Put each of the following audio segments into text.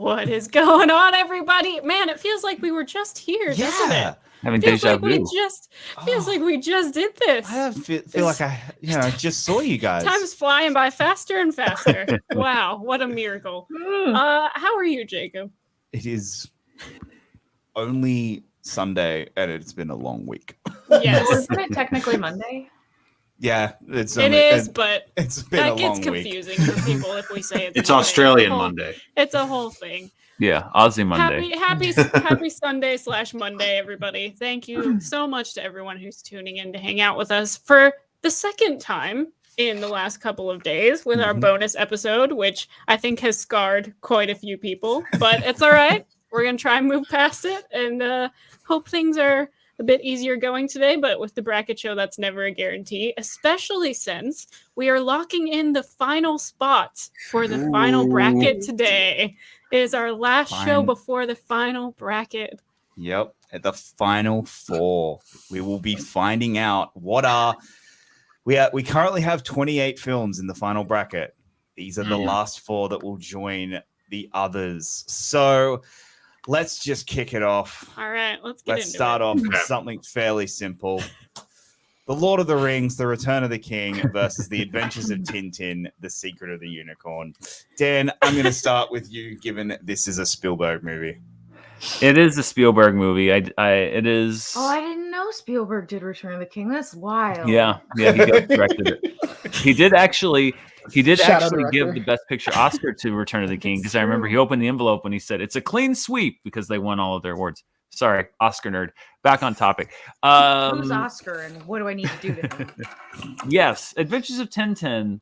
What is going on, everybody? Man, it feels like we were just here, doesn't it? Having deja vu. Feels like we just did this. I feel like I just saw you guys. Time's flying by faster and faster. Wow, what a miracle. How are you, Jacob? It is only Sunday, and it's been a long week. Yes. Isn't it technically Monday? Yeah, but it's been that a gets long confusing for people if we say it's Australian Monday. It's a whole thing. Yeah, Aussie Monday. Happy Sunday/Monday, everybody. Thank you so much to everyone who's tuning in to hang out with us for the second time in the last couple of days with our bonus episode, which I think has scarred quite a few people, but it's all right. We're going to try and move past it and hope things are a bit easier going today, but with the bracket show, that's never a guarantee, especially since we are locking in the final spots for the final bracket today. It is our last show before the final bracket. Yep, at the final four, we will be finding out we currently have 28 films in the final bracket. These are the last four that will join the others. So let's just kick it off. All right, let's start off with something fairly simple. The Lord of the Rings, The Return of the King versus The Adventures of Tintin, The Secret of the Unicorn. Dan, I'm going to start with you, given this is a Spielberg movie. It is a Spielberg movie. It is. Oh, I didn't know Spielberg did Return of the King. That's wild. Yeah, he directed it. He did actually give the Best Picture Oscar to Return of the King, because I remember he opened the envelope when he said it's a clean sweep because they won all of their awards. Sorry, Oscar nerd. Back on topic. Who's Oscar and what do I need to do to him? Yes, Adventures of Tintin.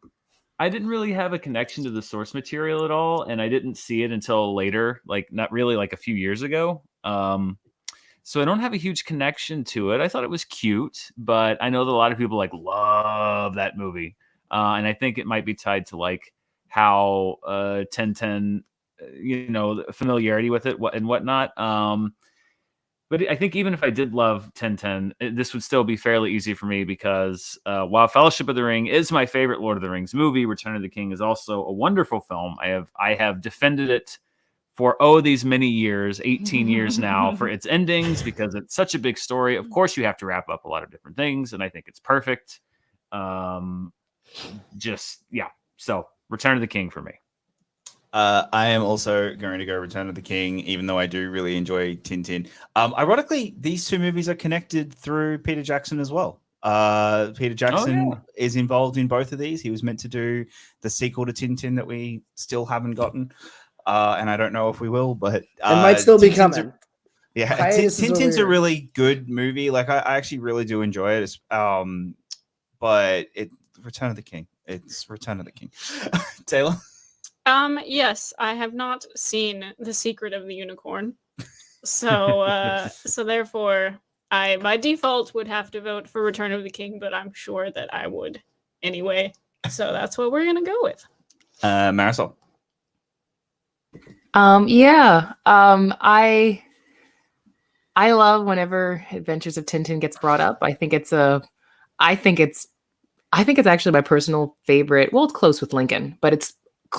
I didn't really have a connection to the source material at all, and I didn't see it until later, not really a few years ago. So I don't have a huge connection to it. I thought it was cute, but I know that a lot of people love that movie. And I think it might be tied to how Tintin, the familiarity with it and whatnot. But I think even if I did love Tintin, this would still be fairly easy for me because while Fellowship of the Ring is my favorite Lord of the Rings movie, Return of the King is also a wonderful film. I have defended it for these many years, 18 years now, for its endings because it's such a big story. Of course, you have to wrap up a lot of different things, and I think it's perfect. So Return of the King for me. I am also going to go Return of the King, even though I do really enjoy Tintin. Ironically, these two movies are connected through Peter Jackson as well. Peter Jackson is involved in both of these. He was meant to do the sequel to Tintin that we still haven't gotten, and I don't know if we will, but it might still be coming. Tintin's a really good movie. I actually really do enjoy it. But Return of the King. It's Return of the King. Taylor? Yes, I have not seen The Secret of the Unicorn. So therefore I by default would have to vote for Return of the King, but I'm sure that I would anyway. So that's what we're gonna go with. Marisol. I love whenever Adventures of Tintin gets brought up. I think it's actually my personal favorite. Well, it's close with Lincoln, but it's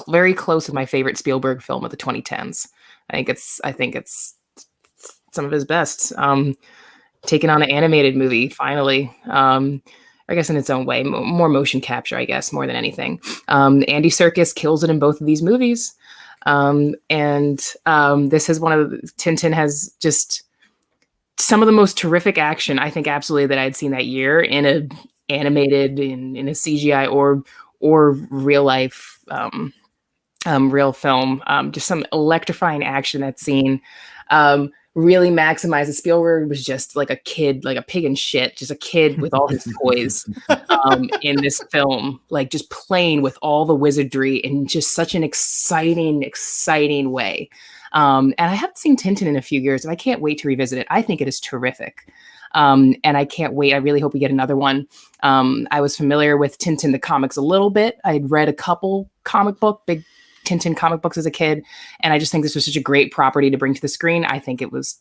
very close with my favorite Spielberg film of the 2010s. I think it's some of his best. Taking on an animated movie, finally. I guess in its own way, more motion capture, I guess, more than anything. Andy Serkis kills it in both of these movies. This is Tintin has just some of the most terrific action, I think, absolutely, that I'd seen that year in a animated, in a CGI or real life, real film. Just some electrifying action that's seen. Really maximizes. Spielberg was just like a kid, like a pig in shit, just a kid with all his toys in this film, just playing with all the wizardry in just such an exciting way. And I haven't seen Tintin in a few years, and I can't wait to revisit it. I think it is terrific. And I can't wait. I really hope we get another one. I was familiar with Tintin the comics a little bit. I'd read a couple big Tintin comic books as a kid, and I just think this was such a great property to bring to the screen. I think it was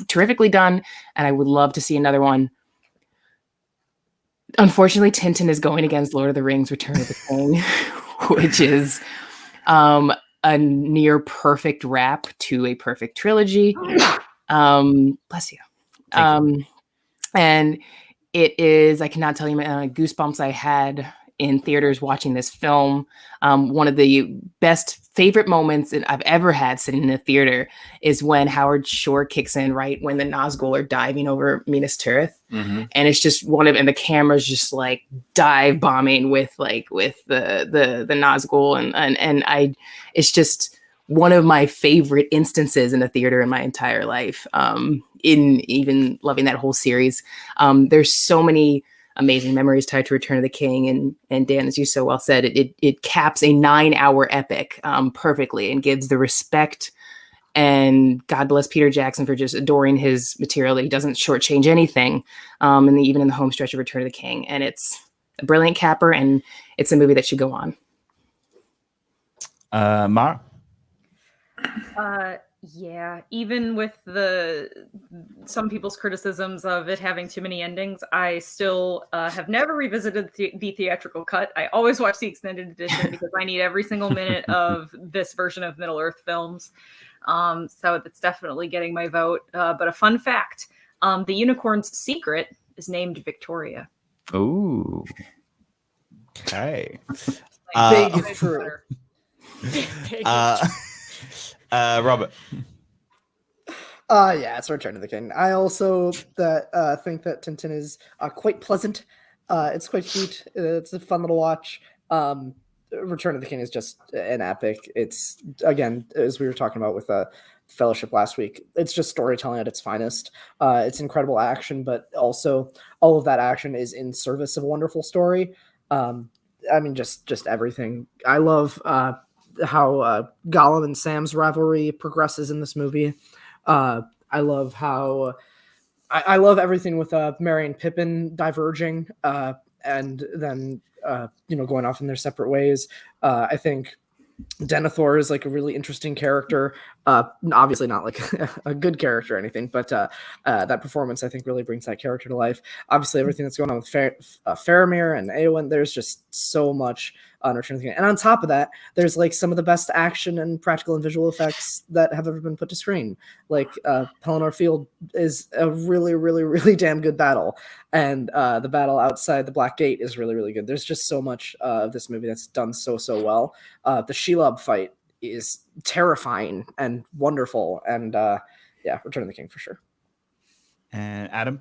terrifically done, and I would love to see another one. Unfortunately, Tintin is going against Lord of the Rings: Return of the King, which is a near perfect wrap to a perfect trilogy. Bless you. And it is, I cannot tell you goosebumps I had in theaters watching this film. One of the best favorite moments that I've ever had sitting in a theater is when Howard Shore kicks in right when the Nazgul are diving over Minas Tirith. Mm-hmm. And it's just and the camera's just like dive bombing with the Nazgul. And it's just one of my favorite instances in a theater in my entire life. In even loving that whole series. There's so many amazing memories tied to Return of the King, and Dan, as you so well said, it caps a 9-hour epic perfectly and gives the respect. And God bless Peter Jackson for just adoring his material, that he doesn't shortchange anything, even in the home stretch of Return of the King. And it's a brilliant capper, and it's a movie that should go on. Mara? Yeah, even with some people's criticisms of it having too many endings, I still have never revisited the theatrical cut. I always watch the extended edition because I need every single minute of this version of Middle-earth films. So that's definitely getting my vote. But a fun fact, the unicorn's secret is named Victoria. Ooh. Okay. Big is true. Robert. Yeah, it's Return of the King. I also think that Tintin is quite pleasant. It's quite cute. It's a fun little watch. Return of the King is just an epic. It's, again, as we were talking about with Fellowship last week, it's just storytelling at its finest. It's incredible action, but also all of that action is in service of a wonderful story. I mean, just everything. I love how Gollum and Sam's rivalry progresses in this movie. I love how I love everything with Merry and Pippin diverging and then going off in their separate ways. I think Denethor is like a really interesting character. Obviously not like a good character or anything, but that performance I think really brings that character to life. Obviously everything that's going on with Faramir and Eowyn, there's just so much on Return of the King. And on top of that, there's like some of the best action and practical and visual effects that have ever been put to screen. Like Pelennor Field is a really, really, really damn good battle. And the battle outside the Black Gate is really, really good. There's just so much of this movie that's done so well. The Shelob fight is terrifying and wonderful. And Return of the King for sure. And Adam?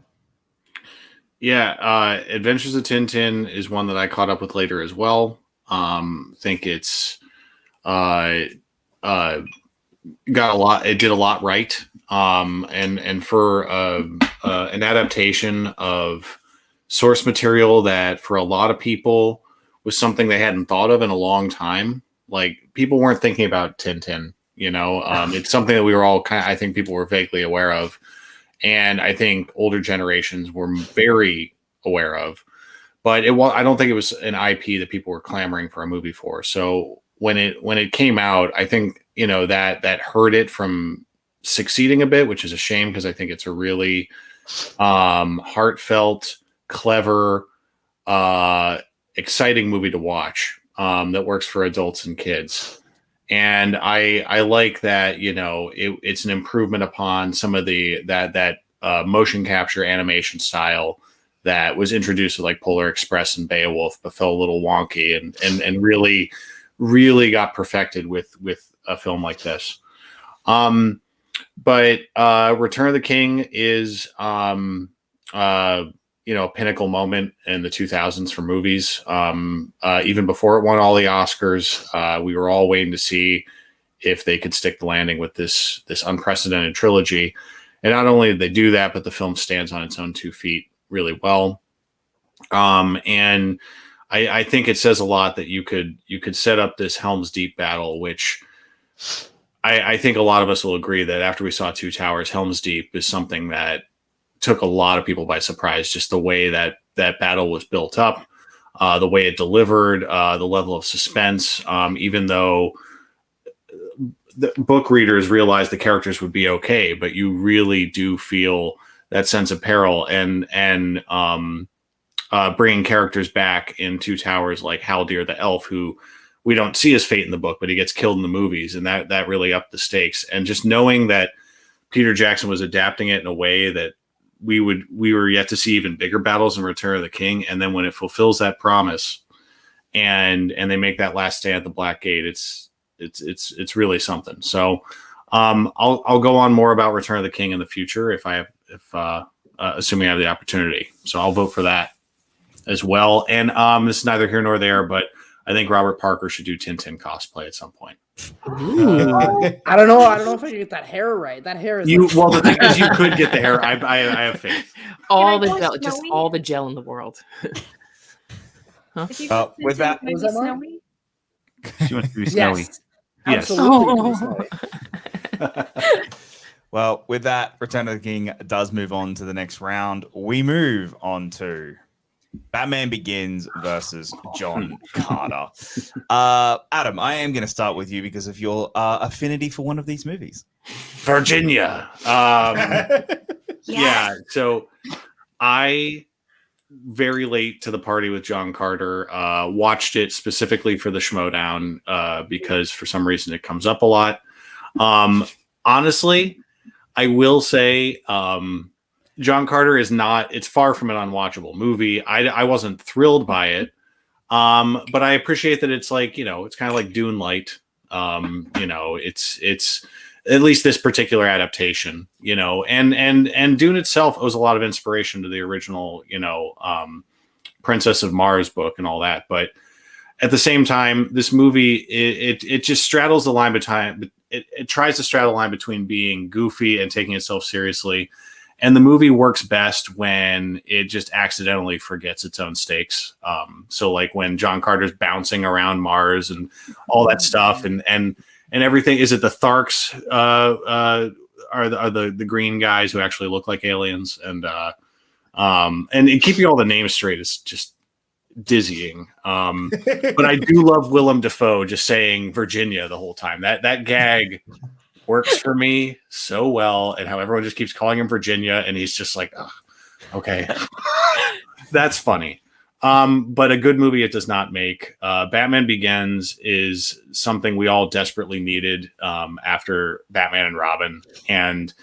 Yeah, Adventures of Tintin is one that I caught up with later as well. Think it's got a lot. It did a lot right. And for an adaptation of source material that for a lot of people was something they hadn't thought of in a long time. Like people weren't thinking about Tintin. It's something that we were all I think people were vaguely aware of, and I think older generations were very aware of. But I don't think it was an IP that people were clamoring for a movie for. So when it came out, I think that hurt it from succeeding a bit, which is a shame because I think it's a really heartfelt, clever, exciting movie to watch that works for adults and kids. And I like that it's an improvement upon some of that motion capture animation style that was introduced with like Polar Express and Beowulf, but felt a little wonky and really, really got perfected with a film like this. But Return of the King is a pinnacle moment in the 2000s for movies. Even before it won all the Oscars, we were all waiting to see if they could stick the landing with this unprecedented trilogy. And not only did they do that, but the film stands on its own 2 feet really well. And I think it says a lot that you could set up this Helm's Deep battle, which I think a lot of us will agree that after we saw Two Towers, Helm's Deep is something that took a lot of people by surprise. Just the way that battle was built up, the way it delivered, the level of suspense, even though the book readers realized the characters would be okay, but you really do feel that sense of peril and bringing characters back in Two Towers like Haldir the elf, who we don't see his fate in the book, but he gets killed in the movies, and that really upped the stakes. And just knowing that Peter Jackson was adapting it in a way that we were yet to see even bigger battles in Return of the King, and then when it fulfills that promise, and they make that last stand at the Black Gate, it's really something. So I'll go on more about Return of the King in the future if assuming I have the opportunity. So I'll vote for that as well. And this is neither here nor there, but I think Robert Parker should do Tintin cosplay at some point. I don't know if I can get that hair right. That hair is Well, the thing is, you could get the hair. I have faith. All Can I the go gel, just snowy? all the gel in the world. If you go with that- can I Was be that Mark? snowy? She wants to be snowy. yes, Yes. absolutely. Snowy. Well, with that, Return of the King does move on to the next round. We move on to Batman Begins versus John Carter. Adam, I am going to start with you because of your affinity for one of these movies. Virginia. Yeah. So I very late to the party with John Carter. Watched it specifically for the Schmodown because for some reason it comes up a lot. Honestly, I will say John Carter is not. It's far from an unwatchable movie. I wasn't thrilled by it, but I appreciate that it's like it's kind of like Dune Light. It's at least this particular adaptation, and Dune itself owes a lot of inspiration to the original, Princess of Mars book and all that. But at the same time, this movie, it just straddles the line between, it tries to straddle the line between being goofy and taking itself seriously. And the movie works best when it just accidentally forgets its own stakes. So like when John Carter's bouncing around Mars and all that stuff and everything. Is it the Tharks are the green guys who actually look like aliens? And keeping all the names straight is just dizzying. But I do love Willem Dafoe just saying Virginia the whole time. That gag works for me so well, and how everyone just keeps calling him Virginia, and he's just like, oh, okay, that's funny. But a good movie it does not make. Batman Begins is something we all desperately needed after Batman and Robin. And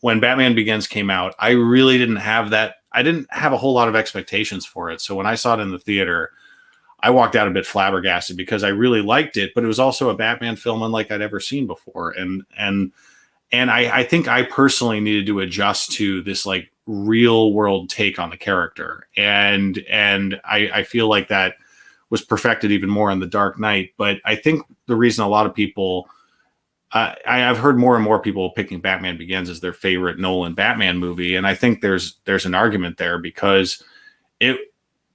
when Batman Begins came out, I really didn't have that. I didn't have a whole lot of expectations for it. So when I saw it in the theater, I walked out a bit flabbergasted because I really liked it, but it was also a Batman film unlike I'd ever seen before. And I think I personally needed to adjust to this like real world take on the character. And I feel like that was perfected even more in The Dark Knight. But I think the reason a lot of people, I've heard more and more people picking Batman Begins as their favorite Nolan Batman movie. And I think there's an argument there because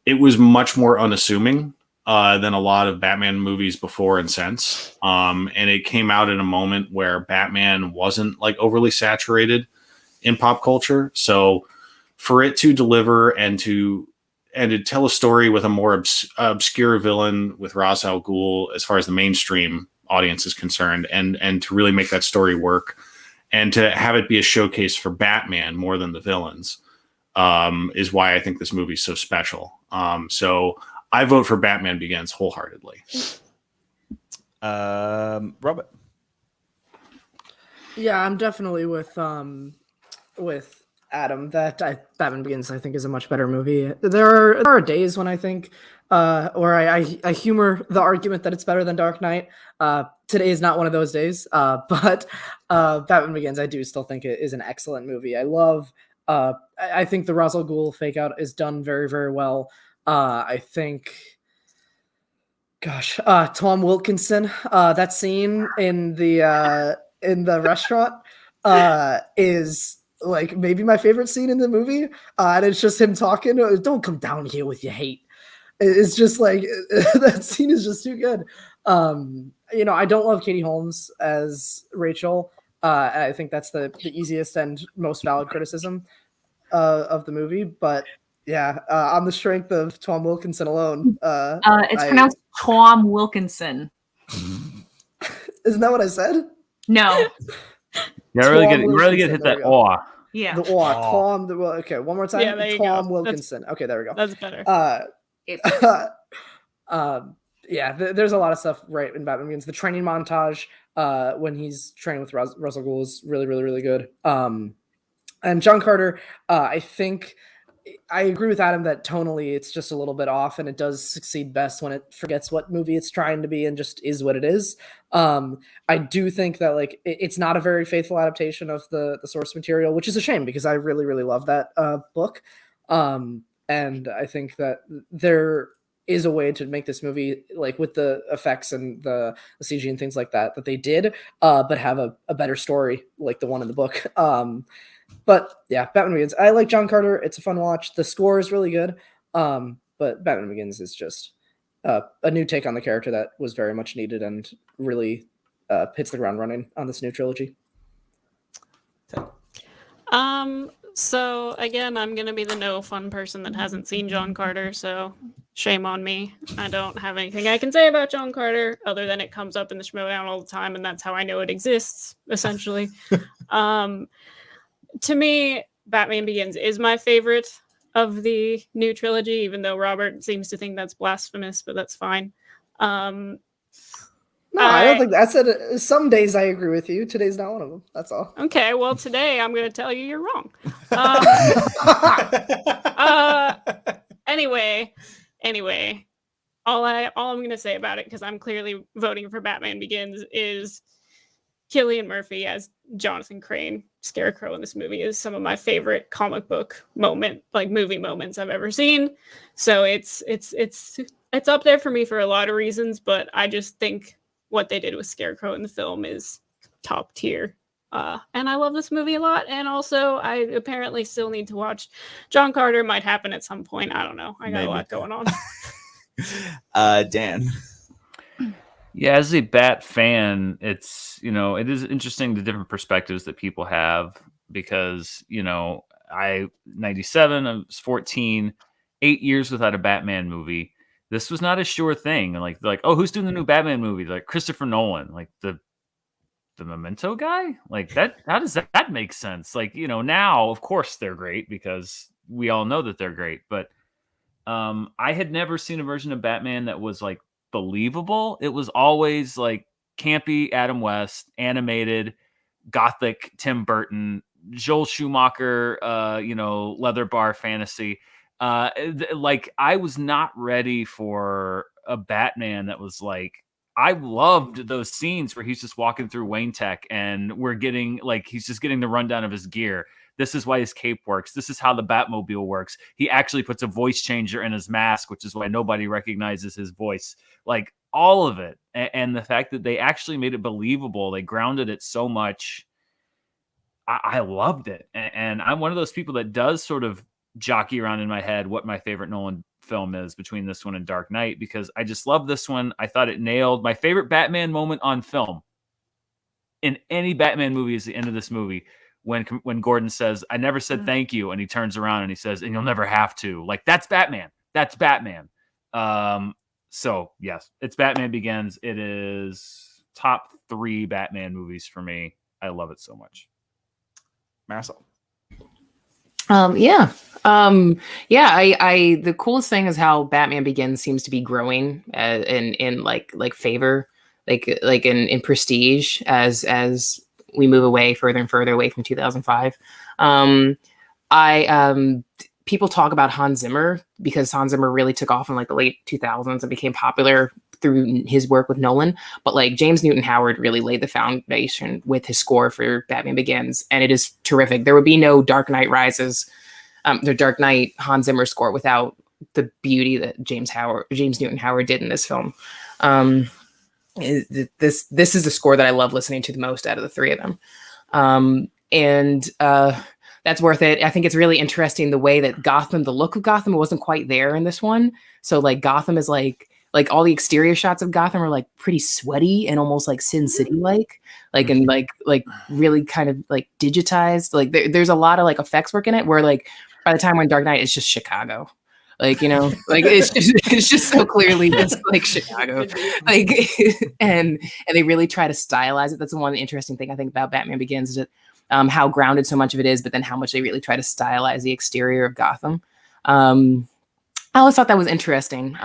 it was much more unassuming than a lot of Batman movies before and since. And it came out in a moment where Batman wasn't like overly saturated in pop culture. So for it to deliver and to tell a story with a more obscure villain with Ra's al Ghul, as far as the mainstream audience is concerned, and to really make that story work and to have it be a showcase for Batman more than the villains, is why I think this movie is so special. So I vote for Batman Begins wholeheartedly. Robert. Yeah, I'm definitely with Adam that Batman Begins I think is a much better movie. There are days when I think or I humor the argument that it's better than Dark Knight. Today is not one of those days. But Batman Begins I do still think it is an excellent movie. I love I think the Ra's al Ghul fake out is done very, very well. I think Tom Wilkinson, that scene in the restaurant is like maybe my favorite scene in the movie. And it's just him talking, don't come down here with your hate. It's just like that scene is just too good. I don't love Katie Holmes as Rachel. I think that's the easiest and most valid criticism of the movie. But yeah, on the strength of Tom Wilkinson alone. It's pronounced Tom Wilkinson. Isn't that what I said? No. Yeah, really get hit that awe. Yeah. The awe. Tom. Okay, one more time. Yeah, there you Tom go. Wilkinson. Okay, there we go. That's better. Yeah, there's a lot of stuff right in Batman Begins. The training montage when he's training with Russell Gould is really, really, really good. And John Carter, I think I agree with Adam that tonally it's just a little bit off, and it does succeed best when it forgets what movie it's trying to be and just is what it is. I do think that like it's not a very faithful adaptation of the source material, which is a shame because I really, really love that book. And I think that there is a way to make this movie like with the effects and the CG and things like that they did, but have a better story like the one in the book. But yeah, Batman Begins. I like John Carter. It's a fun watch. The score is really good. But Batman Begins is just a new take on the character that was very much needed and really hits the ground running on this new trilogy. So again, I'm gonna be the no fun person that hasn't seen John Carter, so shame on me. I don't have anything I can say about John Carter other than it comes up in the Schmodown all the time, and that's how I know it exists, essentially. To me, Batman Begins is my favorite of the new trilogy, even though Robert seems to think that's blasphemous, but that's fine. No, I don't think that's it. Some days I agree with you. Today's not one of them. That's all. Okay, well, today I'm going to tell you you're wrong. Anyway, all I'm going to say about it, because I'm clearly voting for Batman Begins, is Cillian Murphy as Jonathan Crane, Scarecrow in this movie, is some of my favorite comic book movie moments I've ever seen. So it's up there for me for a lot of reasons, but I just think what they did with Scarecrow in the film is top tier. And I love this movie a lot. And also, I apparently still need to watch John Carter. Might happen at some point. I don't know. I got a lot going on. Dan. Yeah, as a Bat fan, it's, it is interesting the different perspectives that people have because, 97, I was 14, 8 years without a Batman movie. This was not a sure thing. Like, oh, who's doing the new Batman movie? Like Christopher Nolan, like the Memento guy? Like that, how does that make sense? Like, now, of course they're great because we all know that they're great. But I had never seen a version of Batman that was like believable. It was always like campy Adam West, animated, gothic Tim Burton, Joel Schumacher, leather bar fantasy. Like I was not ready for a Batman that was like, I loved those scenes where he's just walking through Wayne Tech and we're getting like, he's just getting the rundown of his gear. This is why his cape works. This is how the Batmobile works. He actually puts a voice changer in his mask, which is why nobody recognizes his voice. Like all of it. And the fact that they actually made it believable, they grounded it so much. I loved it. And I'm one of those people that does sort of jockey around in my head what my favorite Nolan film is between this one and Dark Knight, because I just love this one. I thought it nailed my favorite Batman moment on film in any Batman movie is the end of this movie. When Gordon says, I never said thank you. And he turns around and he says, and you'll never have to. Like, that's Batman. That's Batman. So, yes, it's Batman Begins. It is top 3 Batman movies for me. I love it so much. Marisol. The coolest thing is how Batman Begins seems to be growing in favor, like in prestige as we move away further and further away from 2005. People talk about Hans Zimmer because Hans Zimmer really took off in like the late 2000s and became popular through his work with Nolan. But like James Newton Howard really laid the foundation with his score for Batman Begins, and it is terrific. There would be no Dark Knight Rises, the Dark Knight Hans Zimmer score without the beauty that James Newton Howard did in this film. This is the score that I love listening to the most out of the 3 of them. That's worth it. I think it's really interesting the way that Gotham, the look of Gotham wasn't quite there in this one. So like Gotham is like all the exterior shots of Gotham are like pretty sweaty and almost like Sin City and like really kind of like digitized. Like there's a lot of like effects work in it where like by the time when Dark Knight it's just Chicago. Like, like it's just so clearly just like Chicago. Like and they really try to stylize it. That's one interesting thing I think about Batman Begins is that how grounded so much of it is, but then how much they really try to stylize the exterior of Gotham. I always thought that was interesting.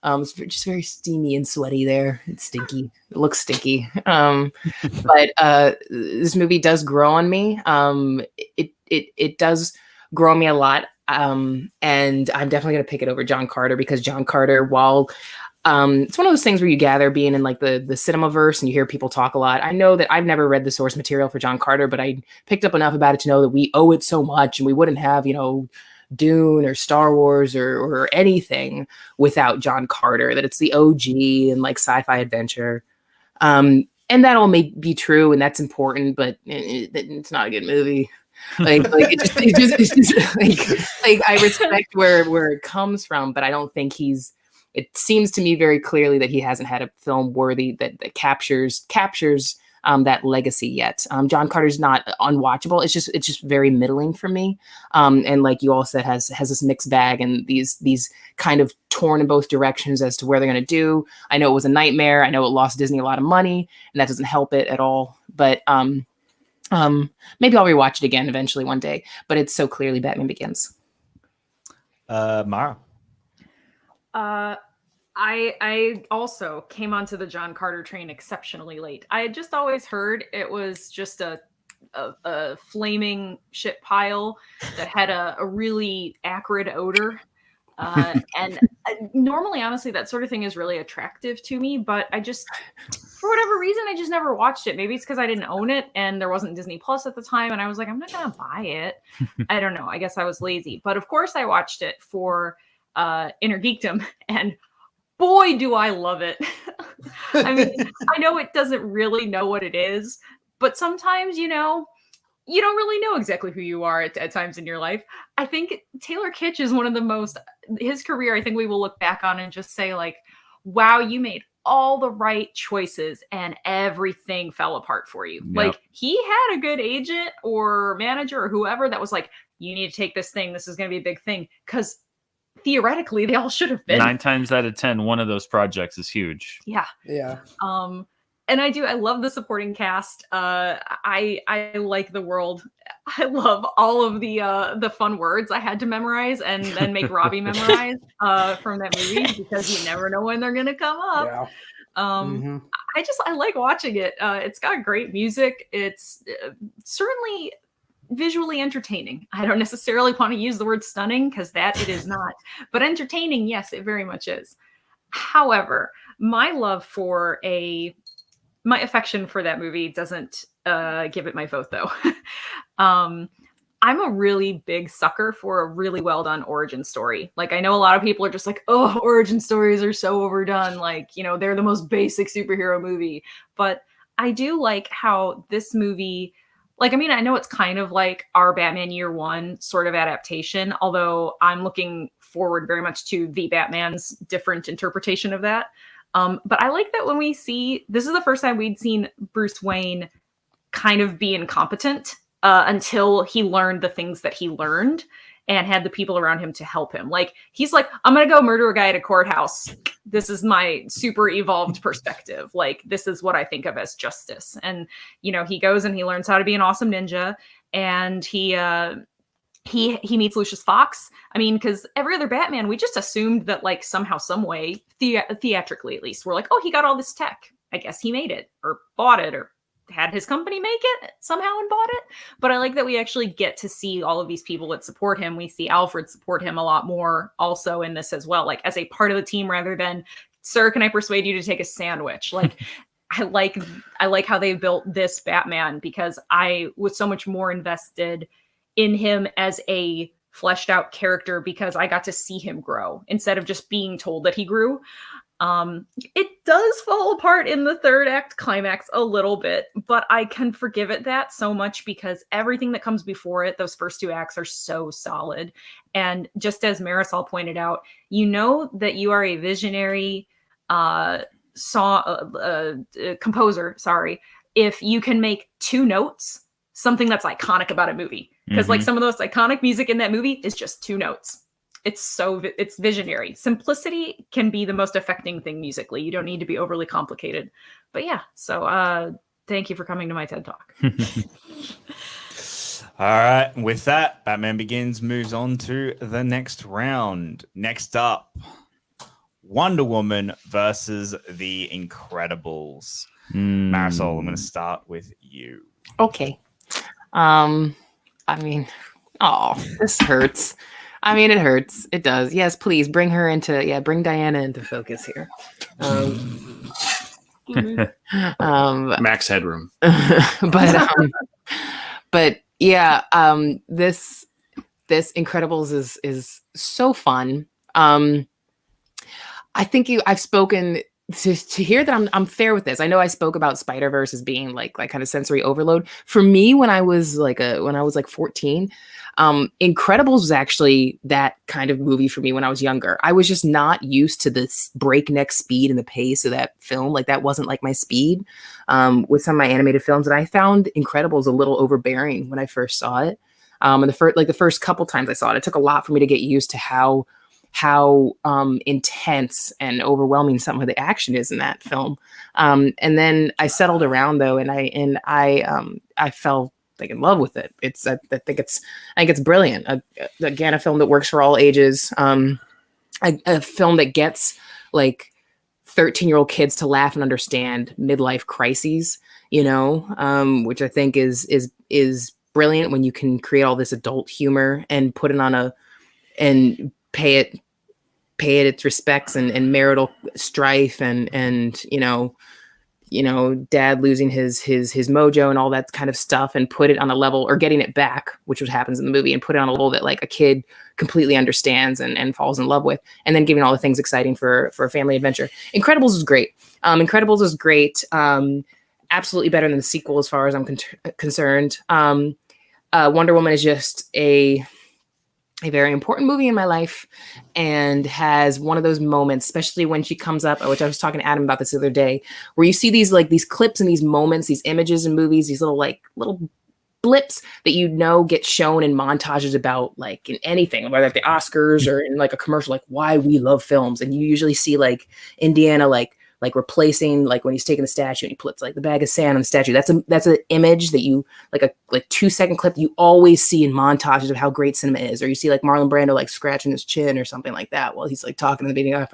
It's just very steamy and sweaty there. It's stinky. It looks stinky. But this movie does grow on me. It does grow on me a lot. And I'm definitely going to pick it over John Carter, because John Carter, while it's one of those things where you gather being in like the cinema verse and you hear people talk a lot. I know that I've never read the source material for John Carter, but I picked up enough about it to know that we owe it so much, and we wouldn't have, Dune or Star Wars or anything without John Carter, that it's the OG and like sci-fi adventure. And that all may be true, and that's important, but it's not a good movie. It's just like I respect where it comes from, but I don't think it seems to me very clearly that he hasn't had a film worthy that captures that legacy yet. John Carter's not unwatchable. It's just very middling for me. And like you all said, has this mixed bag and these kind of torn in both directions as to where they're going to do. I know it was a nightmare. I know it lost Disney a lot of money, and that doesn't help it at all. But maybe I'll rewatch it again eventually one day. But it's so clearly Batman Begins. Mara. I also came onto the John Carter train exceptionally late. I had just always heard it was just a flaming shit pile that had a really acrid odor. And normally, honestly, that sort of thing is really attractive to me, but for whatever reason, I just never watched it. Maybe it's because I didn't own it and there wasn't Disney Plus at the time, and I was like, I'm not gonna buy it. I don't know. I guess I was lazy. But of course I watched it for Inner Geekdom, and boy, do I love it. I mean, I know it doesn't really know what it is, but sometimes, you don't really know exactly who you are at times in your life. I think Taylor Kitsch is one of the most, his career, I think we will look back on and just say like, wow, you made all the right choices and everything fell apart for you. Yep. Like he had a good agent or manager or whoever that was like, you need to take this thing. This is going to be a big thing. Because theoretically, they all should have been. 9 times out of 10, one of those projects is huge. Yeah. Yeah. And I love the supporting cast. I like the world. I love all of the fun words I had to memorize and then make Robbie memorize from that movie, because you never know when they're gonna come up. Yeah. I like watching it. It's got great music. It's certainly visually entertaining. I don't necessarily want to use the word stunning, because that it is not, but entertaining, yes, it very much is. However, my affection for that movie doesn't give it my vote, though. I'm a really big sucker for a really well done origin story. Like, I know a lot of people are just like, oh, origin stories are so overdone. Like, they're the most basic superhero movie. But I do like how this movie, like, I mean, I know it's kind of like our Batman Year One sort of adaptation, although I'm looking forward very much to the Batman's different interpretation of that. But I like that when we see, this is the first time we'd seen Bruce Wayne kind of be incompetent until he learned the things that he learned and had the people around him to help him. Like, he's like, I'm going to go murder a guy at a courthouse. This is my super evolved perspective. Like, this is what I think of as justice. And, he goes and he learns how to be an awesome ninja, and he meets Lucius Fox. I mean, because every other Batman, we just assumed that, like, somehow, some way, theatrically at least, we're like, oh, he got all this tech. I guess he made it or bought it or had his company make it somehow and bought it. But I like that we actually get to see all of these people that support him. We see Alfred support him a lot more also in this as well, like as a part of the team rather than, sir, can I persuade you to take a sandwich? Like, I like how they built this Batman, because I was so much more invested in him as a fleshed out character because I got to see him grow instead of just being told that he grew. It does fall apart in the third act climax a little bit, but I can forgive it that so much because everything that comes before it, those first 2 acts are so solid. And just as Marisol pointed out, that you are a visionary composer, if you can make 2 notes, something that's iconic about a movie. Because like some of the most iconic music in that movie is just 2 notes. It's visionary. Simplicity can be the most affecting thing musically. You don't need to be overly complicated. But yeah, so thank you for coming to my TED Talk. All right. With that, Batman Begins moves on to the next round. Next up, Wonder Woman versus The Incredibles. Marisol, I'm going to start with you. Okay. I mean, oh, this hurts. I mean, it hurts. It does. Yes, please bring bring Diana into focus here. Max Headroom. But yeah, this Incredibles is so fun. I think I've spoken to hear that I'm fair with this. I know I spoke about Spider-Verse as being like kind of sensory overload. For me, when I was like 14, Incredibles was actually that kind of movie for me when I was younger. I was just not used to this breakneck speed and the pace of that film. Like that wasn't like my speed with some of my animated films. And I found Incredibles a little overbearing when I first saw it. And the first couple times I saw it, it took a lot for me to get used to how intense and overwhelming some of the action is in that film. And then I settled around though, and I fell like in love with it. I think it's brilliant. Again, a film that works for all ages. A film that gets like 13-year-old kids to laugh and understand midlife crises, which I think is brilliant when you can create all this adult humor and put it and pay it its respects and marital strife and dad losing his mojo and all that kind of stuff, and put it on a level, or getting it back, which what happens in the movie, and put it on a level that like a kid completely understands and falls in love with, and then giving all the things exciting for a family adventure. Incredibles is great. Incredibles is great. Absolutely better than the sequel as far as I'm concerned. Wonder Woman is just a very important movie in my life, and has one of those moments, especially when she comes up, which I was talking to Adam about this the other day, where you see these clips and these moments, these images in movies, these little blips that get shown in montages about like in anything, whether at the Oscars or in like a commercial, like why we love films. And you usually see like Indiana like replacing, like when he's taking the statue and he puts like the bag of sand on the statue. That's an image that you like a 2-second clip you always see in montages of how great cinema is. Or you see like Marlon Brando like scratching his chin or something like that while he's like talking in the beginning.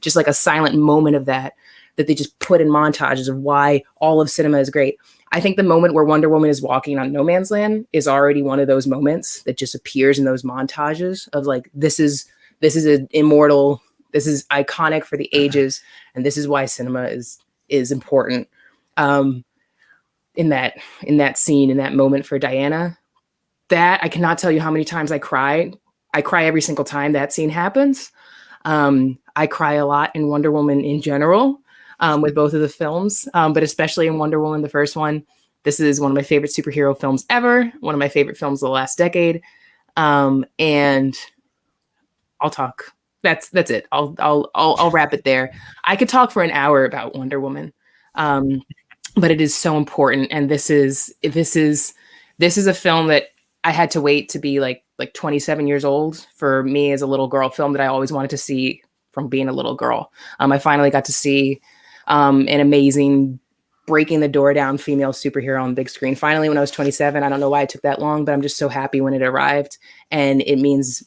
Just like a silent moment of that they just put in montages of why all of cinema is great. I think the moment where Wonder Woman is walking on no man's land is already one of those moments that just appears in those montages of like, this is an immortal, this is iconic for the ages, and this is why cinema is important. In that scene, in that moment for Diana, that I cannot tell you how many times I cried. I cry every single time that scene happens. I cry a lot in Wonder Woman in general, with both of the films, but especially in Wonder Woman, the first one. This is one of my favorite superhero films ever. One of my favorite films of the last decade. And I'll talk. That's it. I'll wrap it there. I could talk for an hour about Wonder Woman, but it is so important. And this is a film that I had to wait to be like 27 years old for me as a little girl. Film that I always wanted to see from being a little girl. I finally got to see an amazing, breaking the door down female superhero on the big screen. Finally, when I was 27, I don't know why it took that long, but I'm just so happy when it arrived, and it means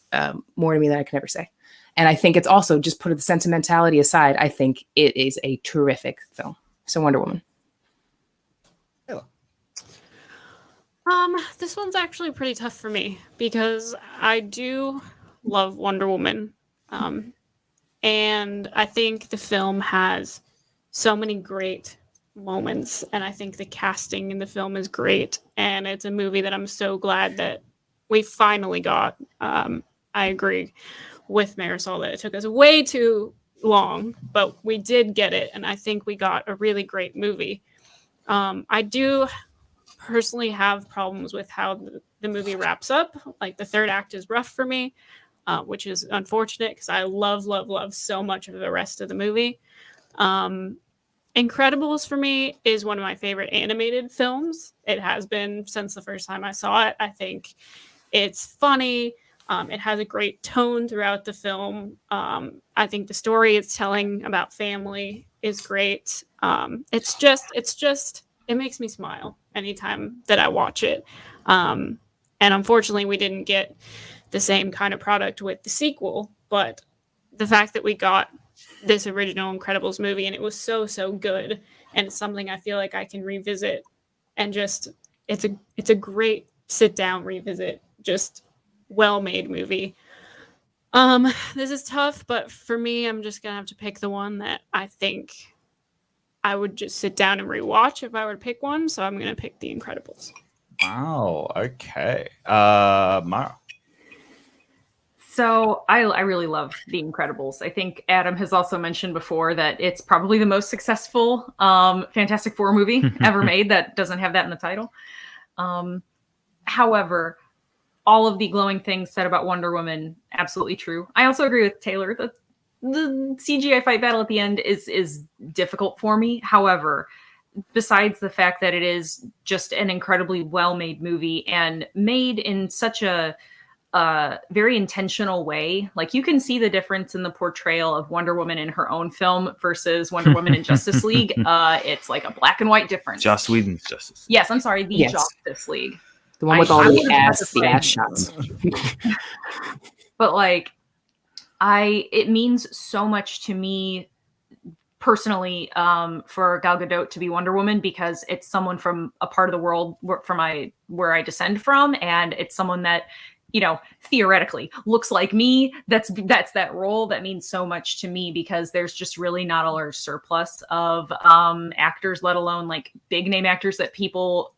more to me than I can ever say. And I think it's also, just put the sentimentality aside, I think it is a terrific film. So Wonder Woman. This one's actually pretty tough for me because I do love Wonder Woman. And I think the film has so many great moments, and I think the casting in the film is great, and it's a movie that I'm so glad that we finally got. I agree with Marisol that it took us way too long, but we did get it, and I think we got a really great movie. I do personally have problems with how the movie wraps up. Like the third act is rough for me, which is unfortunate because I love so much of the rest of the movie. Incredibles for me is one of my favorite animated films. It has been since the first time I saw it. I think it's funny. It has a great tone throughout the film. I think the story it's telling about family is great. It makes me smile anytime that I watch it. And unfortunately, we didn't get the same kind of product with the sequel, but the fact that we got this original Incredibles movie, and it was so good, and it's something I feel like I can revisit, and just it's a great sit down revisit, just well made movie. This is tough, but for me, I'm just gonna have to pick the one that I think I would just sit down and rewatch if I were to pick one. So I'm gonna pick The Incredibles. Wow. Okay. Mara. So I really love The Incredibles. I think Adam has also mentioned before that it's probably the most successful Fantastic Four movie ever made that doesn't have that in the title. However, all of the glowing things said about Wonder Woman, absolutely true. I also agree with Taylor that the CGI fight battle at the end is difficult for me. However, besides the fact that it is just an incredibly well-made movie and made in such a very intentional way, like you can see the difference in the portrayal of Wonder Woman in her own film versus Wonder Woman in Justice League. It's like a black and white difference. Joss Whedon's Justice. Yes, I'm sorry, the Yes. Justice League. The one with all the ass shots. But like, it means so much to me personally for Gal Gadot to be Wonder Woman, because it's someone from a part of the world where I descend from, and it's someone that, you know, theoretically looks like me. That's that role that means so much to me, because there's just really not a large surplus of actors, let alone like big name actors that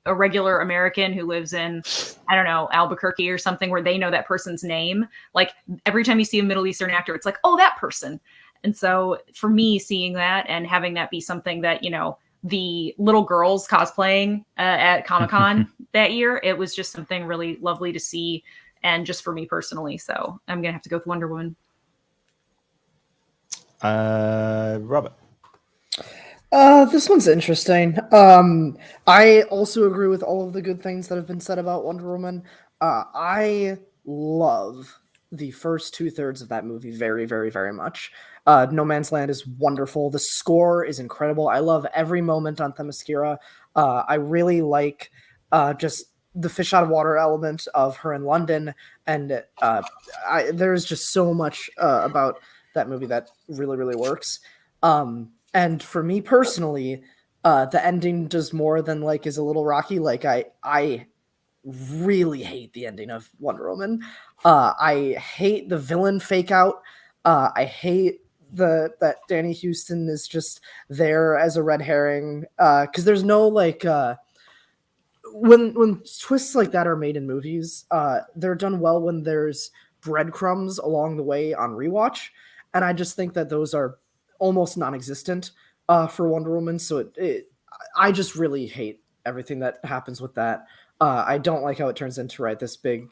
a regular American who lives in, I don't know, Albuquerque or something, where they know that person's name. Like every time you see a Middle Eastern actor, it's like, oh, that person. And so for me, seeing that and having that be something that, you know, the little girls cosplaying at Comic-Con that year, it was just something really lovely to see. And just for me personally, so I'm gonna have to go with Wonder Woman. Robert. This one's interesting. I also agree with all of the good things that have been said about Wonder Woman. I love the first 2/3 of that movie very, very, very much. No Man's Land is wonderful. The score is incredible. I love every moment on Themyscira. I really like just the fish out of water element of her in London, and there's just so much about that movie that really, really works. And for me personally, the ending does more than like is a little rocky. Like I really hate the ending of Wonder Woman. I hate the villain fake out. I hate that Danny Houston is just there as a red herring, because there's no like when twists like that are made in movies, they're done well when there's breadcrumbs along the way on rewatch, and I just think that those are almost non-existent for Wonder Woman. So I just really hate everything that happens with that. I don't like how it turns into this big,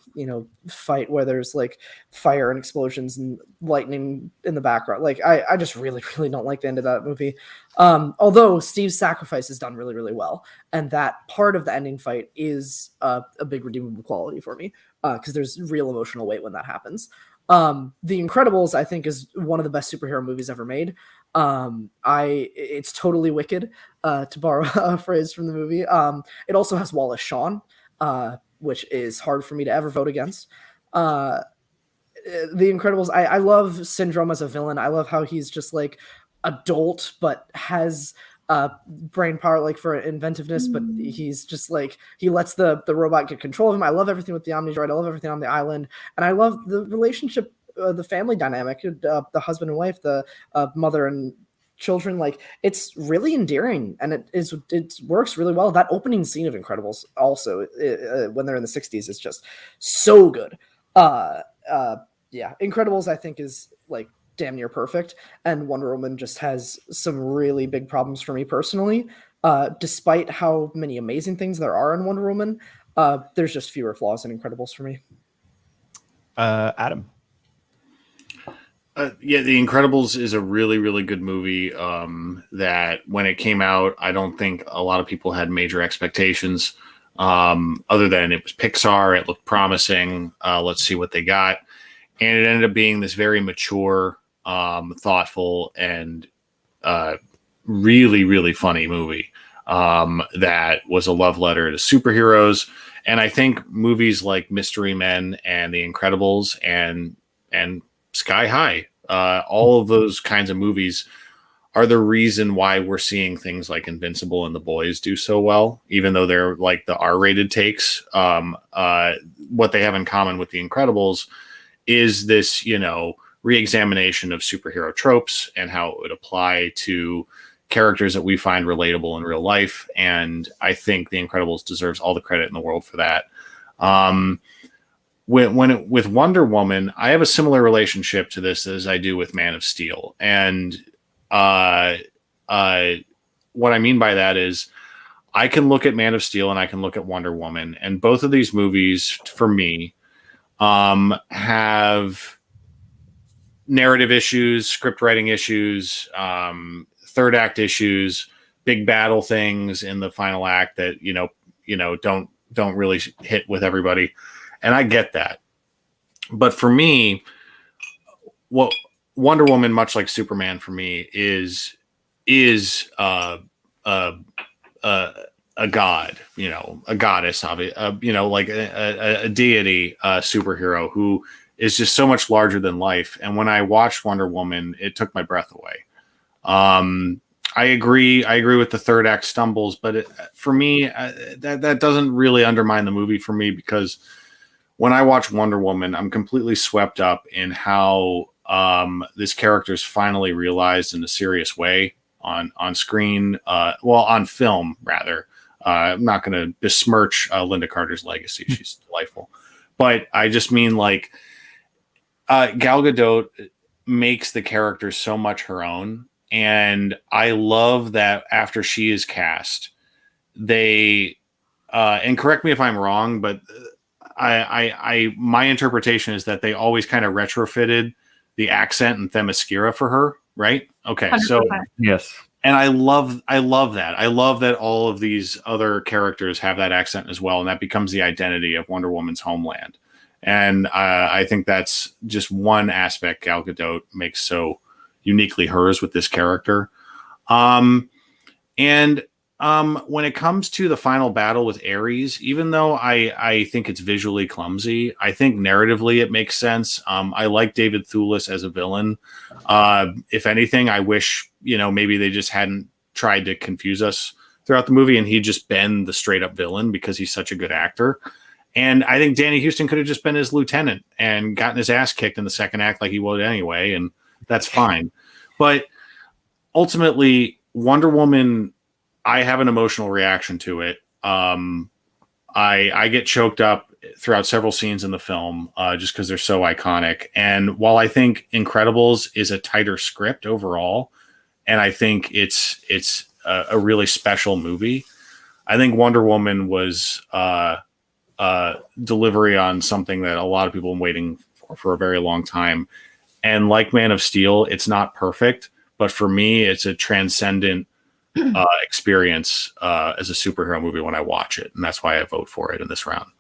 fight where there's like fire and explosions and lightning in the background. Like I just really, really don't like the end of that movie. Although Steve's sacrifice is done really, really well, and that part of the ending fight is a big redeemable quality for me, because there's real emotional weight when that happens. The Incredibles, I think, is one of the best superhero movies ever made. It's totally wicked, to borrow a phrase from the movie. It also has Wallace Shawn, which is hard for me to ever vote against. The Incredibles, I love Syndrome as a villain. I love how he's just like adult, but has brain power like for inventiveness, but he's just like, he lets the robot get control of him. I love everything with the Omnidroid. I love everything on the island, and I love the relationship, the family dynamic, the husband and wife, the mother and children. Like, it's really endearing, and it works really well. That opening scene of Incredibles also, when they're in the 60s, is just so good. Yeah, Incredibles I think is like damn near perfect, and Wonder Woman just has some really big problems for me personally. Despite how many amazing things there are in Wonder Woman, there's just fewer flaws in Incredibles for me. Adam. Yeah, The Incredibles is a really, really good movie that when it came out, I don't think a lot of people had major expectations, other than it was Pixar. It looked promising. Let's see what they got. And it ended up being this very mature, thoughtful, and really, really funny movie that was a love letter to superheroes. And I think movies like Mystery Men and The Incredibles and Sky High all of those kinds of movies are the reason why we're seeing things like Invincible and The Boys do so well, even though they're like the R-rated takes. What they have in common with The Incredibles is this, re-examination of superhero tropes and how it would apply to characters that we find relatable in real life. And I think The Incredibles deserves all the credit in the world for that. With Wonder Woman, I have a similar relationship to this as I do with Man of Steel. And what I mean by that is I can look at Man of Steel and I can look at Wonder Woman, and both of these movies for me have narrative issues, script writing issues, third act issues, big battle things in the final act that don't really hit with everybody, and I get that. But for me, what Wonder Woman, much like Superman, for me is a god, a goddess, like a deity, superhero who is just so much larger than life. And when I watched Wonder Woman, it took my breath away. I agree with the third act stumbles, but for me, that doesn't really undermine the movie for me, because when I watch Wonder Woman, I'm completely swept up in how this character is finally realized in a serious way on screen, on film rather. I'm not going to besmirch Linda Carter's legacy; she's delightful, but I just mean like Gal Gadot makes the character so much her own. And I love that after she is cast, they and correct me if I'm wrong, but I my interpretation is that they always kind of retrofitted the accent and Themyscira for her, right? Okay, 100%. so Yes. And I love that. I love that all of these other characters have that accent as well, and that becomes the identity of Wonder Woman's homeland. And I think that's just one aspect Gal Gadot makes so uniquely hers with this character. And when it comes to the final battle with Ares, even though I think it's visually clumsy, I think narratively it makes sense. I like David Thewlis as a villain. If anything, I wish, maybe they just hadn't tried to confuse us throughout the movie and he'd just been the straight up villain because he's such a good actor. And I think Danny Houston could have just been his lieutenant and gotten his ass kicked in the second act like he would anyway, and that's fine. But ultimately, Wonder Woman, I have an emotional reaction to it. I get choked up throughout several scenes in the film just because they're so iconic. And while I think Incredibles is a tighter script overall, and I think it's a really special movie, I think Wonder Woman was delivery on something that a lot of people have been waiting for a very long time. And like Man of Steel, it's not perfect, but for me, it's a transcendent experience as a superhero movie when I watch it, and that's why I vote for it in this round.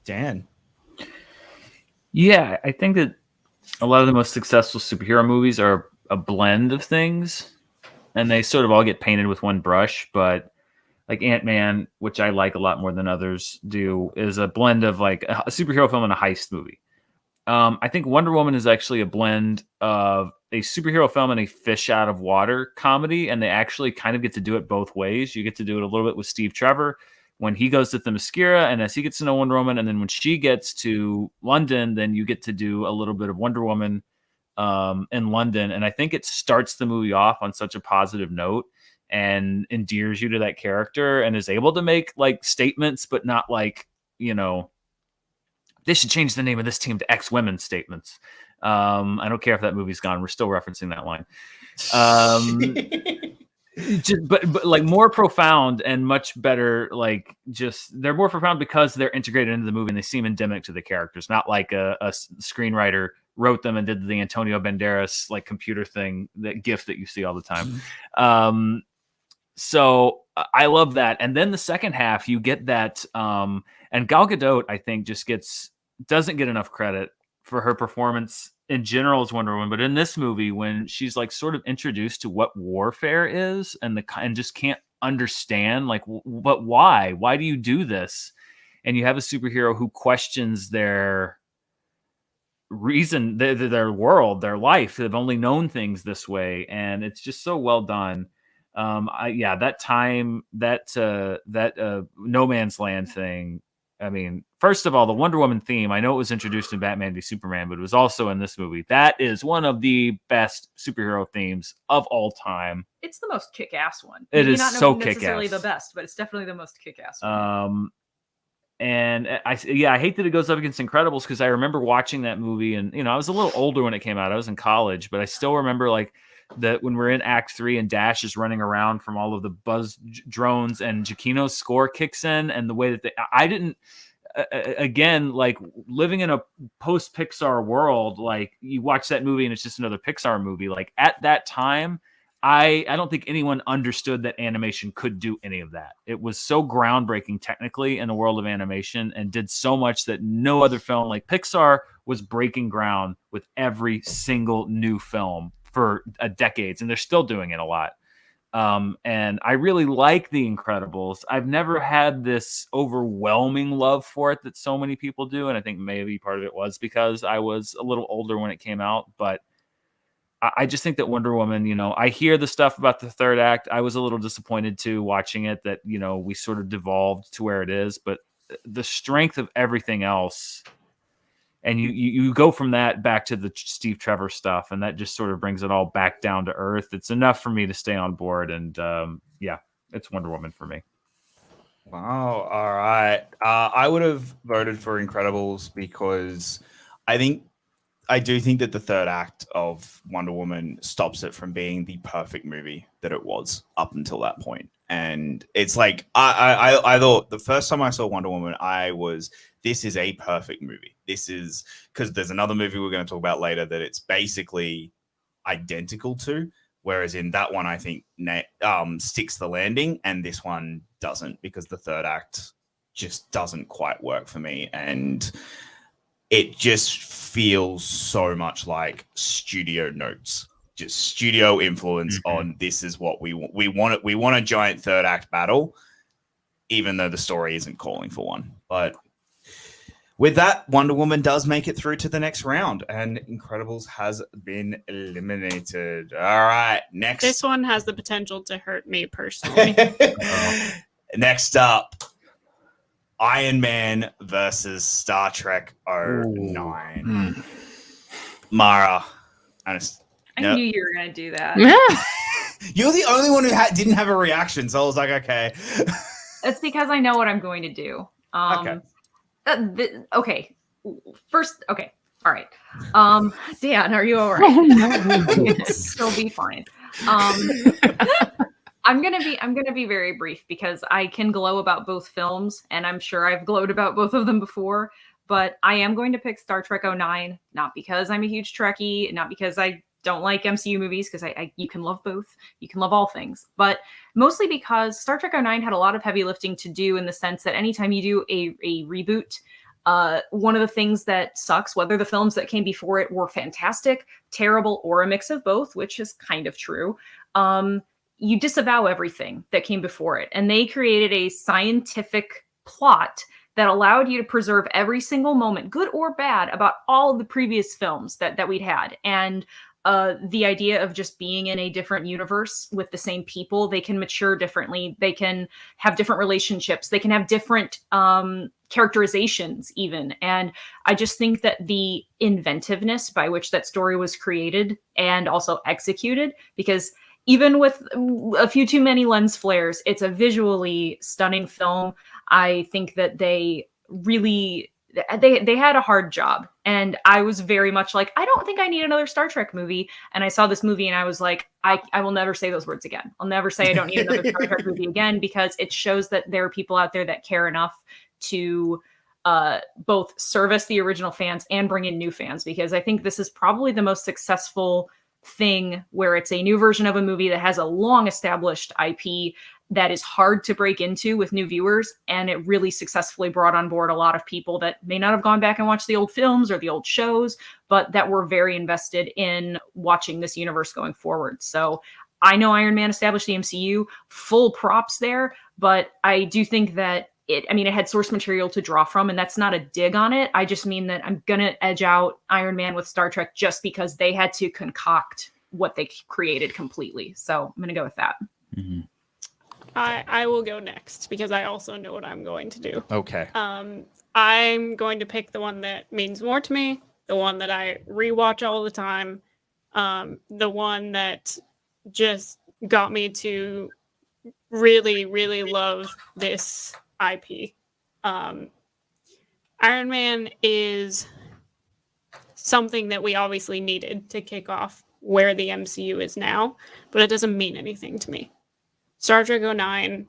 Dan. Yeah, I think that a lot of the most successful superhero movies are a blend of things, and they sort of all get painted with one brush. But like Ant-Man, which I like a lot more than others do, is a blend of like a superhero film and a heist movie. I think Wonder Woman is actually a blend of a superhero film and a fish out of water comedy, and they actually kind of get to do it both ways. You get to do it a little bit with Steve Trevor when he goes to Themyscira, and as he gets to know Wonder Woman, and then when she gets to London, then you get to do a little bit of Wonder Woman in London. And I think it starts the movie off on such a positive note and endears you to that character and is able to make like statements, but not like, they should change the name of this team to X Women statements. I don't care if that movie's gone. We're still referencing that line. But like more profound and much better. Like they're more profound because they're integrated into the movie and they seem endemic to the characters, not like a screenwriter wrote them and did the Antonio Banderas like computer thing, that GIF that you see all the time. So I love that. And then the second half, you get that. And Gal Gadot, I think, doesn't get enough credit for her performance in general as Wonder Woman, but in this movie, when she's like sort of introduced to what warfare is and just can't understand, like, but why? Why do you do this? And you have a superhero who questions their reason, their world, their life. They've only known things this way, and it's just so well done. That time, that No Man's Land thing. I mean, first of all, the Wonder Woman theme, I know it was introduced in Batman v Superman, but it was also in this movie. That is one of the best superhero themes of all time. It's the most kick-ass one. It is so necessarily kick-ass. the best, but it's definitely the most kick-ass one. And I hate that it goes up against Incredibles, because I remember watching that movie, and I was a little older when it came out. I was in college, but I still remember like that when we're in Act 3 and Dash is running around from all of the buzz drones, and Giacchino's score kicks in, and the way that I didn't. Again, like living in a post Pixar world, like you watch that movie and it's just another Pixar movie. Like at that time, I don't think anyone understood that animation could do any of that. It was so groundbreaking technically in the world of animation, and did so much that no other film, like Pixar was breaking ground with every single new film for decades, and they're still doing it a lot. And I really like The Incredibles. I've never had this overwhelming love for it that so many people do, and I think maybe part of it was because I was a little older when it came out, but I just think that Wonder Woman, I hear the stuff about the third act. I was a little disappointed too watching it that, we sort of devolved to where it is, but the strength of everything else, and you go from that back to the Steve Trevor stuff, and that just sort of brings it all back down to earth. It's enough for me to stay on board, and it's Wonder Woman for me. Wow. All right. I would have voted for Incredibles because I do think that the third act of Wonder Woman stops it from being the perfect movie that it was up until that point. And it's like, I thought the first time I saw Wonder Woman, this is a perfect movie. This is, because there's another movie we're going to talk about later that it's basically identical to, whereas in that one, I think sticks the landing, and this one doesn't, because the third act just doesn't quite work for me. And it just feels so much like studio notes, just studio influence on this is what we want. We want a giant third act battle, even though the story isn't calling for one. But with that, Wonder Woman does make it through to the next round, and Incredibles has been eliminated. All right, next. This one has the potential to hurt me personally. Next up, Iron Man versus Star Trek 09. Mara. I knew you were going to do that. You're the only one who didn't have a reaction, so I was like, okay. It's because I know what I'm going to do. Okay. First, okay. All right. Dan, are you all right? Oh, no. Still be fine. I'm gonna be very brief because I can glow about both films, and I'm sure I've glowed about both of them before. But I am going to pick Star Trek 09, not because I'm a huge Trekkie, not because I don't like MCU movies, because you can love both. You can love all things. But mostly because Star Trek 09 had a lot of heavy lifting to do, in the sense that anytime you do a reboot, one of the things that sucks, whether the films that came before it were fantastic, terrible, or a mix of both, which is kind of true, you disavow everything that came before it. And they created a scientific plot that allowed you to preserve every single moment, good or bad, about all of the previous films that we'd had. And the idea of just being in a different universe with the same people, they can mature differently. They can have different relationships. They can have different characterizations even. And I just think that the inventiveness by which that story was created and also executed, because even with a few too many lens flares, it's a visually stunning film. I think that they really, they had a hard job. And I was very much like, I don't think I need another Star Trek movie. And I saw this movie and I was like, I will never say those words again. I'll never say I don't need another Star Trek movie again, because it shows that there are people out there that care enough to both service the original fans and bring in new fans. Because I think this is probably the most successful thing where it's a new version of a movie that has a long established IP that is hard to break into with new viewers. And it really successfully brought on board a lot of people that may not have gone back and watched the old films or the old shows, but that were very invested in watching this universe going forward. So I know Iron Man established the MCU, full props there, but I do think that it had source material to draw from, and that's not a dig on it. I just mean that I'm going to edge out Iron Man with Star Trek just because they had to concoct what they created completely. So I'm going to go with that. Mm-hmm. I will go next because I also know what I'm going to do. Okay. I'm going to pick the one that means more to me, the one that I rewatch all the time, the one that just got me to really, really love this IP. Iron Man is something that we obviously needed to kick off where the MCU is now, but it doesn't mean anything to me. Star Trek 09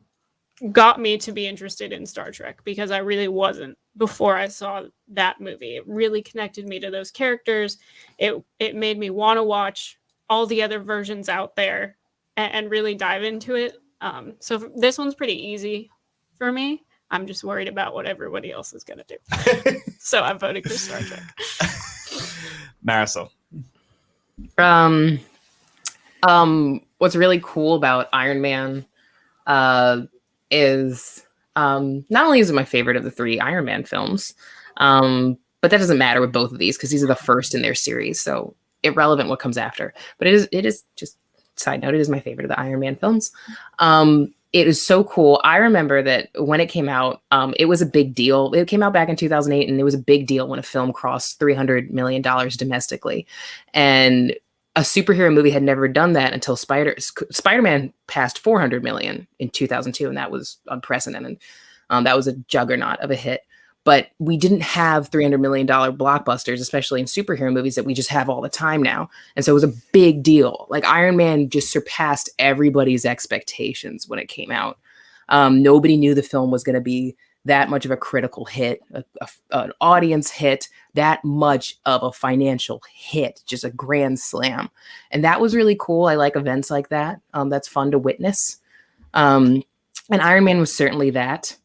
got me to be interested in Star Trek because I really wasn't before I saw that movie. It really connected me to those characters. It made me want to watch all the other versions out there and really dive into it. So this one's pretty easy for me. I'm just worried about what everybody else is going to do. So I'm voting for Star Trek. Marisol. What's really cool about Iron Man is not only is it my favorite of the 3 Iron Man films, but that doesn't matter with both of these because these are the first in their series, so irrelevant what comes after. But it is just side note, it is my favorite of the Iron Man films. It is so cool. I remember that when it came out, it was a big deal. It came out back in 2008, and it was a big deal when a film crossed $300 million domestically. And a superhero movie had never done that until Spider-Man passed 400 million in 2002, and that was unprecedented. That was a juggernaut of a hit. But we didn't have $300 million blockbusters, especially in superhero movies, that we just have all the time now. And so it was a big deal. Like Iron Man just surpassed everybody's expectations when it came out. Nobody knew the film was going to be that much of a critical hit, an audience hit, that much of a financial hit, just a grand slam. And that was really cool. I like events like that. That's fun to witness. And Iron Man was certainly that.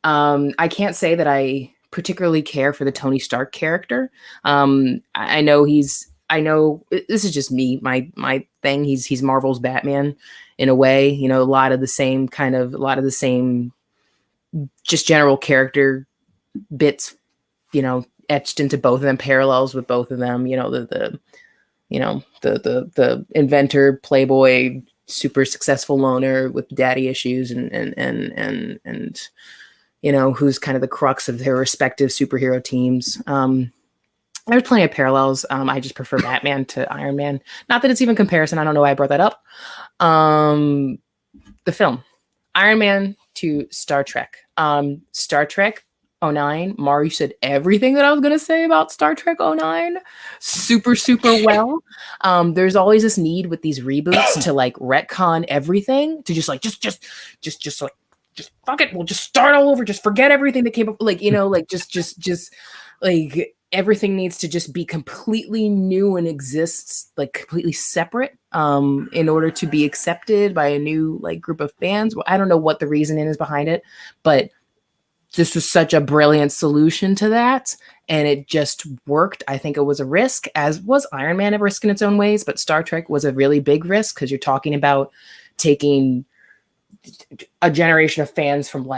I can't say that I particularly care for the Tony Stark character. I know this is just me, my thing. He's Marvel's Batman in a way, a lot of the same just general character bits, etched into both of them, parallels with both of them, the inventor, playboy, super successful loner with daddy issues and who's kind of the crux of their respective superhero teams. There's plenty of parallels. I just prefer Batman to Iron Man. Not that it's even comparison. I don't know why I brought that up. The film, Iron Man to Star Trek. Star Trek 09. Mari said everything that I was going to say about Star Trek 09 super, super well. There's always this need with these reboots to like retcon everything, to just fuck it, we'll just start all over, just forget everything that came up, just everything needs to just be completely new and exists like completely separate in order to be accepted by a new group of fans. Well, I don't know what the reasoning is behind it, but this was such a brilliant solution to that, and it just worked. I think it was a risk, as was Iron Man a risk in its own ways, but Star Trek was a really big risk because you're talking about taking a generation of fans from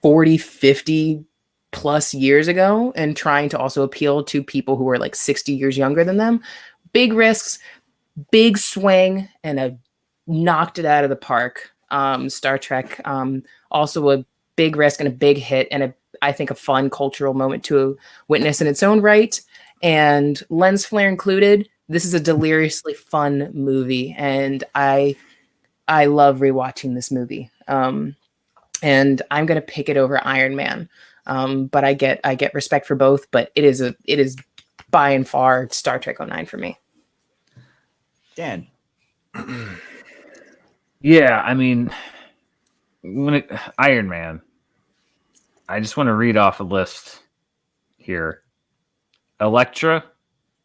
40, 50 plus years ago and trying to also appeal to people who are 60 years younger than them. Big risks, big swing, and knocked it out of the park. Star Trek, also a big risk and a big hit, and I think a fun cultural moment to witness in its own right. And lens flare included, this is a deliriously fun movie, and I love rewatching this movie. And I'm going to pick it over Iron Man. But I get respect for both, but it is by and far Star Trek 09 for me. Dan. Yeah, I mean, Iron Man, I just want to read off a list here. Elektra,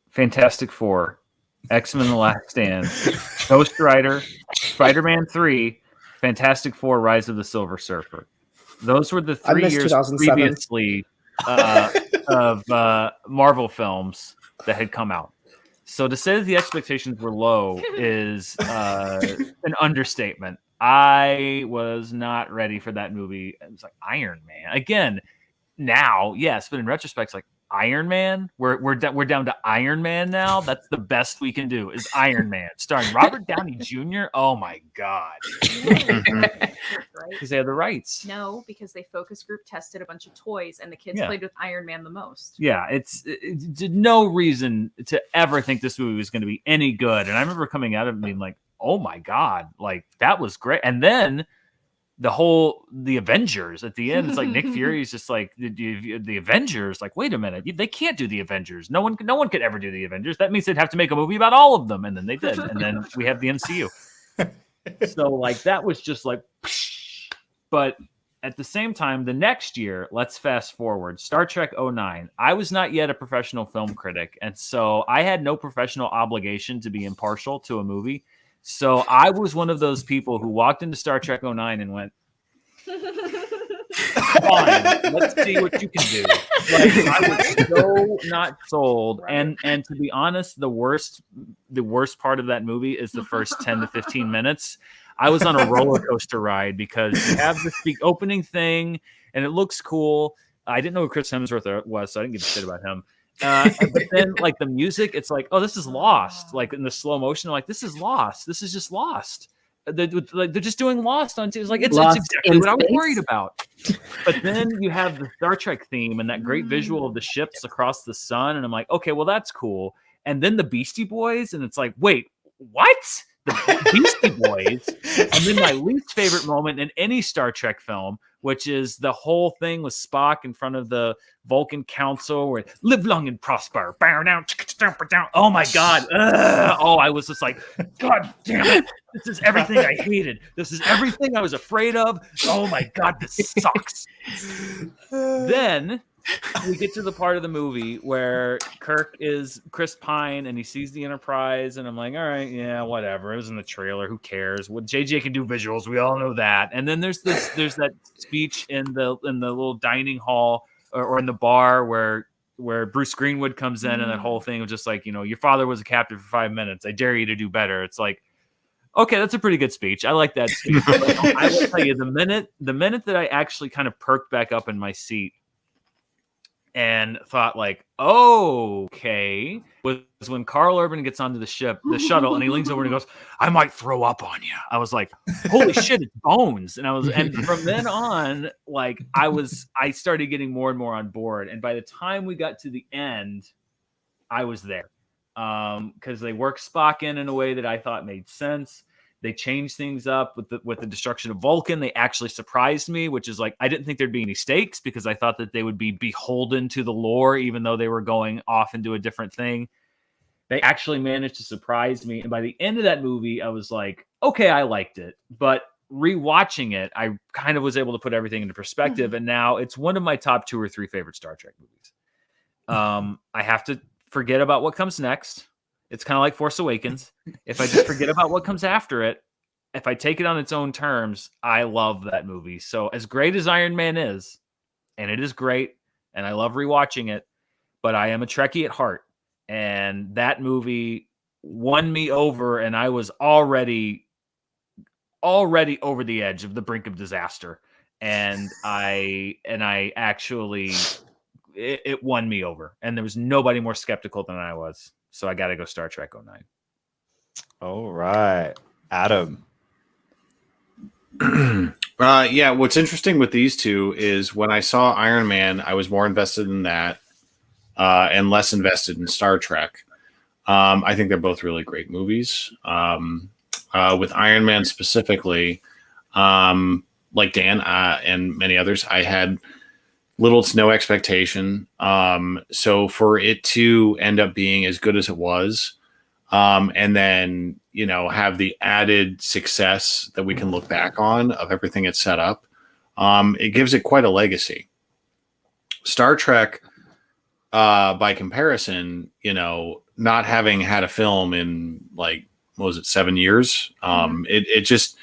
Fantastic Four, X-Men The Last Stand, Ghost Rider, Spider-Man 3, Fantastic Four, Rise of the Silver Surfer. Those were the 3 years previously of Marvel films that had come out. So to say that the expectations were low is an understatement. I was not ready for that movie. It was like Iron Man again. Now, yes, but in retrospect, it's like Iron Man. We're down to Iron Man now. That's the best we can do is Iron Man, starring Robert Downey Jr. Oh my god, Right? because they have the rights. No, because they focus group tested a bunch of toys, and the kids Yeah. played with Iron Man the most. Yeah, it's no reason to ever think this movie was going to be any good. And I remember coming out of it being like, "Oh my god, like that was great!" And then the Avengers at the end, it's like Nick Fury is just like the Avengers. Like, wait a minute, they can't do the Avengers. No one could ever do the Avengers. That means they'd have to make a movie about all of them, and then they did. And then we have the MCU. So like that was just like, but at the same time, the next year, let's fast forward, Star Trek 09. I was not yet a professional film critic, and so I had no professional obligation to be impartial to a movie. So I was one of those people who walked into Star Trek 09 and went, fine, let's see what you can do. Like, I was so not sold. Right. And to be honest, the worst part of that movie is the first 10 to 15 minutes. I was on a roller coaster ride because you have this big opening thing and it looks cool. I didn't know who Chris Hemsworth was, so I didn't give a shit about him. But then like the music, it's like, oh, this is Lost. Like in the slow motion, like this is Lost. This is just Lost. They're just doing Lost on. It's like it's Lost exactly in what I was space? worried about. But then you have the Star Trek theme and that great visual of the ships across the sun, and I'm like, okay, well that's cool. And then the Beastie Boys, and it's like, wait, what? The Beastie Boys, and then my least favorite moment in any Star Trek film, which is the whole thing with Spock in front of the Vulcan Council, where live long and prosper. Oh my god! Oh, I was just like, God damn it! This is everything I hated. This is everything I was afraid of. Oh my god, this sucks. Then we get to the part of the movie where Kirk is Chris Pine and he sees the Enterprise, and I'm like, all right, yeah, whatever. It was in the trailer. Who cares? What JJ can do visuals. We all know that. And then there's that speech in the little dining hall or in the bar where Bruce Greenwood comes in, and that whole thing of just like, your father was a captain for 5 minutes. I dare you to do better. It's like, okay, that's a pretty good speech. I like that speech. I will tell you, the minute that I actually kind of perked back up in my seat and thought like, okay, was when Carl Urban gets onto the shuttle, and he leans over and he goes, I might throw up on you. I was like, holy shit, it's Bones. And from then on, like I started getting more and more on board. And by the time we got to the end, I was there. Because they worked Spock in a way that I thought made sense. They changed things up with the destruction of Vulcan. They actually surprised me, which is like, I didn't think there'd be any stakes because I thought that they would be beholden to the lore, even though they were going off into a different thing. They actually managed to surprise me. And by the end of that movie, I was like, okay, I liked it. But rewatching it, I kind of was able to put everything into perspective. And now it's one of my top 2 or 3 favorite Star Trek movies. I have to forget about what comes next. It's kind of like Force Awakens. If I just forget about what comes after it, if I take it on its own terms, I love that movie. So as great as Iron Man is, and it is great, and I love rewatching it, but I am a Trekkie at heart. And that movie won me over, and I was already over the edge of the brink of disaster. And I actually, it won me over. And there was nobody more skeptical than I was. So I got to go Star Trek 09. All right. Adam. Yeah, what's interesting with these two is when I saw Iron Man, I was more invested in that and less invested in Star Trek. I think they're both really great movies. With Iron Man specifically, like Dan and many others, I had little to no expectation. So for it to end up being as good as it was, and then, have the added success that we can look back on of everything it's set up, it gives it quite a legacy. Star Trek, by comparison, not having had a film in like, what was it, 7 years? It just,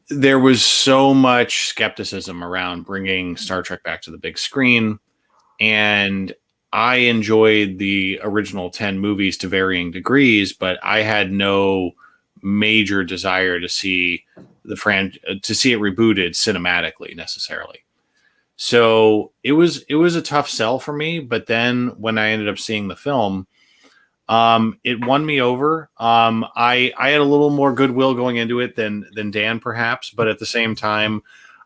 there was so much skepticism around bringing Star Trek back to the big screen. And I enjoyed the original 10 movies to varying degrees, but I had no major desire to see to see it rebooted cinematically necessarily. So it was a tough sell for me. But then when I ended up seeing the film, it won me over. I had a little more goodwill going into it than Dan perhaps, but at the same time,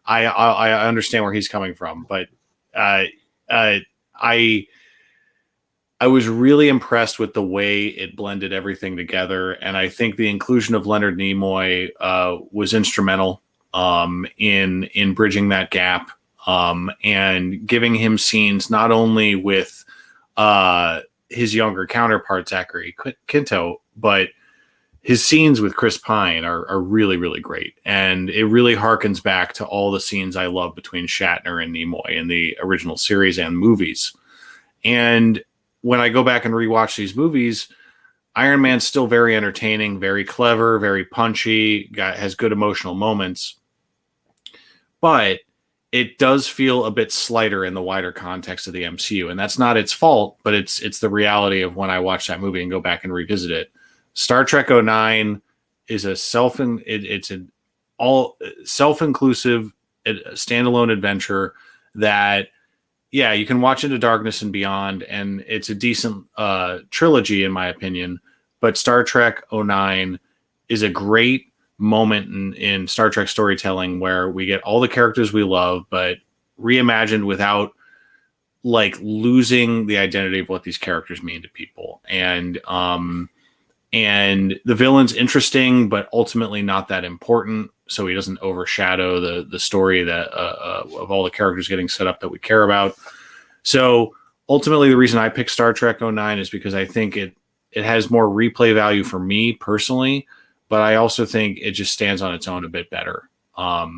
I understand where he's coming from. But I was really impressed with the way it blended everything together, and I think the inclusion of Leonard Nimoy was instrumental in bridging that gap and giving him scenes not only with his younger counterpart Zachary Quinto, but his scenes with Chris Pine are really, really great, and it really harkens back to all the scenes I love between Shatner and Nimoy in the original series and movies. And when I go back and rewatch these movies, Iron Man's still very entertaining, very clever, very punchy, has good emotional moments. But it does feel a bit slighter in the wider context of the MCU. And that's not its fault, but it's the reality of when I watch that movie and go back and revisit it. Star Trek '09 is it's an all self-inclusive standalone adventure that, yeah, you can watch Into Darkness and Beyond, and it's a decent trilogy in my opinion. But Star Trek '09 is a great moment in Star Trek storytelling where we get all the characters we love, but reimagined without like losing the identity of what these characters mean to people. And the villain's interesting, but ultimately not that important. So he doesn't overshadow the story that of all the characters getting set up that we care about. So ultimately, the reason I picked Star Trek '09 is because I think it has more replay value for me personally, but I also think it just stands on its own a bit better. But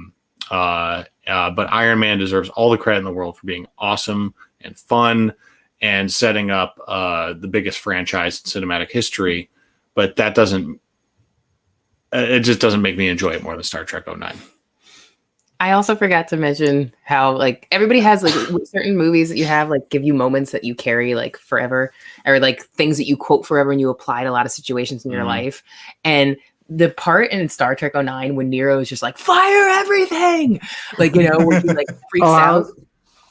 Iron Man deserves all the credit in the world for being awesome and fun and setting up the biggest franchise in cinematic history. But that it just doesn't make me enjoy it more than Star Trek '09. I also forgot to mention how like everybody has like certain movies that you have like give you moments that you carry like forever, or like things that you quote forever and you apply to a lot of situations in your life. And the part in Star Trek '09 when Nero is just like fire everything, like, you know, when he like freaks out,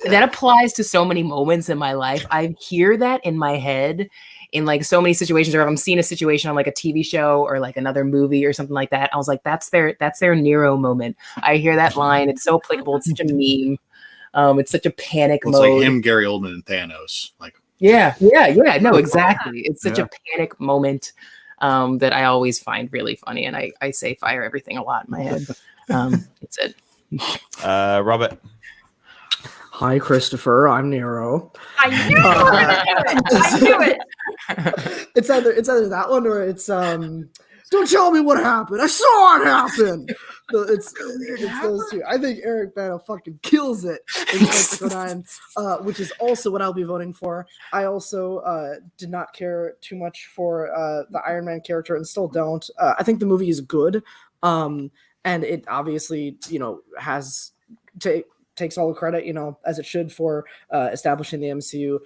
that applies to so many moments in my life. I hear that in my head in like so many situations, or if I'm seeing a situation on like a TV show or like another movie or something like that, I was like, that's their Nero moment. I hear that line. It's so applicable. It's such a meme. It's such a panic mode. It's like him, Gary Oldman, and Thanos. Like, yeah. No, exactly. It's such a panic moment that I always find really funny. And I say fire everything a lot in my head. It's it. Robert. Hi, Christopher. I'm Nero. I knew it. It's either that one or it's don't tell me what happened. I saw it happen. So it's those two. I think Eric Bana fucking kills it in Star Trek '09, which is also what I'll be voting for. I also did not care too much for the Iron Man character and still don't. I think the movie is good, and it obviously, you know, takes all the credit, you know, as it should for establishing the MCU.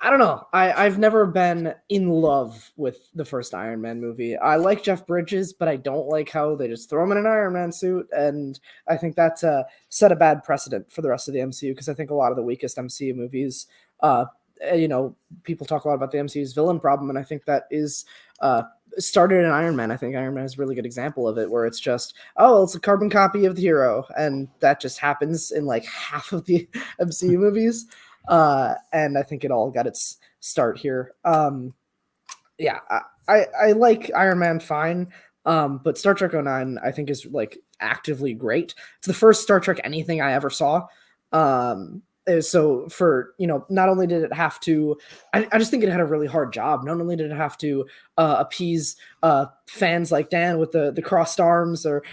I don't know. I've never been in love with the first Iron Man movie. I like Jeff Bridges, but I don't like how they just throw him in an Iron Man suit. And I think that's set a bad precedent for the rest of the MCU, because I think a lot of the weakest MCU movies, you know, people talk a lot about the MCU's villain problem, and I think that is started in Iron Man. I think Iron Man is a really good example of it, where it's just, oh, it's a carbon copy of the hero, and that just happens in like half of the MCU movies. And I think it all got its start here. Yeah, I like Iron Man fine, but Star Trek '09 I think is like actively great. It's the first Star Trek anything I ever saw. So for, you know, not only did it have to, I just think it had a really hard job. Not only did it have to appease fans like Dan with the crossed arms, or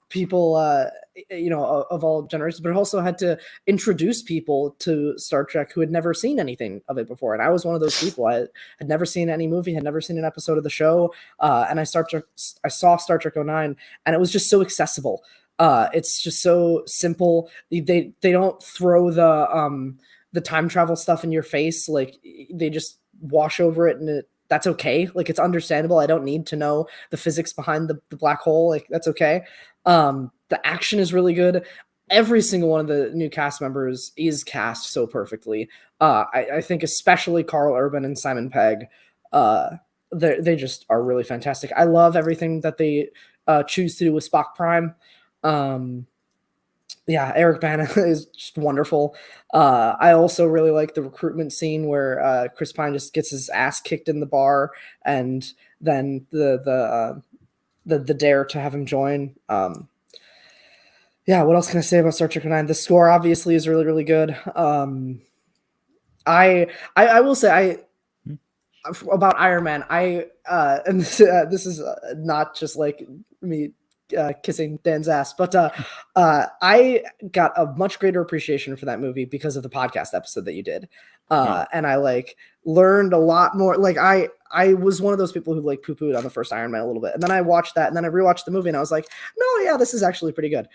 people, you know, of all generations, but it also had to introduce people to Star Trek who had never seen anything of it before. And I was one of those people. I had never seen any movie, had never seen an episode of the show. And I saw Star Trek '09, and it was just so accessible. It's just so simple. They don't throw the time travel stuff in your face. Like, they just wash over it, and that's okay. Like, it's understandable. I don't need to know the physics behind the black hole. Like, that's okay. The action is really good. Every single one of the new cast members is cast so perfectly. I think especially Carl Urban and Simon Pegg, they just are really fantastic. I love everything that they choose to do with Spock Prime. Yeah, Eric Bana is just wonderful. I also really like the recruitment scene where Chris Pine just gets his ass kicked in the bar, and then the dare to have him join. Yeah, what else can I say about Star Trek 9? The score obviously is really, really good. I will say about Iron Man. And this is not just like me kissing Dan's ass, but I got a much greater appreciation for that movie because of the podcast episode that you did. And I like learned a lot more. Like I was one of those people who like poo-pooed on the first Iron Man a little bit, and then I watched that, and then I rewatched the movie, and I was like, no, yeah, this is actually pretty good.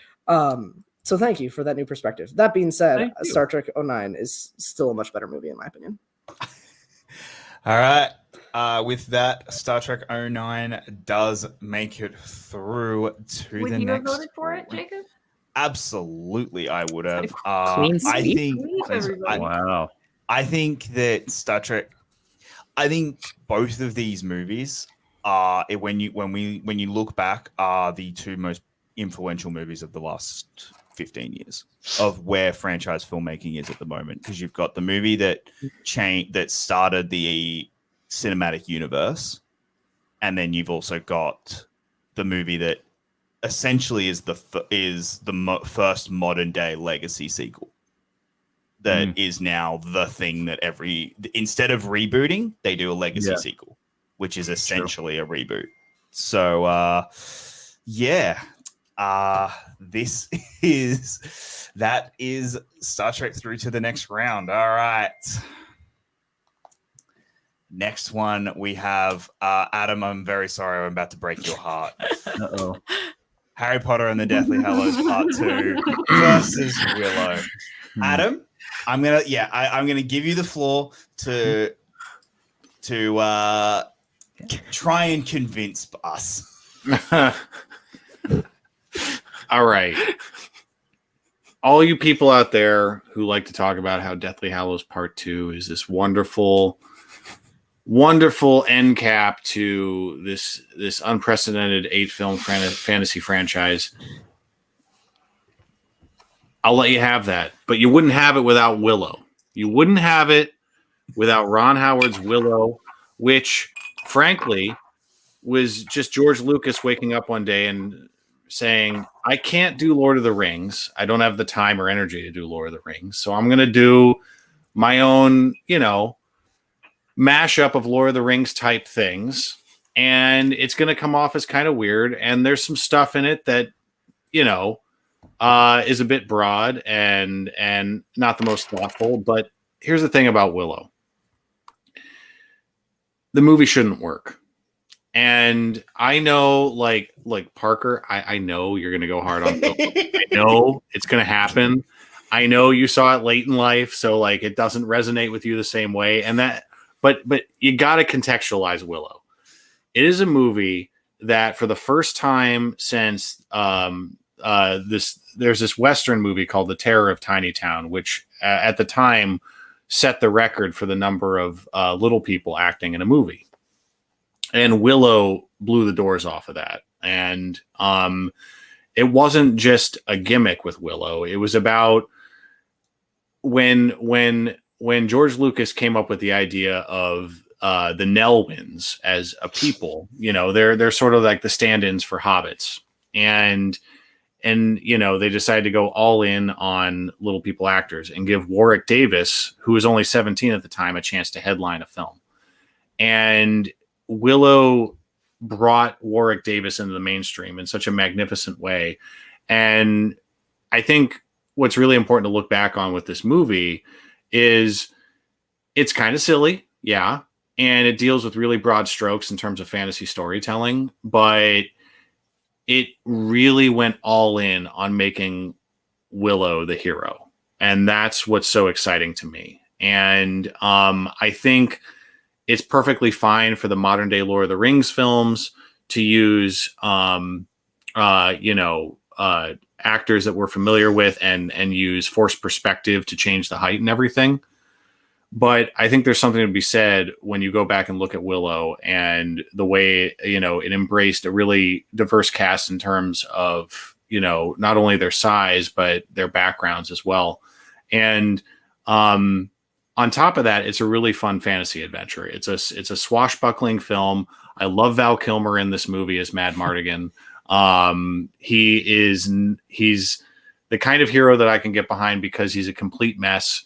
So thank you for that new perspective. That being said, Star Trek 09 is still a much better movie in my opinion. All right. With that, Star Trek 09 does make it through to Would the you have next. voted for it, Jacob? Absolutely, I would have. Clean I sweep. think. Wow. I think that Star Trek. I think both of these movies are when you look back are the two most influential movies of the last 15 years of where franchise filmmaking is at the moment, because you've got the movie that started the cinematic universe, and then you've also got the movie that essentially is the first modern day legacy sequel that is now the thing that instead of rebooting, they do a legacy sequel, which is essentially a reboot. So that is Star Trek through to the next round. All right. Next one we have Adam. I'm very sorry, I'm about to break your heart. Uh-oh. Harry Potter and the Deathly Hallows Part 2 versus Willow. Adam, I'm gonna give you the floor to try and convince us. All right. All you people out there who like to talk about how Deathly Hallows Part 2 is this wonderful end cap to this unprecedented 8-film fantasy franchise, I'll let you have that. But you wouldn't have it without Willow. You wouldn't have it without Ron Howard's Willow, which, frankly, was just George Lucas waking up one day and saying, I can't do Lord of the Rings. I don't have the time or energy to do Lord of the Rings. So I'm going to do my own, mashup of Lord of the Rings type things. And it's going to come off as kind of weird. And there's some stuff in it that, is a bit broad and not the most thoughtful. But here's the thing about Willow. The movie shouldn't work. And I know, like Parker, I know you're going to go hard on Willow. I know it's going to happen. I know you saw it late in life, so like it doesn't resonate with you the same way. And that, but you got to contextualize Willow. It is a movie that, for the first time since there's this Western movie called The Terror of Tiny Town, which at the time set the record for the number of little people acting in a movie. And Willow blew the doors off of that. And it wasn't just a gimmick with Willow. It was about when George Lucas came up with the idea of the Nelwyns as a people. They're sort of like the stand-ins for hobbits. And they decided to go all in on little people actors and give Warwick Davis, who was only 17 at the time, a chance to headline a film. And Willow brought Warwick Davis into the mainstream in such a magnificent way. And I think what's really important to look back on with this movie is it's kind of silly. Yeah. And it deals with really broad strokes in terms of fantasy storytelling, but it really went all in on making Willow the hero. And that's what's so exciting to me. And I think it's perfectly fine for the modern day Lord of the Rings films to use, actors that we're familiar with and use forced perspective to change the height and everything. But I think there's something to be said when you go back and look at Willow and the way, it embraced a really diverse cast in terms of, not only their size, but their backgrounds as well. And on top of that, it's a really fun fantasy adventure. It's a swashbuckling film. I love Val Kilmer in this movie as Mad Mardigan. He's the kind of hero that I can get behind because he's a complete mess.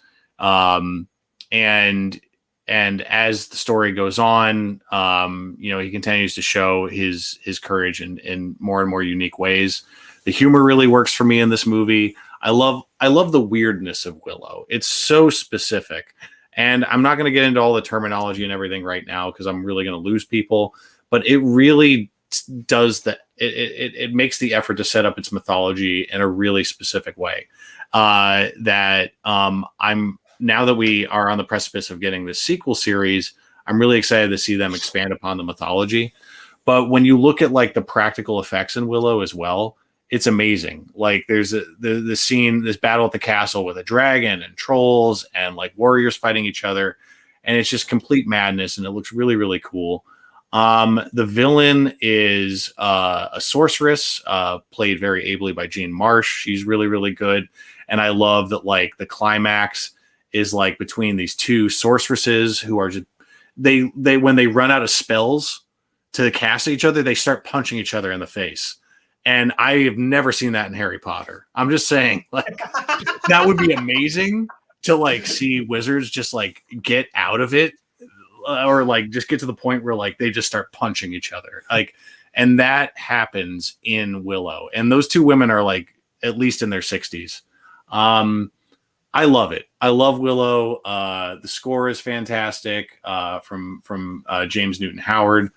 And as the story goes on, he continues to show his courage in more and more unique ways. The humor really works for me in this movie. I love the weirdness of Willow. It's so specific, and I'm not going to get into all the terminology and everything right now because I'm really going to lose people. But it really does that. It makes the effort to set up its mythology in a really specific way. Now that we are on the precipice of getting this sequel series, I'm really excited to see them expand upon the mythology. But when you look at like the practical effects in Willow as well, it's amazing. Like there's the scene, this battle at the castle with a dragon and trolls and like warriors fighting each other. And it's just complete madness. And it looks really, really cool. The villain is a sorceress, played very ably by Jean Marsh. She's really, really good. And I love that like the climax is like between these two sorceresses who are just they when they run out of spells to cast each other, they start punching each other in the face. And I have never seen that in Harry Potter. I'm just saying, like, that would be amazing to like see wizards just like get out of it, or like just get to the point where like they just start punching each other. Like, and that happens in Willow. And those two women are like at least in their 60s. I love it. I love Willow. The score is fantastic from James Newton Howard.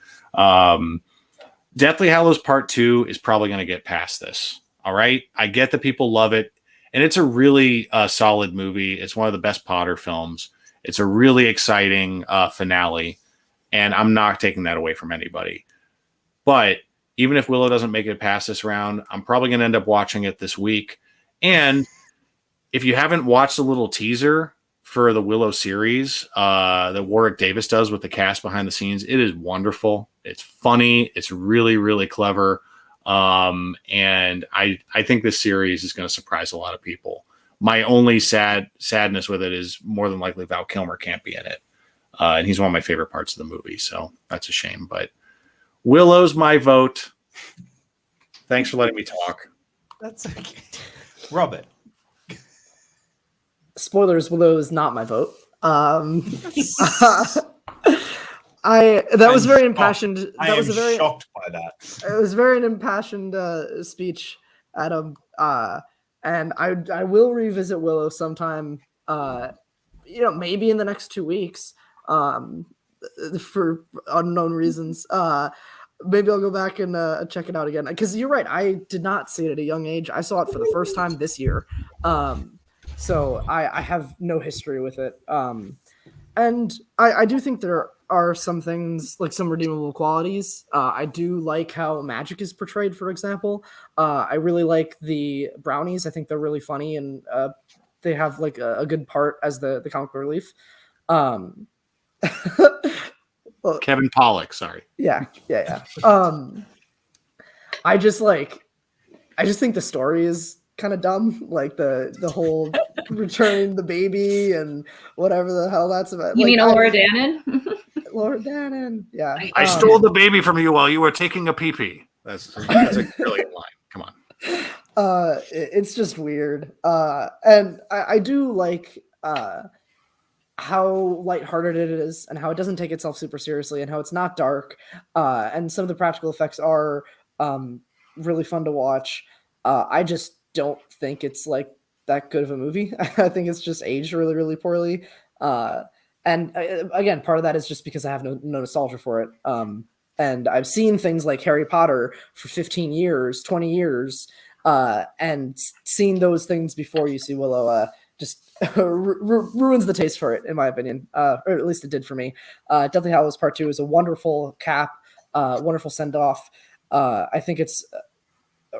Deathly Hallows Part 2 is probably going to get past this. All right. I get that people love it. And it's a really solid movie. It's one of the best Potter films. It's a really exciting finale. And I'm not taking that away from anybody. But even if Willow doesn't make it past this round, I'm probably going to end up watching it this week. And if you haven't watched the little teaser for the Willow series that Warwick Davis does with the cast behind the scenes, it is wonderful. It's funny. It's really, really clever. And I think this series is going to surprise a lot of people. My only sadness with it is more than likely Val Kilmer can't be in it. And he's one of my favorite parts of the movie. So that's a shame. But Willow's my vote. Thanks for letting me talk. That's okay. Robert. Spoilers, Willow is not my vote. That was very impassioned. I am shocked by that. It was very an impassioned speech, Adam. And I will revisit Willow sometime. Maybe in the next 2 weeks. For unknown reasons. Maybe I'll go back and check it out again. Because you're right, I did not see it at a young age. I saw it for the first time this year. So I have no history with it. And I do think there are some things, like some redeemable qualities. I do like how magic is portrayed, for example. I really like the brownies. I think they're really funny, and they have like a good part as the comic relief. Kevin Pollak, sorry. Yeah. I just think the story is kind of dumb, like the whole returning the baby and whatever the hell that's about. You mean Laura Dannon? Laura Dannon, yeah. I stole the baby from you while you were taking a pee-pee. That's a brilliant line. Come on. It's just weird. And I do like how lighthearted it is and how it doesn't take itself super seriously and how it's not dark. And some of the practical effects are really fun to watch. I just don't think it's like that good of a movie. I think it's just aged really, really poorly. And again, part of that is just because I have no nostalgia for it. And I've seen things like Harry Potter for 15 years, 20 years, and seen those things before you see Willow. just ruins the taste for it, in my opinion, or at least it did for me. Deathly Hallows Part 2 is a wonderful cap, wonderful send off. I think it's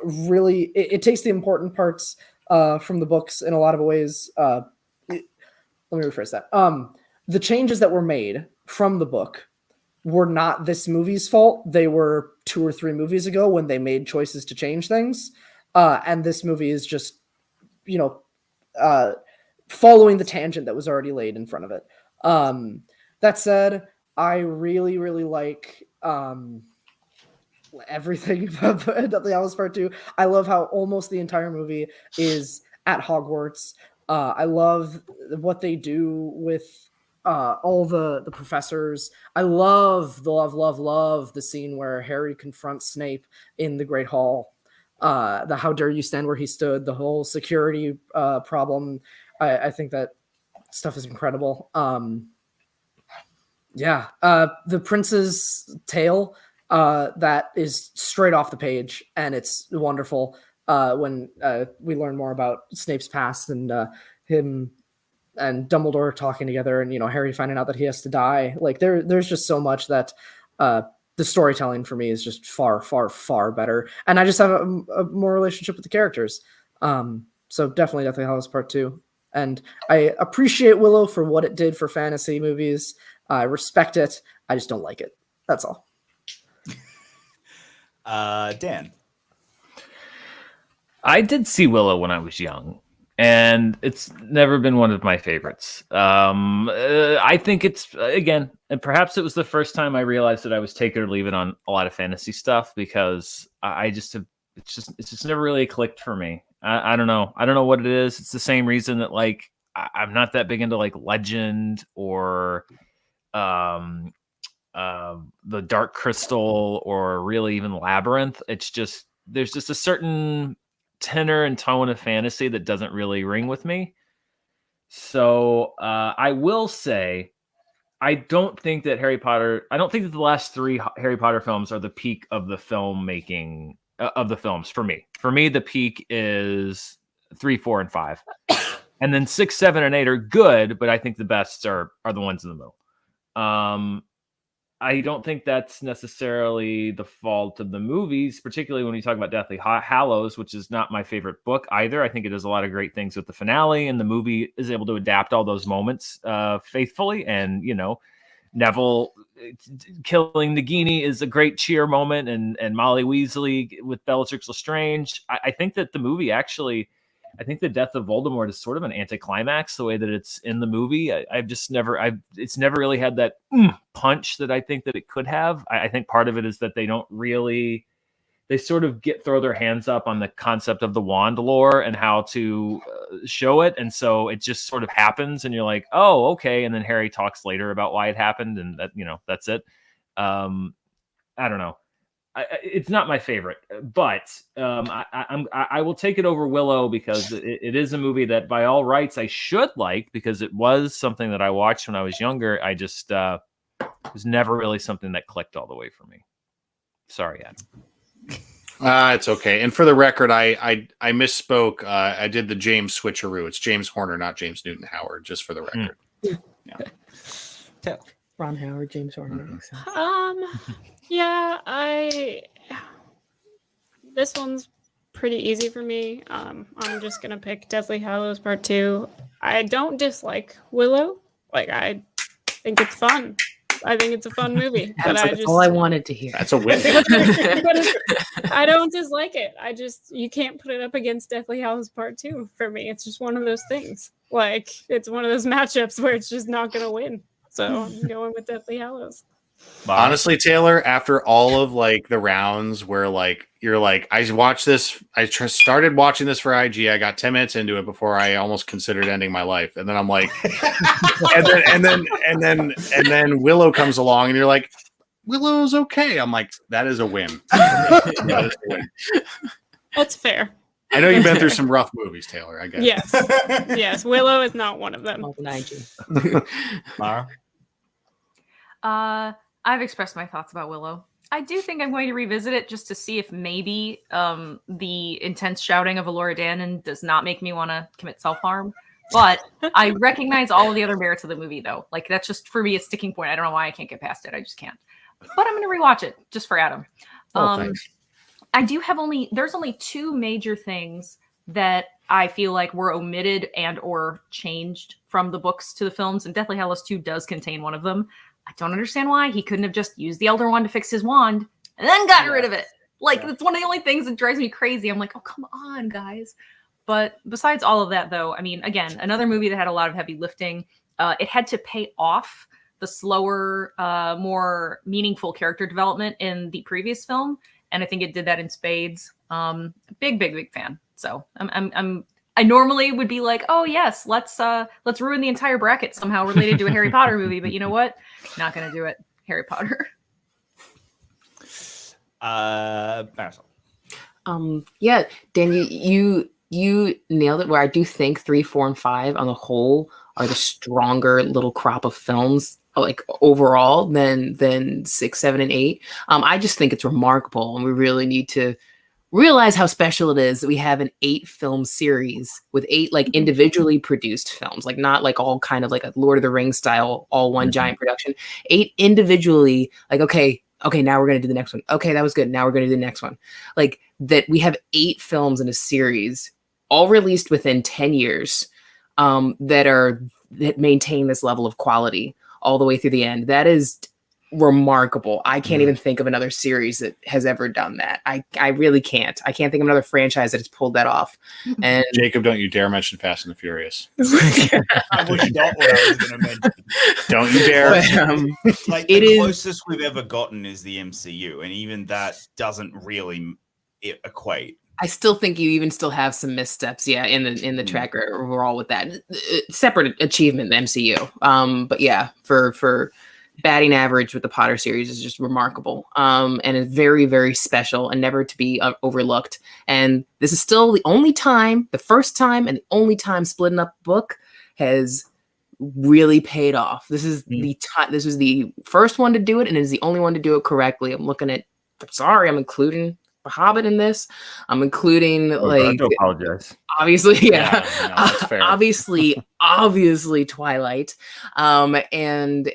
really it takes the important parts from the books in a lot of ways. Let me rephrase that. The changes that were made from the book were not this movie's fault. They were 2 or 3 movies ago when they made choices to change things. And this movie is just, following the tangent that was already laid in front of it. That said, I really, really like everything about Deathly Hallows Part 2. I love how almost the entire movie is at Hogwarts. I love what they do with all the professors. I love the scene where Harry confronts Snape in the Great Hall. The how dare you stand where he stood, the whole security problem. I think that stuff is incredible. The prince's tale that is straight off the page, and it's wonderful when we learn more about Snape's past and him and Dumbledore talking together, and Harry finding out that he has to die. Like there's just so much that the storytelling for me is just far, far, far better, and I just have a more relationship with the characters. So definitely Deathly Hallows Part 2. And I appreciate Willow for what it did for fantasy movies. I respect it. I just don't like it. That's all. Dan. I did see Willow when I was young, and it's never been one of my favorites. I think it's, again, and perhaps it was the first time I realized that I was take it or leave it on a lot of fantasy stuff, because it's just never really clicked for me. I don't know. I don't know what it is. It's the same reason that I'm not that big into Legend or the Dark Crystal or really even Labyrinth. It's just, there's just a certain tenor and tone of fantasy that doesn't really ring with me. So I will say, I don't think that the last 3 Harry Potter films are the peak of the filmmaking of the films for me. For me, the peak is 3, 4, and 5. And then 6, 7, and 8 are good, but I think the best are the ones in the middle. I don't think that's necessarily the fault of the movies, particularly when you talk about Deathly Hallows, which is not my favorite book either. I think it does a lot of great things with the finale, and the movie is able to adapt all those moments faithfully. And, Neville killing Nagini is a great cheer moment, and Molly Weasley with Bellatrix Lestrange. I think that the movie actually, I think the death of Voldemort is sort of an anticlimax the way that it's in the movie. It's never really had that punch that I think that it could have. I think part of it is that they sort of throw their hands up on the concept of the wand lore and how to show it. And so it just sort of happens and you're like, oh, okay. And then Harry talks later about why it happened. And that, that's it. I don't know. It's not my favorite, but I will take it over Willow because it is a movie that by all rights I should like, because it was something that I watched when I was younger. I just was never really something that clicked all the way for me. Sorry, Adam. It's okay. And for the record, I misspoke. I did the James switcheroo. It's James Horner, not James Newton Howard, just for the record. Yeah. Ron Howard, James Horner. This one's pretty easy for me. I'm just gonna pick Deathly Hallows Part 2. I don't dislike Willow. I think it's fun. I think it's a fun movie. That's all I wanted to hear. That's a win. I don't dislike it. You can't put it up against Deathly Hallows Part 2 for me. It's just one of those things. It's one of those matchups where it's just not gonna win. So I'm going with Deathly Hallows. Honestly, Taylor, after all of the rounds where you're I watched this, started watching this for IG. I got 10 minutes into it before I almost considered ending my life, and then I'm like, and then Willow comes along, and you're like, Willow's okay. I'm like, that is a win. That is a win. That's fair. I know you've been through some rough movies, Taylor. I guess. Yes. Willow is not one of them. Mara? I've expressed my thoughts about Willow. I do think I'm going to revisit it just to see if maybe the intense shouting of Elora Danan does not make me want to commit self-harm. But I recognize all of the other merits of the movie, though. Like, that's just, for me, a sticking point. I don't know why I can't get past it. I just can't. But I'm going to rewatch it just for Adam. Thanks. I do have there's only two major things that I feel like were omitted and or changed from the books to the films, and Deathly Hallows 2 does contain one of them. I don't understand why he couldn't have just used the Elder Wand to fix his wand and then gotten rid of it. Like, that's one of the only things that drives me crazy. I'm like, oh, come on, guys. But besides all of that, though, I mean, again, another movie that had a lot of heavy lifting. It had to pay off the slower, more meaningful character development in the previous film, and I think it did that in spades. Big fan. So I normally would be like, oh yes, let's ruin the entire bracket somehow related to a Harry Potter movie, but you know what? Not gonna do it. Harry Potter. Marisol. Yeah, Dan, you nailed it. Where I do think 3, 4, and 5 on the whole are the stronger little crop of films, like overall, than 6, 7, and 8. I just think it's remarkable, and we really need to realize how special it is that we have an 8-film series with 8 like individually produced films, like not like all kind of like a Lord of the Rings style, all one giant production. 8 individually, like, okay, now we're going to do the next one. Okay, that was good. Now we're going to do the next one. Like that we have 8 films in a series all released within 10 years that maintain this level of quality all the way through the end. That is remarkable. I can't even think of another series that has ever done that. I really can't. I can't think of another franchise that has pulled that off. And Jacob, don't you dare mention Fast and the Furious. I wish not what I was going to mention. Don't you dare. But, like, the closest we've ever gotten is the MCU, and even that doesn't really equate. I still think you even still have some missteps, in the track overall with that. Separate achievement, the MCU. But yeah, for batting average with the Potter series is just remarkable, and is very, very special and never to be overlooked. And this is still the first time and the only time splitting up book has really paid off. This is this was the first one to do it, and it is the only one to do it correctly. I'm including The Hobbit in this. I'm including I do apologize. Obviously, no, that's fair. obviously Twilight, and the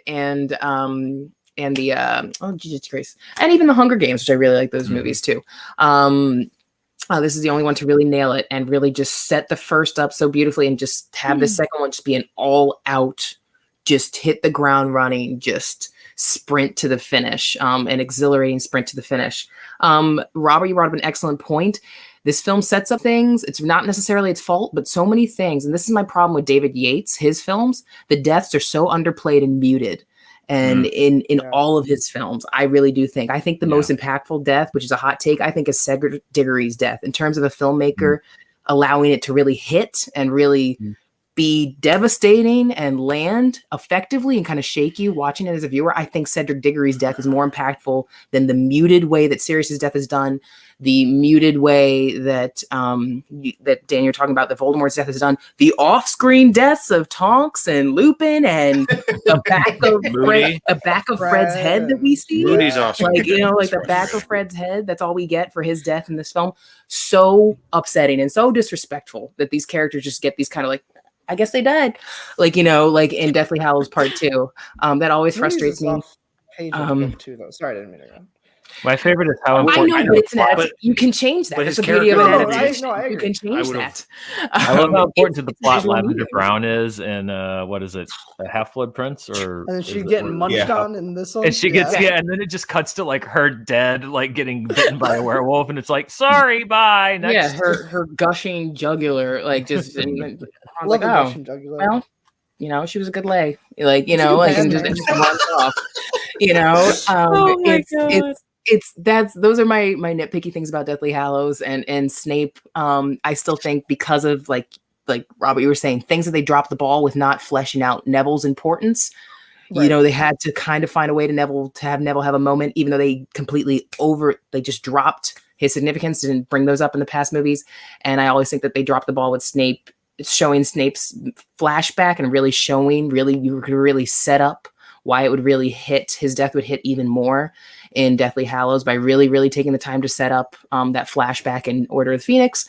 Jesus Christ, and even the Hunger Games, which I really like those movies too. This is the only one to really nail it and really just set the first up so beautifully, and just have the second one just be an all out, just hit the ground running, just sprint to the finish, an exhilarating sprint to the finish. Robert, you brought up an excellent point. This film sets up things. It's not necessarily its fault, but so many things. And this is my problem with David Yates, his films. The deaths are so underplayed and muted. And in all of his films, I really do think. I think the most impactful death, which is a hot take, I think is Cedric Diggory's death. In terms of a filmmaker allowing it to really hit and really be devastating and land effectively and kind of shake you watching it as a viewer. I think Cedric Diggory's death is more impactful than the muted way that Sirius's death is done, the muted way that that Dan, you're talking about, that Voldemort's death is done, the off-screen deaths of Tonks and Lupin and the back of Fred's head that we see. Moody's awesome. Like, like the back of Fred's head, that's all we get for his death in this film. So upsetting and so disrespectful that these characters just get these kind of like, I guess they died, like in Deathly Hallows Part 2. That always frustrates me. Too, though. Sorry, I didn't mean to go. My favorite is how I important. know, but it's an adaptation. You can change that. But It's his the beauty of an character- adaptation. I agree. You can change that. I love how important to the plot visual Lavender media. Brown is, and what is it, a Half-Blood Prince, or And then is she's it- getting munched Yeah. on in this one. and she gets and then it just cuts to like her dead, like getting bitten by a werewolf, and it's like, sorry, bye. Next. Yeah, her gushing jugular, like just. And I was Love like, the oh, Russian jugular. well, she was a good lay, like It's a good like and band, just man. runs off, Oh my God. Those are my nitpicky things about Deathly Hallows and Snape. I still think because of like Robert, you were saying, things that they dropped the ball with not fleshing out Neville's importance. Right. They had to kind of find a way to have Neville have a moment, even though they they just dropped his significance, didn't bring those up in the past movies. And I always think that they dropped the ball with Snape, showing Snape's flashback and really you could really set up why it would really his death would hit even more in Deathly Hallows by really, really taking the time to set up that flashback in Order of the Phoenix.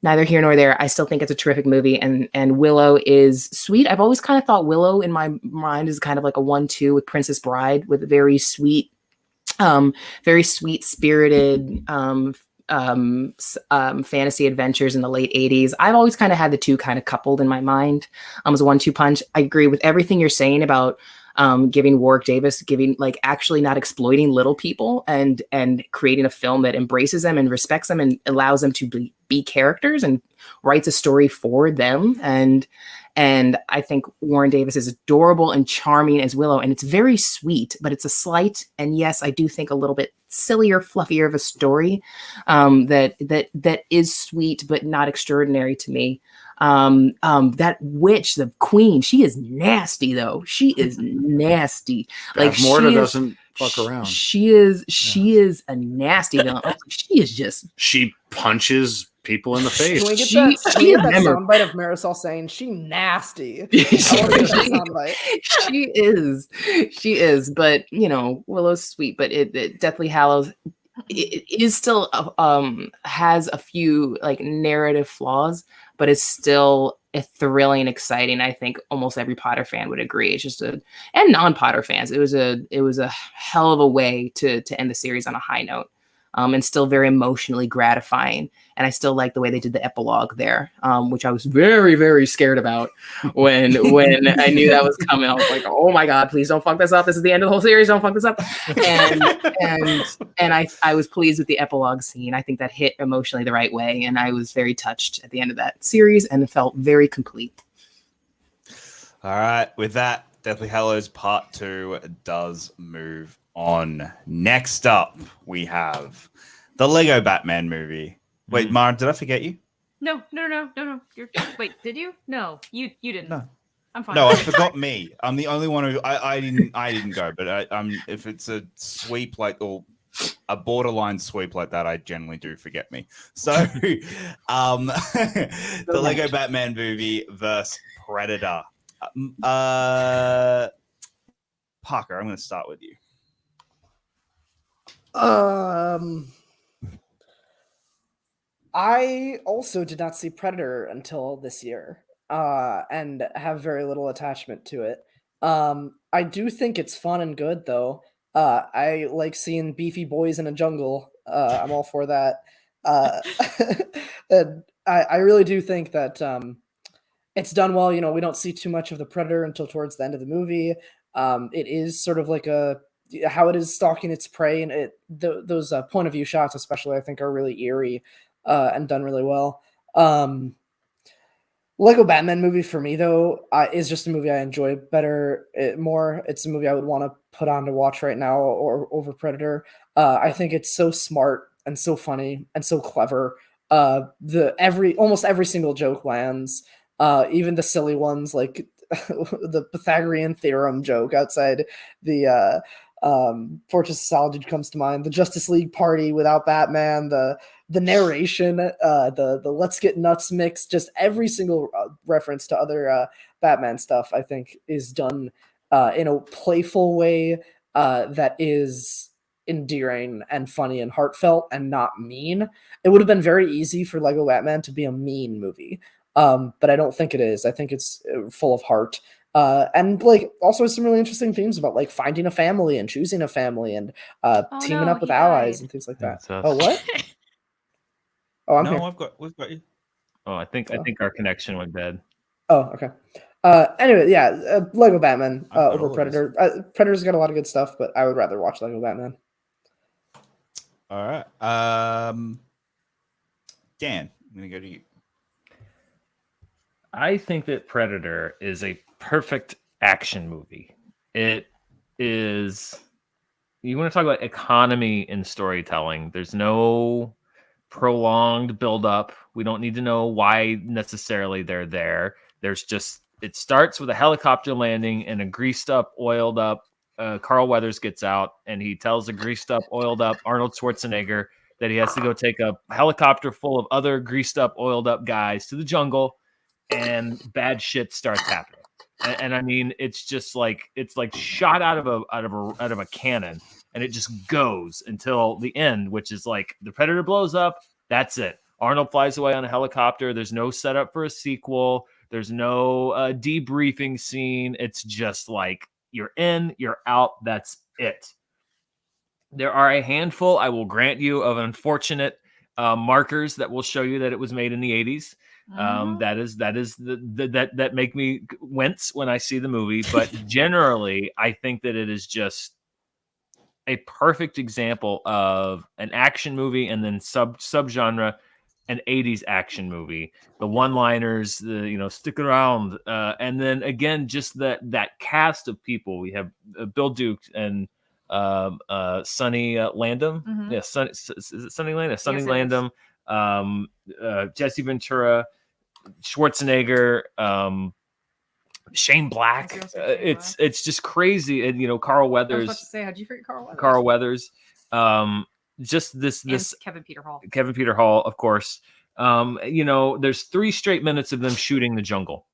neither here nor there. I still think it's a terrific movie, and Willow is sweet. I've always kind of thought Willow in my mind is kind of like a 1-2 with Princess Bride, with very sweet spirited fantasy adventures in the late 80s. I've always kind of had the two kind of coupled in my mind as a 1-2 punch. I agree with everything you're saying about giving Warwick Davis, like actually not exploiting little people and creating a film that embraces them and respects them and allows them to be characters and writes a story for them. And I think Warren Davis is adorable and charming as Willow, and it's very sweet, but it's a slight, and yes, I do think a little bit sillier, fluffier of a story that is sweet but not extraordinary to me. That witch, the queen, she is nasty though. She is nasty. Like Morta doesn't fuck around. She is a nasty villain. She is just. She punches people in the face. Can we get that soundbite of Marisol saying she nasty? She is, but Willow's sweet, but it Deathly Hallows it is still has a few like narrative flaws, but it's still thrilling, exciting. I think almost every Potter fan would agree. It's just and non-Potter fans. It was a hell of a way to end the series on a high note. And still very emotionally gratifying. And I still like the way they did the epilogue there, which I was very, very scared about when I knew that was coming. I was like, oh my God, please don't fuck this up. This is the end of the whole series. Don't fuck this up. And I was pleased with the epilogue scene. I think that hit emotionally the right way. And I was very touched at the end of that series and felt very complete. All right. With that, Deathly Hallows Part 2 does move on. Next up, we have the Lego Batman movie. Wait, Mara, did I forget you? No. Wait, did you? No, you didn't. No, I'm fine. No, I forgot me. I'm the only one who I didn't go. But if it's a sweep or a borderline sweep like that, I generally do forget me. So, the Lego Batman movie versus Predator. Parker, I'm going to start with you. I also did not see Predator until this year, and have very little attachment to it. I do think it's fun and good, though. I like seeing beefy boys in a jungle. I'm all for that. And I really do think that it's done well. We don't see too much of the Predator until towards the end of the movie. It is sort of like how it is stalking its prey, and those point of view shots, especially, I think, are really eerie and done really well. Lego Batman movie for me, though, is just a movie I enjoy more. It's a movie I would want to put on to watch right now or over Predator. I think it's so smart and so funny and so clever. Almost every single joke lands, even the silly ones like the Pythagorean theorem joke outside the Fortress of Solitude comes to mind. The Justice League party without Batman, the narration, the let's get nuts mix, just every single reference to other Batman stuff, I think, is done in a playful way that is endearing and funny and heartfelt and not mean. It would have been very easy for Lego Batman to be a mean movie, but I don't think it is. I think it's full of heart. And like also some really interesting themes about like finding a family and choosing a family and teaming up with allies and things like that. Oh, what? Oh, I'm here. We've got you. Oh, I think our connection went dead. Oh, okay. Anyway, yeah, Lego Batman over Predator. Predator's got a lot of good stuff, but I would rather watch Lego Batman. All right. Dan, I'm gonna go to you. I think that Predator is a perfect action movie. It is. You want to talk about economy in storytelling. There's no prolonged buildup. We don't need to know why necessarily they're there. There's just, it starts with a helicopter landing and a greased up, oiled up Carl Weathers gets out, and he tells the greased up, oiled up Arnold Schwarzenegger that he has to go take a helicopter full of other greased up, oiled up guys to the jungle, and bad shit starts happening. And I mean, it's just like, it's like shot out of a cannon, and it just goes until the end, which is like the Predator blows up. That's it. Arnold flies away on a helicopter. There's no setup for a sequel. There's no debriefing scene. It's just like you're in, you're out. That's it. There are a handful, I will grant you, of unfortunate markers that will show you that it was made in the 80s. That make me wince when I see the movie. But generally, I think that it is just a perfect example of an action movie and then subgenre, an 80s action movie. The one-liners, the stick around, and then again just that cast of people. We have Bill Duke and Sonny Landham. Mhm. Yeah, is it Sonny Landham? Sonny Yes, it Landham, Jesse Ventura, Schwarzenegger, Shane Black. I was gonna say Shane It's just crazy. And Carl I was Weathers. about to say, how'd you forget Carl Weathers? Carl Weathers. Just this And Kevin Peter Hall, of course. There's 3 straight minutes of them shooting the jungle.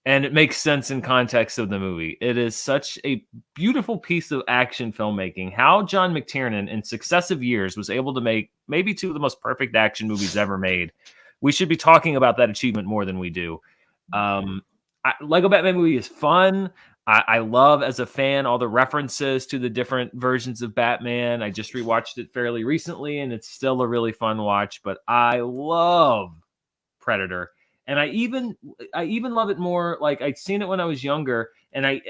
And it makes sense in context of the movie. It is such a beautiful piece of action filmmaking. How John McTiernan in successive years was able to make maybe 2 of the most perfect action movies ever made. We should be talking about that achievement more than we do. Lego Batman movie is fun. I love, as a fan, all the references to the different versions of Batman. I just rewatched it fairly recently, and it's still a really fun watch. But I love Predator. And I even love it more. Like, I'd seen it when I was younger, and I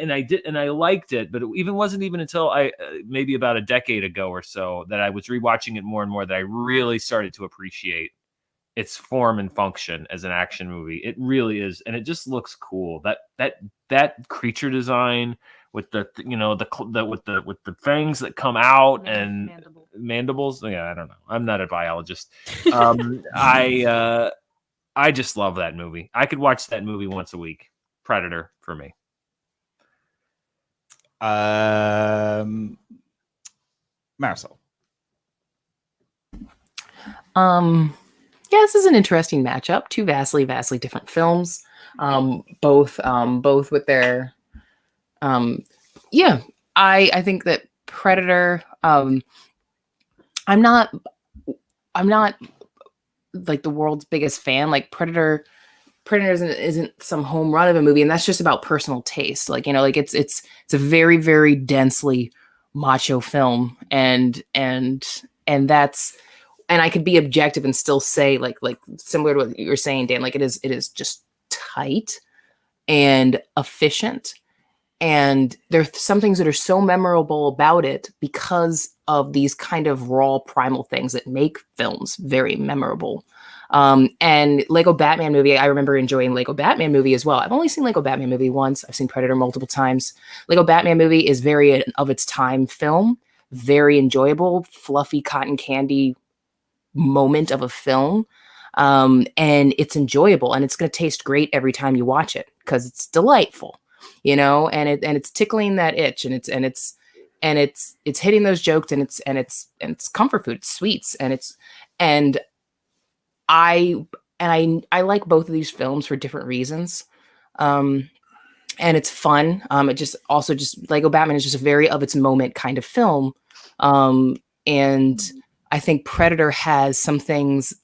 liked it, but it wasn't until maybe about a decade ago or so that I was rewatching it more and more that I really started to appreciate its form and function as an action movie. It really is, and it just looks cool. That creature design with the fangs that come out and mandibles. Yeah, I don't know. I'm not a biologist. I just love that movie. I could watch that movie once a week. Predator for me. Marisol. Yeah, this is an interesting matchup. 2 vastly different films. Both with their I think that Predator, I'm not like the world's biggest fan. Like Predator isn't some home run of a movie, and that's just about personal taste. Like, it's a very, very densely macho film, and that's, and I could be objective and still say, like similar to what you were saying, Dan, like it is just tight and efficient. And there are some things that are so memorable about it because of these kind of raw primal things that make films very memorable. And Lego Batman movie, I remember enjoying Lego Batman movie as well. I've only seen Lego Batman movie once. I've seen Predator multiple times. Lego Batman movie is very of its time film, very enjoyable, fluffy cotton candy moment of a film. And it's enjoyable, and it's going to taste great every time you watch it because it's delightful. And it's tickling that itch, and it's hitting those jokes, and it's comfort food, it's sweets, and I like both of these films for different reasons. And it's fun. It just Lego Batman is just a very of its moment kind of film. And I think Predator has some things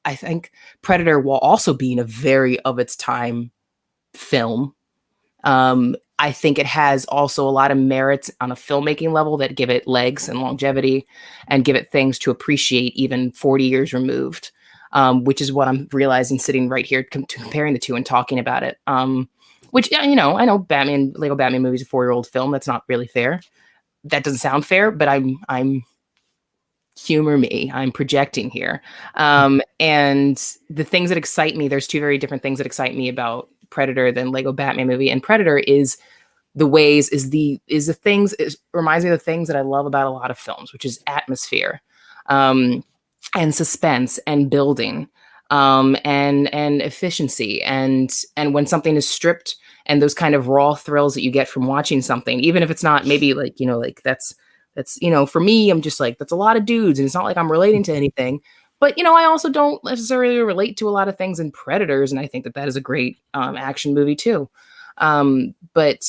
I think Predator, while also being a very of its time film, I think it has also a lot of merits on a filmmaking level that give it legs and longevity and give it things to appreciate even 40 years removed, which is what I'm realizing sitting right here comparing the two and talking about it. Which, I know Lego Batman movie is a 4-year-old film. That's not really fair. That doesn't sound fair, but I'm humor me. I'm projecting here. And the things that excite me, there's 2 very different things that excite me about Predator than Lego Batman movie. And Predator is the ways, it reminds me of the things that I love about a lot of films, which is atmosphere, and suspense and building, and efficiency. And when something is stripped, and those kind of raw thrills that you get from watching something, even if it's not maybe that's for me, I'm just like, that's a lot of dudes, and it's not like I'm relating to anything. But, I also don't necessarily relate to a lot of things in Predators, and I think that is a great action movie too. But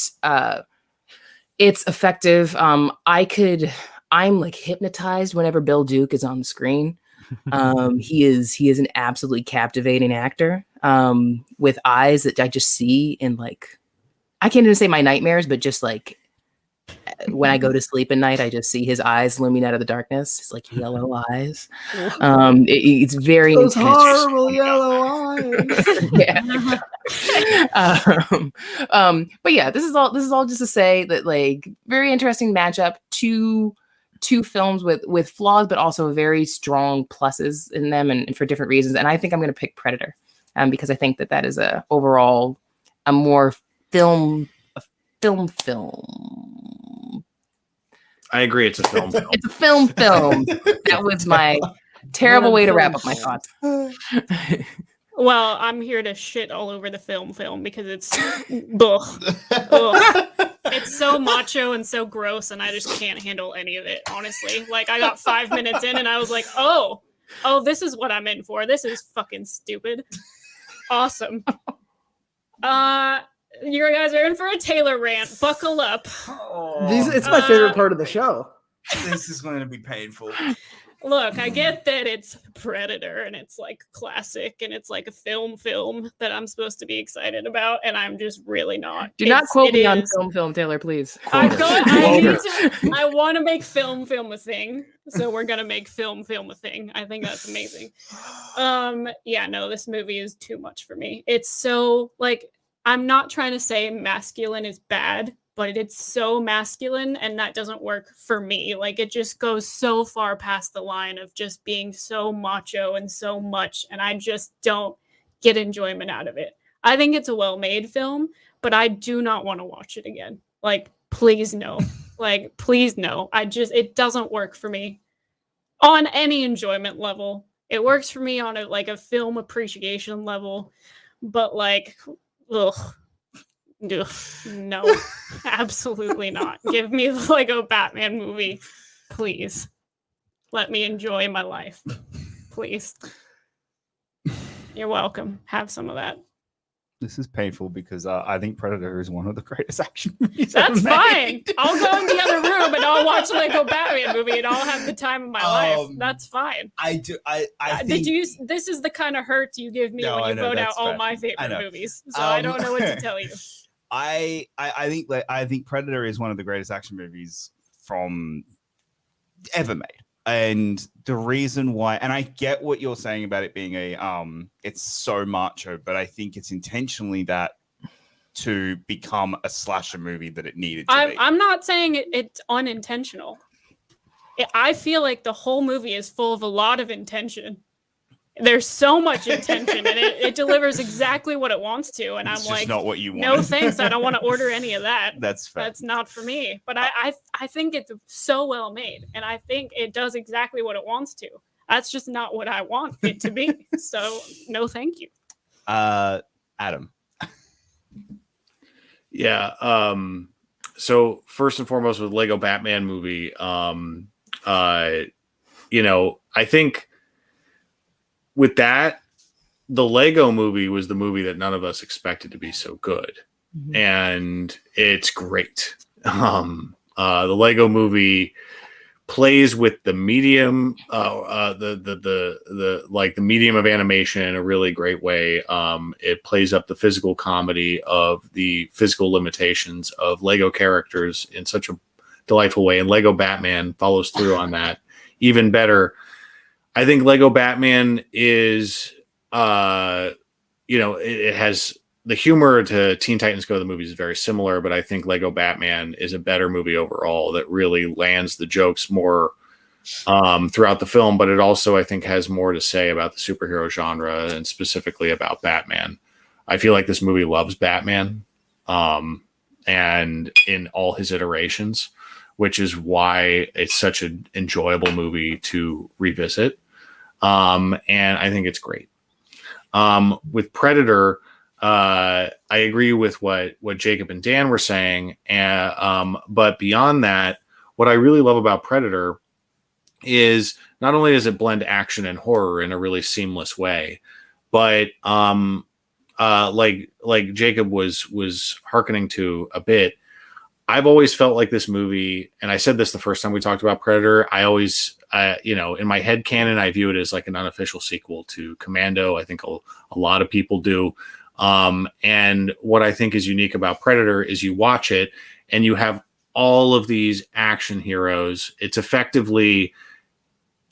it's effective. I'm like hypnotized whenever Bill Duke is on the screen. He is an absolutely captivating actor with eyes that I just see in like, I can't even say my nightmares, but just like when I go to sleep at night, I just see his eyes looming out of the darkness. It's like yellow eyes. It's very Those intense. horrible yellow eyes. Yeah. But yeah, this is all just to say that, like, very interesting matchup. Two films with flaws, but also very strong pluses in them, and for different reasons. And I think I'm going to pick Predator, because I think that is overall a more film. I agree. It's a film. It's a film. That was my terrible way to wrap up my thoughts. Well, I'm here to shit all over the film because it's ugh. It's so macho and so gross, and I just can't handle any of it, honestly. Like, I got 5 minutes in and I was like, oh, this is what I'm in for. This is fucking stupid. Awesome. You guys are in for a Taylor rant. Buckle up. It's my favorite part of the show. This is going to be painful. Look, I get that it's Predator and it's like classic and it's like a film that I'm supposed to be excited about, and I'm just really not. Do not quote me on film, Taylor, please. I want to make film a thing, so we're gonna make film a thing. I think that's amazing. Yeah, no, this movie is too much for me. It's so, like, I'm not trying to say masculine is bad, but it's so masculine, and that doesn't work for me. Like, it just goes so far past the line of just being so macho and so much, and I just don't get enjoyment out of it. I think it's a well-made film, but I do not want to watch it again. Like, please no. Like, please no. It doesn't work for me on any enjoyment level. It works for me on a film appreciation level, but like, ugh. Ugh, no, absolutely not. Give me the Lego Batman movie, please. Let me enjoy my life, please. You're welcome. Have some of that. This is painful because I think Predator is one of the greatest action movies. That's fine. I'll go in the other room and I'll watch Lego Batman movie and I'll have the time of my life. That's fine. I do. I think this is the kind of hurt you give me when you vote out all my favorite movies. So I don't know what to tell you. I think Predator is one of the greatest action movies from ever made. And the reason why, and I get what you're saying about it being it's so macho, but I think it's intentionally that to become a slasher movie that it needed to be. I'm not saying it's unintentional. I feel like the whole movie is full of a lot of intention. There's so much intention, and it delivers exactly what it wants to. And it's I'm like, not what you want. No thanks. I don't want to order any of that. That's fair. That's not for me. But I think it's so well made, and I think it does exactly what it wants to. That's just not what I want it to be. So no, thank you. Adam. Yeah. So first and foremost, with Lego Batman movie, I think with that, the Lego movie was the movie that none of us expected to be so good. Mm-hmm. And it's great. The Lego movie plays with the medium, the medium of animation in a really great way. It plays up the physical comedy of the physical limitations of Lego characters in such a delightful way. And Lego Batman follows through on that even better. I think Lego Batman is, it has the humor to Teen Titans Go, the movie is very similar, but I think Lego Batman is a better movie overall that really lands the jokes more throughout the film, but it also, I think, has more to say about the superhero genre and specifically about Batman. I feel like this movie loves Batman and in all his iterations, which is why it's such an enjoyable movie to revisit. And I think it's great. With Predator, I agree with what Jacob and Dan were saying. But beyond that, what I really love about Predator is not only does it blend action and horror in a really seamless way, but like Jacob was hearkening to a bit, I've always felt like this movie, and I said this the first time we talked about Predator, I in my head canon, I view it as like an unofficial sequel to Commando. I think a lot of people do. And what I think is unique about Predator is you watch it and you have all of these action heroes. It's effectively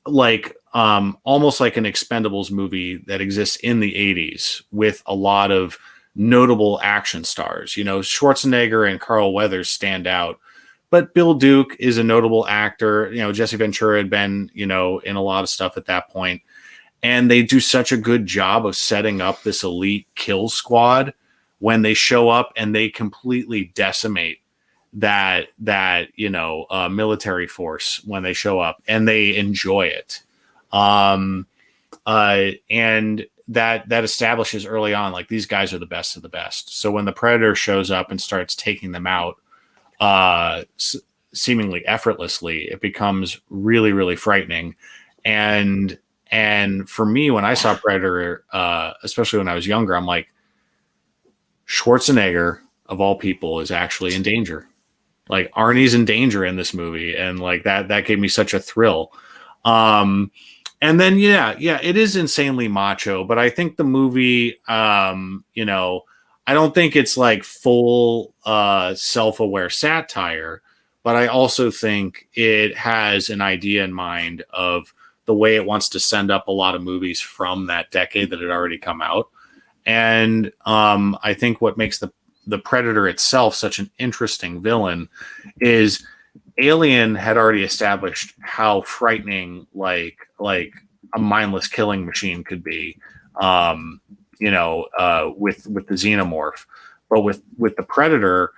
like almost like an Expendables movie that exists in the 80s with a lot of notable action stars. Schwarzenegger and Carl Weathers stand out, but Bill Duke is a notable actor. Jesse Ventura had been, in a lot of stuff at that point. And they do such a good job of setting up this elite kill squad when they show up, and they completely decimate that military force when they show up, and they enjoy it. And that establishes early on, like, these guys are the best of the best. So when the Predator shows up and starts taking them out seemingly effortlessly, it becomes really, really frightening. And for me, when I saw Predator, especially when I was younger, I'm like, Schwarzenegger, of all people, is actually in danger. Like, Arnie's in danger in this movie. And like that gave me such a thrill. And then, it is insanely macho, but I think the movie, I don't think it's like full self-aware satire, but I also think it has an idea in mind of the way it wants to send up a lot of movies from that decade that had already come out. And I think what makes the Predator itself such an interesting villain is Alien had already established how frightening like a mindless killing machine could be, with the xenomorph. But with the Predator,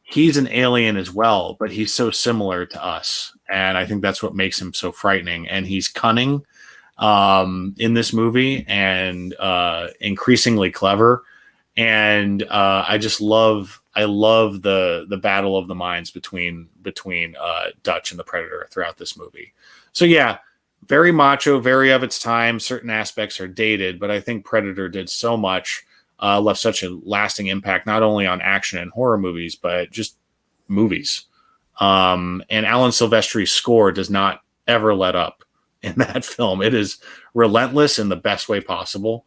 he's an alien as well, but he's so similar to us. And I think that's what makes him so frightening. And he's cunning in this movie, and increasingly clever. And I love the battle of the minds between Dutch and the Predator throughout this movie. So yeah, very macho, very of its time. Certain aspects are dated, but I think Predator did so much, left such a lasting impact, not only on action and horror movies, but just movies. And Alan Silvestri's score does not ever let up in that film. It is relentless in the best way possible.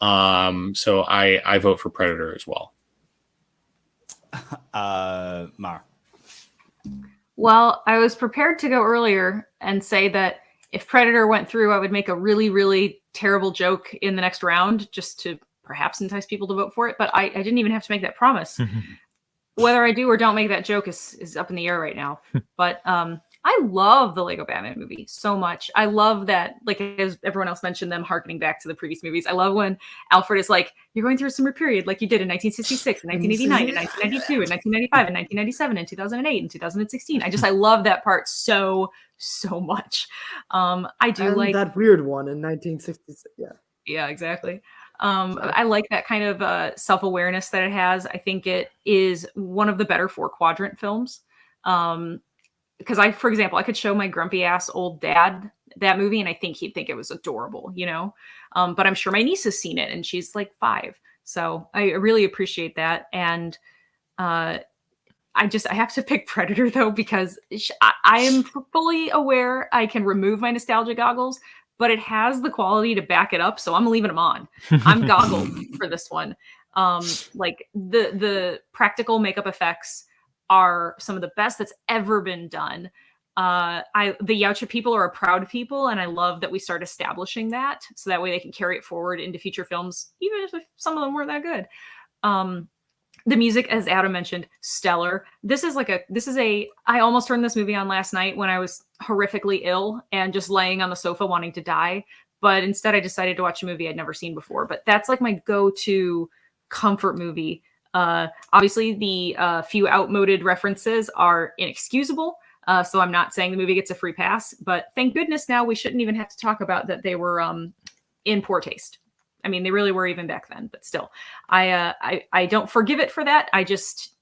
So I vote for Predator as well. Mar. Well, I was prepared to go earlier and say that if Predator went through, I would make a really, really terrible joke in the next round just to perhaps entice people to vote for it. But I didn't even have to make that promise. Whether I do or don't make that joke is up in the air right now. But I love the Lego Batman movie so much. I love that, like, as everyone else mentioned, them harkening back to the previous movies. I love when Alfred is like, you're going through a summer period like you did in 1966, and 1989, and 1992, and 1995, and 1997, and 2008, and 2016. I love that part so much. I do like that weird one in 1966. Yeah, exactly. I like that kind of self-awareness that it has. I think it is one of the better 4-quadrant films. Because for example, I could show my grumpy ass old dad that movie, and I think he'd think it was adorable, but I'm sure my niece has seen it, and she's like 5. So I really appreciate that. And I have to pick Predator though, because I am fully aware I can remove my nostalgia goggles, but it has the quality to back it up. So I'm leaving them on. I'm goggled for this one. Like the practical makeup effects are some of the best that's ever been done. The Yautja people are a proud people, and I love that we start establishing that, so that way they can carry it forward into future films, even if some of them weren't that good. The music, as Adam mentioned, stellar. I almost turned this movie on last night when I was horrifically ill and just laying on the sofa wanting to die. But instead I decided to watch a movie I'd never seen before. But that's like my go-to comfort movie. Obviously the few outmoded references are inexcusable. So I'm not saying the movie gets a free pass, but thank goodness now we shouldn't even have to talk about that they were in poor taste. I mean, they really were even back then, but still, I don't forgive it for that. I just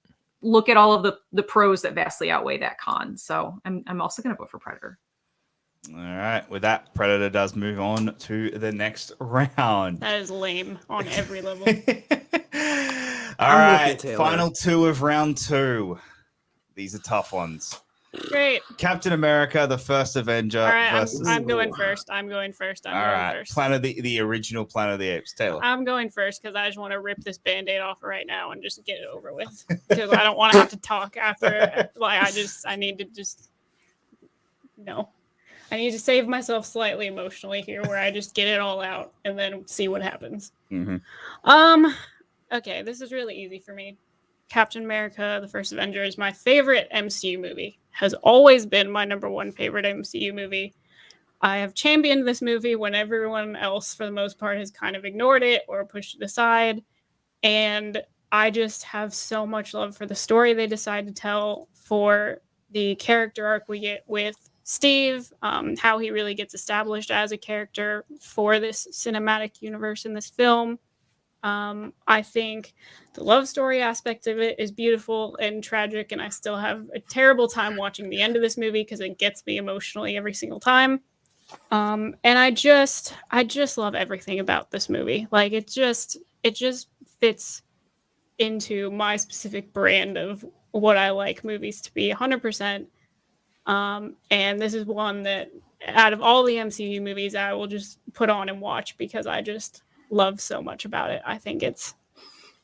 look at all of the pros that vastly outweigh that con. So I'm also going to vote for Predator. All right. With that, Predator does move on to the next round. That is lame on every level. All right. Final 2 of round 2. These are tough ones. Great. Captain America, the First Avenger All right, versus. I'm going first. I'm going first. I'm All going right, first. Planet the original Planet of the Apes. Taylor. I'm going first because I just want to rip this Band-Aid off right now and just get it over with. Because I don't want to have to talk after. Like I need to just. No. I need to save myself slightly emotionally here, where I just get it all out and then see what happens. Mm-hmm. Okay, this is really easy for me. Captain America: The First Avenger is my favorite MCU movie. Has always been my number one favorite MCU movie. I have championed this movie when everyone else, for the most part, has kind of ignored it or pushed it aside. And I just have so much love for the story they decide to tell, for the character arc we get with Steve, how he really gets established as a character for this cinematic universe in this film. I think the love story aspect of it is beautiful and tragic, and I still have a terrible time watching the end of this movie because it gets me emotionally every single time. And I just love everything about this movie. Like it just fits into my specific brand of what I like movies to be 100%. And this is one that out of all the MCU movies, I will just put on and watch because I just love so much about it. I think it's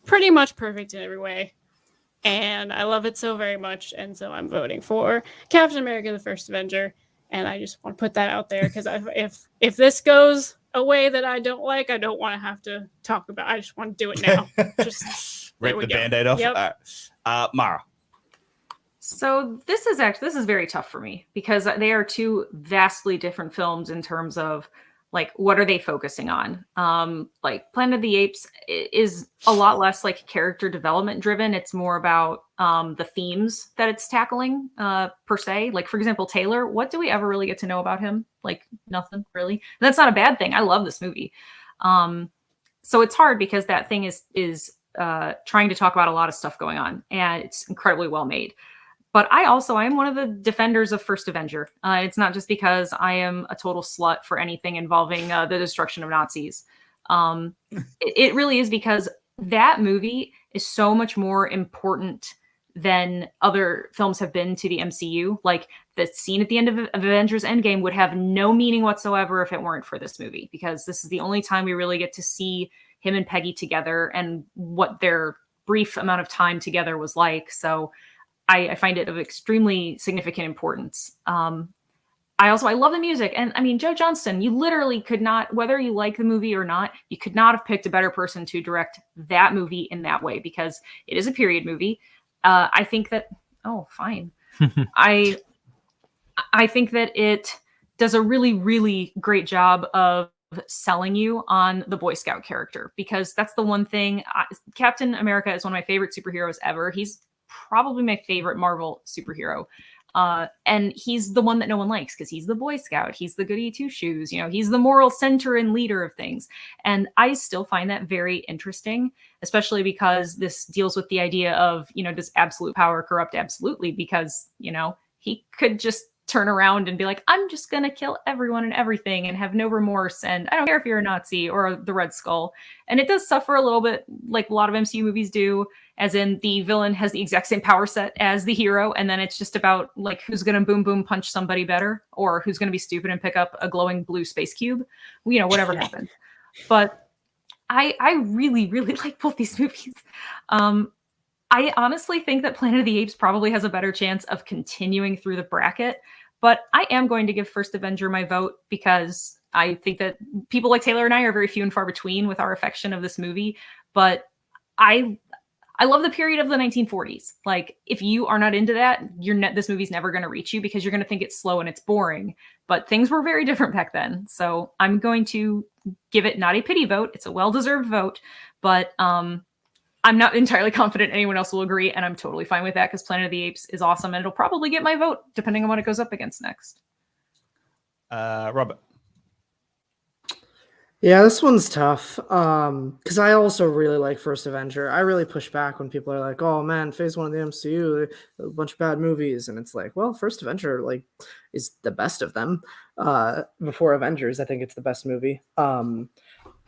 pretty much perfect in every way. And I love it so very much. And so I'm voting for Captain America: The First Avenger. And I just want to put that out there because if this goes a way that I don't like, I don't want to have to talk about it. I just want to do it now. Just rip the Band-Aid off. Yep. Mara. So this is very tough for me because they are two vastly different films in terms of like what are they focusing on. Like Planet of the Apes is a lot less like character development driven. It's more about the themes that it's tackling per se. Like for example, Taylor, what do we ever really get to know about him? Like nothing really. And that's not a bad thing. I love this movie. So it's hard because that thing is trying to talk about a lot of stuff going on, and it's incredibly well made. But I am one of the defenders of First Avenger. It's not just because I am a total slut for anything involving the destruction of Nazis. It really is because that movie is so much more important than other films have been to the MCU. Like the scene at the end of Avengers Endgame would have no meaning whatsoever if it weren't for this movie, because this is the only time we really get to see him and Peggy together and what their brief amount of time together was like. So I find it of extremely significant importance. I love the music. And I mean, Joe Johnston, you literally could not, whether you like the movie or not, you could not have picked a better person to direct that movie in that way, because it is a period movie. I think that, I think that it does a really, really great job of selling you on the Boy Scout character, because that's the one thing. Captain America is one of my favorite superheroes ever. He's probably my favorite Marvel superhero. And he's the one that no one likes because he's the Boy Scout. He's the goody two shoes. You know, he's the moral center and leader of things. And I still find that very interesting, especially because this deals with the idea of, you know, does absolute power corrupt absolutely? Because, you know, he could just turn around and be like, I'm just going to kill everyone and everything and have no remorse. And I don't care if you're a Nazi or the Red Skull. And it does suffer a little bit like a lot of MCU movies do, as in the villain has the exact same power set as the hero. And then it's just about like, who's going to boom, boom, punch somebody better, or who's going to be stupid and pick up a glowing blue space cube, you know, whatever happens. But I really, really like both these movies. I honestly think that Planet of the Apes probably has a better chance of continuing through the bracket, but I am going to give First Avenger my vote because I think that people like Taylor and I are very few and far between with our affection of this movie. But I love the period of the 1940s. Like, if you are not into that, this movie's never going to reach you because you're going to think it's slow and it's boring. But things were very different back then. So I'm going to give it not a pity vote. It's a well-deserved vote, but I'm not entirely confident anyone else will agree, and I'm totally fine with that because Planet of the Apes is awesome, and it'll probably get my vote depending on what it goes up against next. Robert. Yeah, this one's tough because I also really like First Avenger. I really push back when people are like, "Oh man, Phase 1 of the MCU, a bunch of bad movies," and it's like, well, First Avenger like is the best of them. Before Avengers, I think it's the best movie.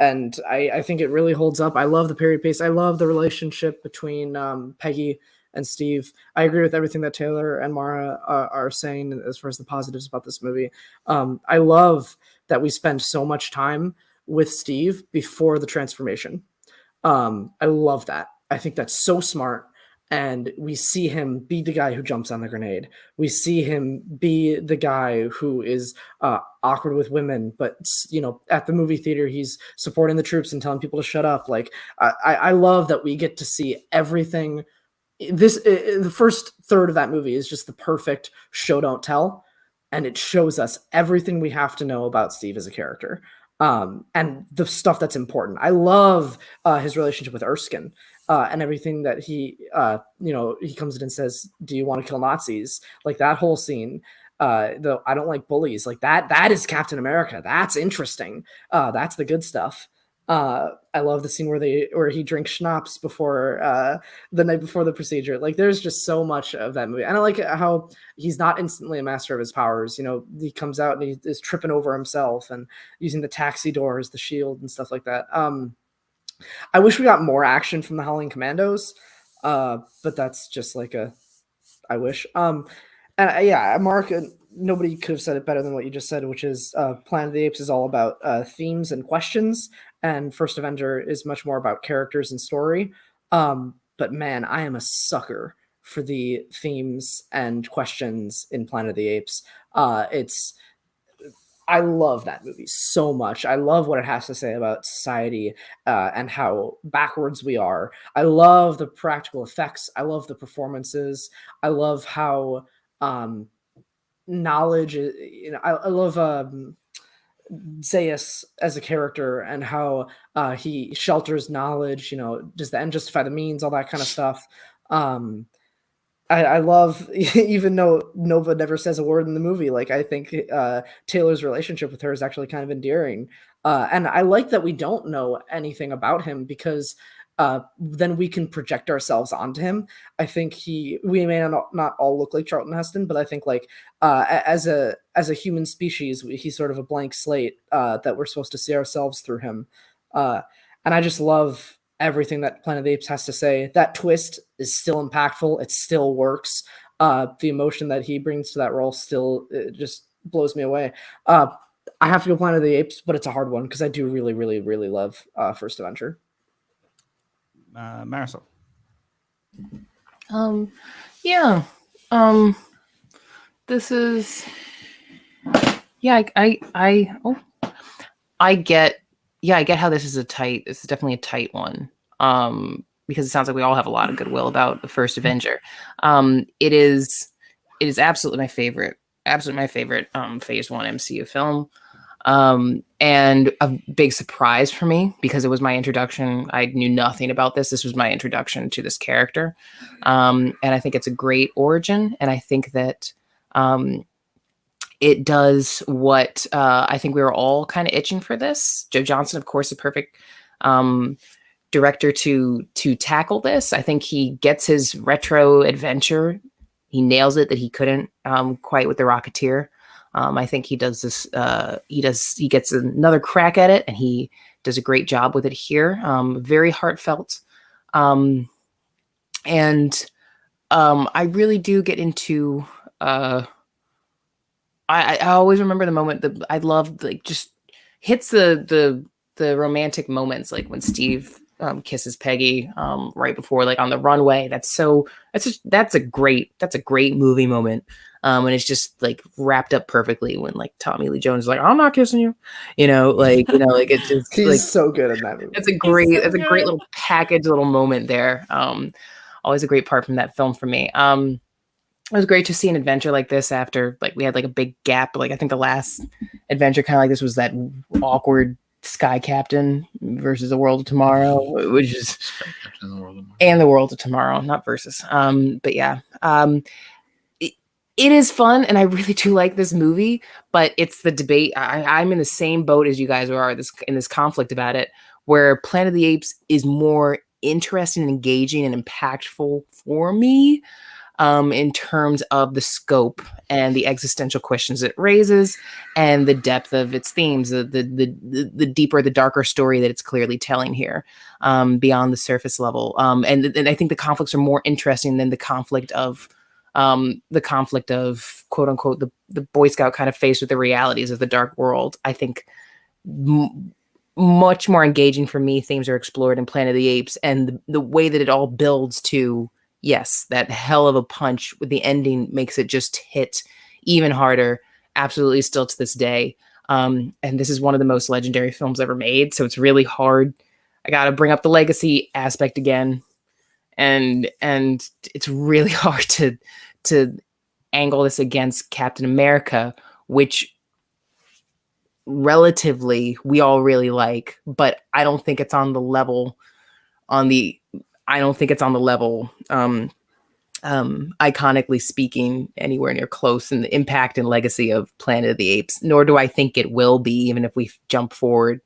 And I think it really holds up. I love the period piece. I love the relationship between Peggy and Steve. I agree with everything that Taylor and Mara are saying as far as the positives about this movie. I love that we spend so much time with Steve before the transformation. I love that. I think that's so smart. And we see him be the guy who jumps on the grenade. We see him be the guy who is awkward with women, but at the movie theater, he's supporting the troops and telling people to shut up. Like, I love that we get to see everything. The first third of that movie is just the perfect show don't tell, and it shows us everything we have to know about Steve as a character. And the stuff that's important. I love his relationship with Erskine and everything that he comes in and says, "Do you want to kill Nazis?" Like that whole scene. Though I don't like bullies. Like that is Captain America. That's interesting. That's the good stuff. I love the scene where he drinks schnapps before the night before the procedure. Like there's just so much of that movie. And I like how he's not instantly a master of his powers. He comes out and he is tripping over himself and using the taxi door as the shield and stuff like that. I wish we got more action from the Howling Commandos, but that's just like I wish. Mark, nobody could have said it better than what you just said, which is Planet of the Apes is all about themes and questions, and First Avenger is much more about characters and story. But man, I am a sucker for the themes and questions in Planet of the Apes. I love that movie so much. I love what it has to say about society and how backwards we are. I love the practical effects. I love the performances. I love how knowledge, I love Zaius as a character and how he shelters knowledge, does the end justify the means, all that kind of stuff. I love, even though Nova never says a word in the movie, like I think Taylor's relationship with her is actually kind of endearing. And I like that we don't know anything about him because then we can project ourselves onto him. I think we may not all look like Charlton Heston, but I think like as a human species, he's sort of a blank slate that we're supposed to see ourselves through him. And I just love everything that Planet of the Apes has to say. That twist is still impactful. It still works. The emotion that he brings to that role still just blows me away. I have to go Planet of the Apes, but it's a hard one because I do really, really, really love First Avenger. Marisol. This is I get how this is definitely a tight one. Because it sounds like we all have a lot of goodwill about the First Avenger. It is absolutely my favorite Phase 1 MCU film. And a big surprise for me because it was my introduction. I knew nothing about this. This was my introduction to this character. And I think it's a great origin. And I think that it does what I think we were all kind of itching for this. Joe Johnston, of course, a perfect director to tackle this. I think he gets his retro adventure. He nails it that he couldn't quite with The Rocketeer. I think he does this. He gets another crack at it, and he does a great job with it here. Very heartfelt, and I really do get into. I always remember the moment that I loved, like just hits the romantic moments, like when Steve kisses Peggy right before, like on the runway. That's a great movie moment. And it's just like wrapped up perfectly when like Tommy Lee Jones is like, "I'm not kissing you," like it's just He's like so good in that movie. It's a great little package, little moment there. Always a great part from that film for me. It was great to see an adventure like this after like we had like a big gap. Like I think the last adventure kind of like this was that awkward Sky Captain versus the World of Tomorrow, which is the World of Tomorrow, not versus. But yeah, it is fun, and I really do like this movie. But it's the debate. I'm in the same boat as you guys are in this conflict about it, where Planet of the Apes is more interesting and engaging and impactful for me. in terms of the scope and the existential questions it raises and the depth of its themes, the deeper, the darker story that it's clearly telling here, beyond the surface level. And I think the conflicts are more interesting than the conflict of quote unquote the Boy Scout kind of faced with the realities of the dark world. I think much more engaging for me themes are explored in Planet of the Apes, and the way that it all builds to, yes, that hell of a punch with the ending makes it just hit even harder, absolutely still to this day. And this is one of the most legendary films ever made, so it's really hard. I got to bring up the legacy aspect again, and it's really hard to angle this against Captain America, which relatively we all really like, but I don't think it's on the level iconically speaking, anywhere near close in the impact and legacy of Planet of the Apes, nor do I think it will be, even if we jump forward,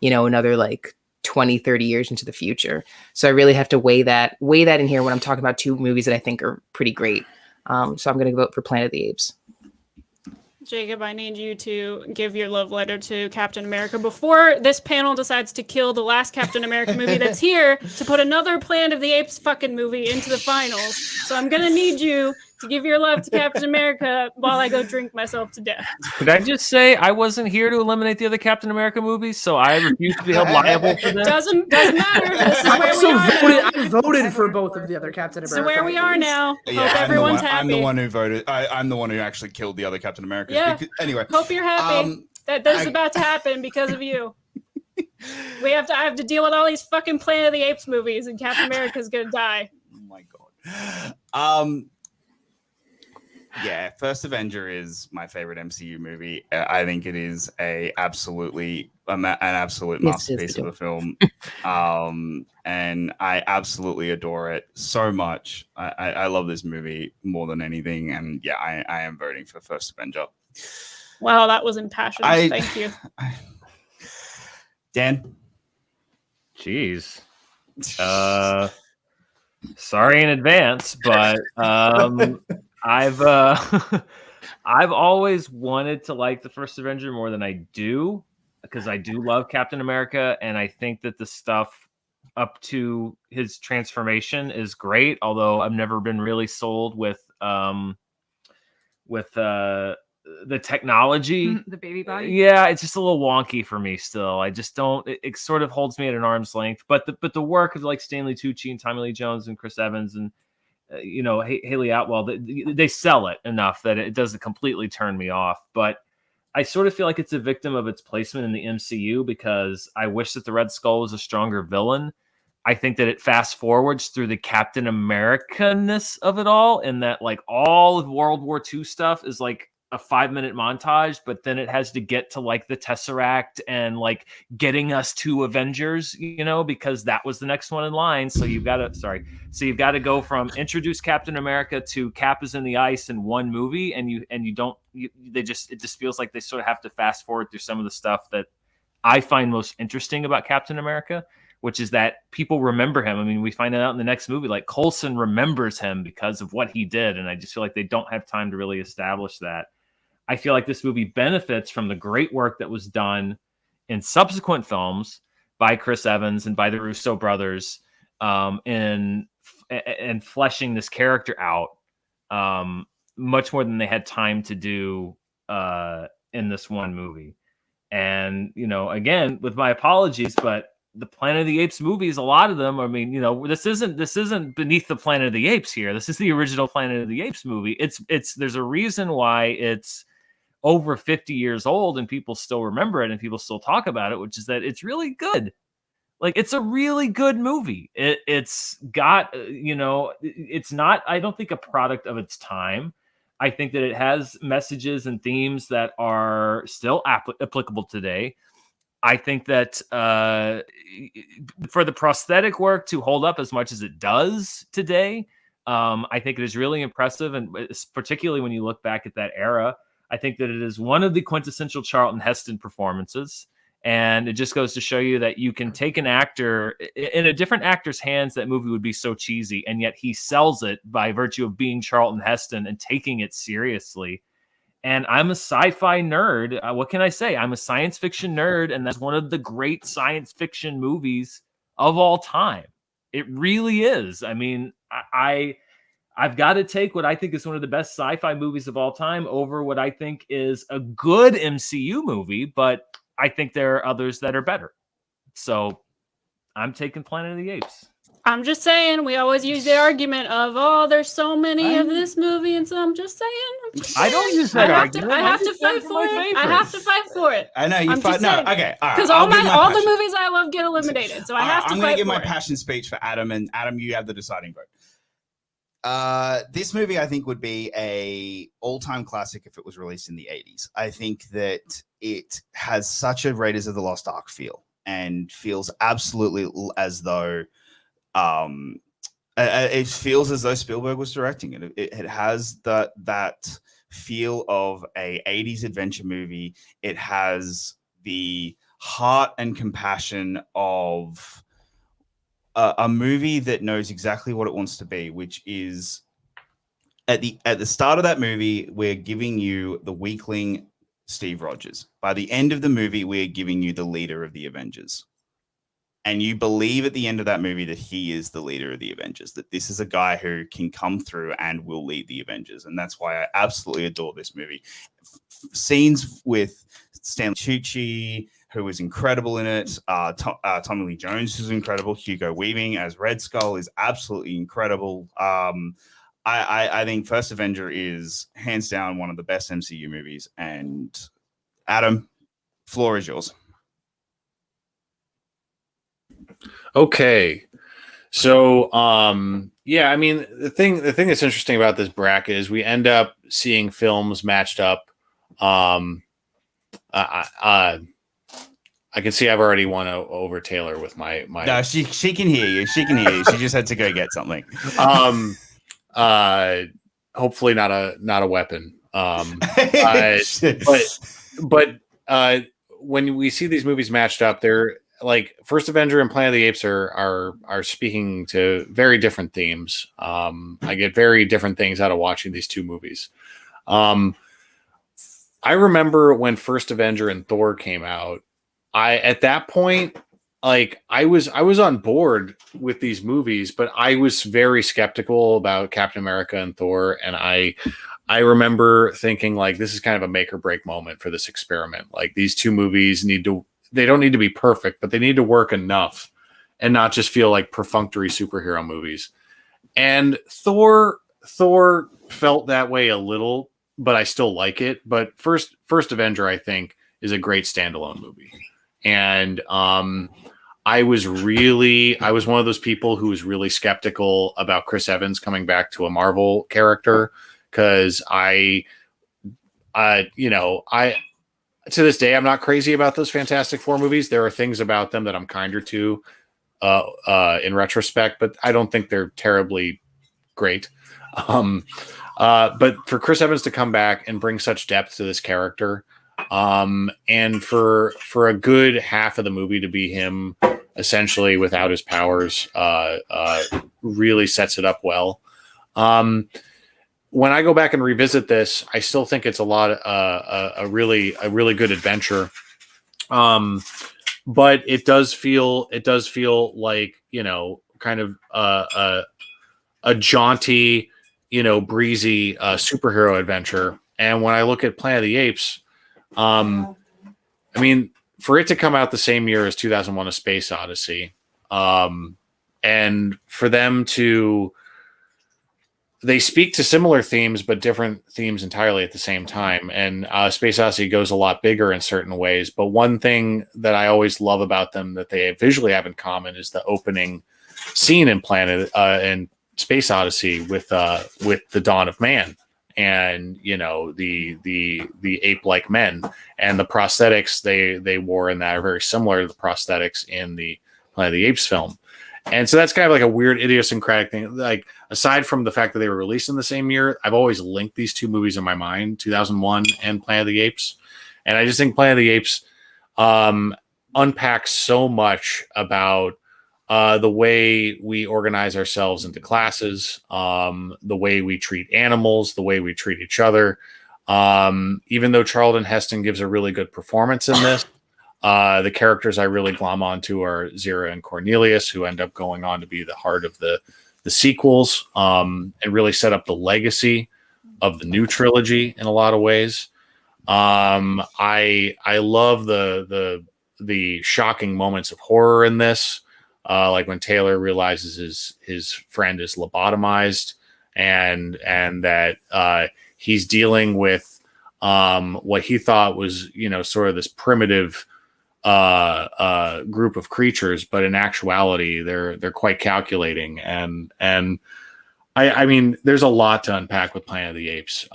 another like 20, 30 years into the future. So I really have to weigh that in here when I'm talking about two movies that I think are pretty great. So I'm going to vote for Planet of the Apes. Jacob, I need you to give your love letter to Captain America before this panel decides to kill the last Captain America movie that's here to put another Planet of the Apes fucking movie into the finals. So I'm going to need you to give your love to Captain America while I go drink myself to death. Could I just say I wasn't here to eliminate the other Captain America movies, so I refuse to be held liable for this? Doesn't matter. This is where we are now. I voted for both of the other Captain America. So where we are now. Yeah, Hope everyone's happy. I'm the one who voted. I'm the one who actually killed the other Captain America. Yeah. Anyway. Hope you're happy. That is about to happen because of you. I have to deal with all these fucking Planet of the Apes movies, and Captain America's gonna die. Oh my god. Yeah, First Avenger is my favorite MCU movie. I think it is an absolute masterpiece of a film. And I absolutely adore it so much. I love this movie more than anything. And yeah, I am voting for First Avenger. Wow, that was impassioned. Thank you. Dan? Jeez. Sorry in advance, but I've always wanted to like the First Avenger more than I do, because I do love Captain America, and I think that the stuff up to his transformation is great. Although I've never been really sold with the technology, the baby body. Yeah, it's just a little wonky for me still. I just don't. It sort of holds me at an arm's length. But the work of like Stanley Tucci and Tommy Lee Jones and Chris Evans and Haley Atwell, they sell it enough that it doesn't completely turn me off. But I sort of feel like it's a victim of its placement in the MCU, because I wish that the Red Skull was a stronger villain. I think that it fast forwards through the Captain America-ness of it all, and that like all of World War II stuff is like a 5-minute montage, but then it has to get to like the Tesseract and like getting us to Avengers, because that was the next one in line. So you've got to go from introduce Captain America to Cap is in the ice in one movie, and it just feels like they sort of have to fast forward through some of the stuff that I find most interesting about Captain America, which is that people remember him. I mean, we find it out in the next movie, like Coulson remembers him because of what he did. And I just feel like they don't have time to really establish that. I feel like this movie benefits from the great work that was done in subsequent films by Chris Evans and by the Russo brothers in fleshing this character out much more than they had time to do in this one movie. And, again, with my apologies, but the Planet of the Apes movies, a lot of them, I mean, this isn't Beneath the Planet of the Apes here. This is the original Planet of the Apes movie. There's a reason why it's over 50 years old and people still remember it and people still talk about it, which is that it's really good. Like, it's a really good movie. It's got, it's not, I don't think, a product of its time. I think that it has messages and themes that are still applicable today. I think that for the prosthetic work to hold up as much as it does today, I think it is really impressive. And particularly when you look back at that era, I think that it is one of the quintessential Charlton Heston performances. And it just goes to show you that you can take an actor in a different actor's hands. That movie would be so cheesy, and yet he sells it by virtue of being Charlton Heston and taking it seriously. And I'm a sci-fi nerd. What can I say? I'm a science fiction nerd, and that's one of the great science fiction movies of all time. It really is. I mean, I've got to take what I think is one of the best sci-fi movies of all time over what I think is a good MCU movie, but I think there are others that are better. So I'm taking Planet of the Apes. I'm just saying, we always use the argument of, oh, there's so many of this movie, and so I'm just saying. I don't use that argument. I have to fight for it. I have to fight for it. I know you I'm fight. just No, saying. okay, all right. Because all the movies I love get eliminated, so I have to fight for it. I'm going to give my passion speech for Adam, and Adam, you have the deciding vote. This movie, I think, would be a all-time classic if it was released in the 80s. I think that it has such a Raiders of the Lost Ark feel, and feels absolutely as though it feels as though Spielberg was directing it. It has that feel of a 80s adventure movie. It has the heart and compassion of a movie that knows exactly what it wants to be, which is at the start of that movie, we're giving you the weakling Steve Rogers. By the end of the movie, we're giving you the leader of the Avengers. And you believe at the end of that movie that he is the leader of the Avengers, that this is a guy who can come through and will lead the Avengers. And that's why I absolutely adore this movie. Scenes with Stanley Tucci, who was incredible in it. Tommy Lee Jones is incredible. Hugo Weaving as Red Skull is absolutely incredible. I think First Avenger is hands down one of the best MCU movies. And Adam, floor is yours. Okay. So, yeah, I mean, the thing that's interesting about this bracket is we end up seeing films matched up. I can see I've already won over Taylor with my. No, she can hear you. She can hear you. She just had to go get something. Hopefully not a weapon. But when we see these movies matched up, they're like First Avenger and Planet of the Apes are speaking to very different themes. I get very different things out of watching these two movies. I remember when First Avenger and Thor came out. At that point, like I was on board with these movies, but I was very skeptical about Captain America and Thor, and I remember thinking like this is kind of a make or break moment for this experiment. Like these two movies they don't need to be perfect, but they need to work enough and not just feel like perfunctory superhero movies. And Thor felt that way a little, but I still like it. But First Avenger, I think, is a great standalone movie. And I was one of those people who was really skeptical about Chris Evans coming back to a Marvel character because I to this day I'm not crazy about those Fantastic Four movies. There are things about them that I'm kinder to in retrospect, but I don't think they're terribly great. But for Chris Evans to come back and bring such depth to this character, and for a good half of the movie to be him essentially without his powers, really sets it up well. When I go back and revisit this, I still think it's a really good adventure. But it does feel like, kind of a jaunty, breezy superhero adventure. And when I look at Planet of the Apes, I mean, for it to come out the same year as 2001: A Space Odyssey, and for them they speak to similar themes, but different themes entirely at the same time. And Space Odyssey goes a lot bigger in certain ways. But one thing that I always love about them that they visually have in common is the opening scene in in Space Odyssey with the dawn of man. And the ape-like men and the prosthetics they wore in that are very similar to the prosthetics in the Planet of the Apes film. And so that's kind of like a weird idiosyncratic thing. Like aside from the fact that they were released in the same year, I've always linked these two movies in my mind, 2001 and Planet of the Apes. And I just think Planet of the Apes unpacks so much about the way we organize ourselves into classes, the way we treat animals, the way we treat each other. Even though Charlton Heston gives a really good performance in this, the characters I really glom onto are Zira and Cornelius, who end up going on to be the heart of the sequels, and really set up the legacy of the new trilogy in a lot of ways. I love the shocking moments of horror in this, like when Taylor realizes his friend is lobotomized, and that he's dealing with what he thought was, sort of this primitive group of creatures, but in actuality they're quite calculating, and I mean there's a lot to unpack with Planet of the Apes,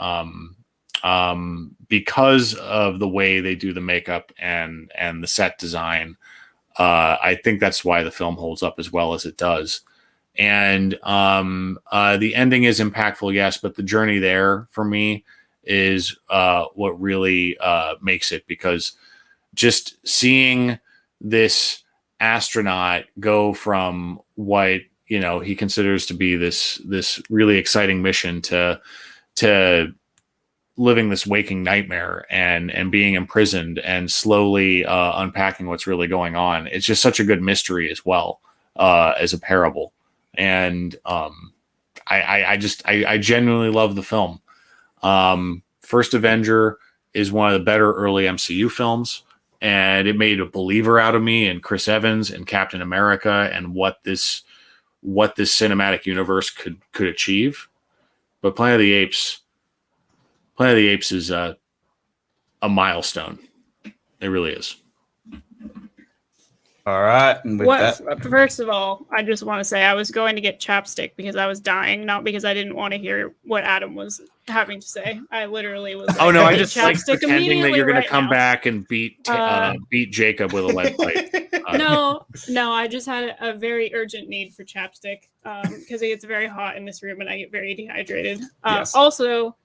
because of the way they do the makeup and the set design. I think that's why the film holds up as well as it does. And the ending is impactful, yes, but the journey there for me is what really makes it, because just seeing this astronaut go from what he considers to be this really exciting mission to living this waking nightmare and being imprisoned and slowly unpacking what's really going on. It's just such a good mystery as well, as a parable. And I genuinely love the film. First Avenger is one of the better early MCU films, and it made a believer out of me in Chris Evans and Captain America and what this cinematic universe could achieve. But Planet of the Apes is a milestone. It really is. All right. And with that, First of all, I just want to say I was going to get chapstick because I was dying, not because I didn't want to hear what Adam was having to say. I literally was. Oh no! I get just like pretending that you're going to come now. back and beat Jacob with a lead pipe. No, I just had a very urgent need for chapstick because it gets very hot in this room and I get very dehydrated. Yes. Also,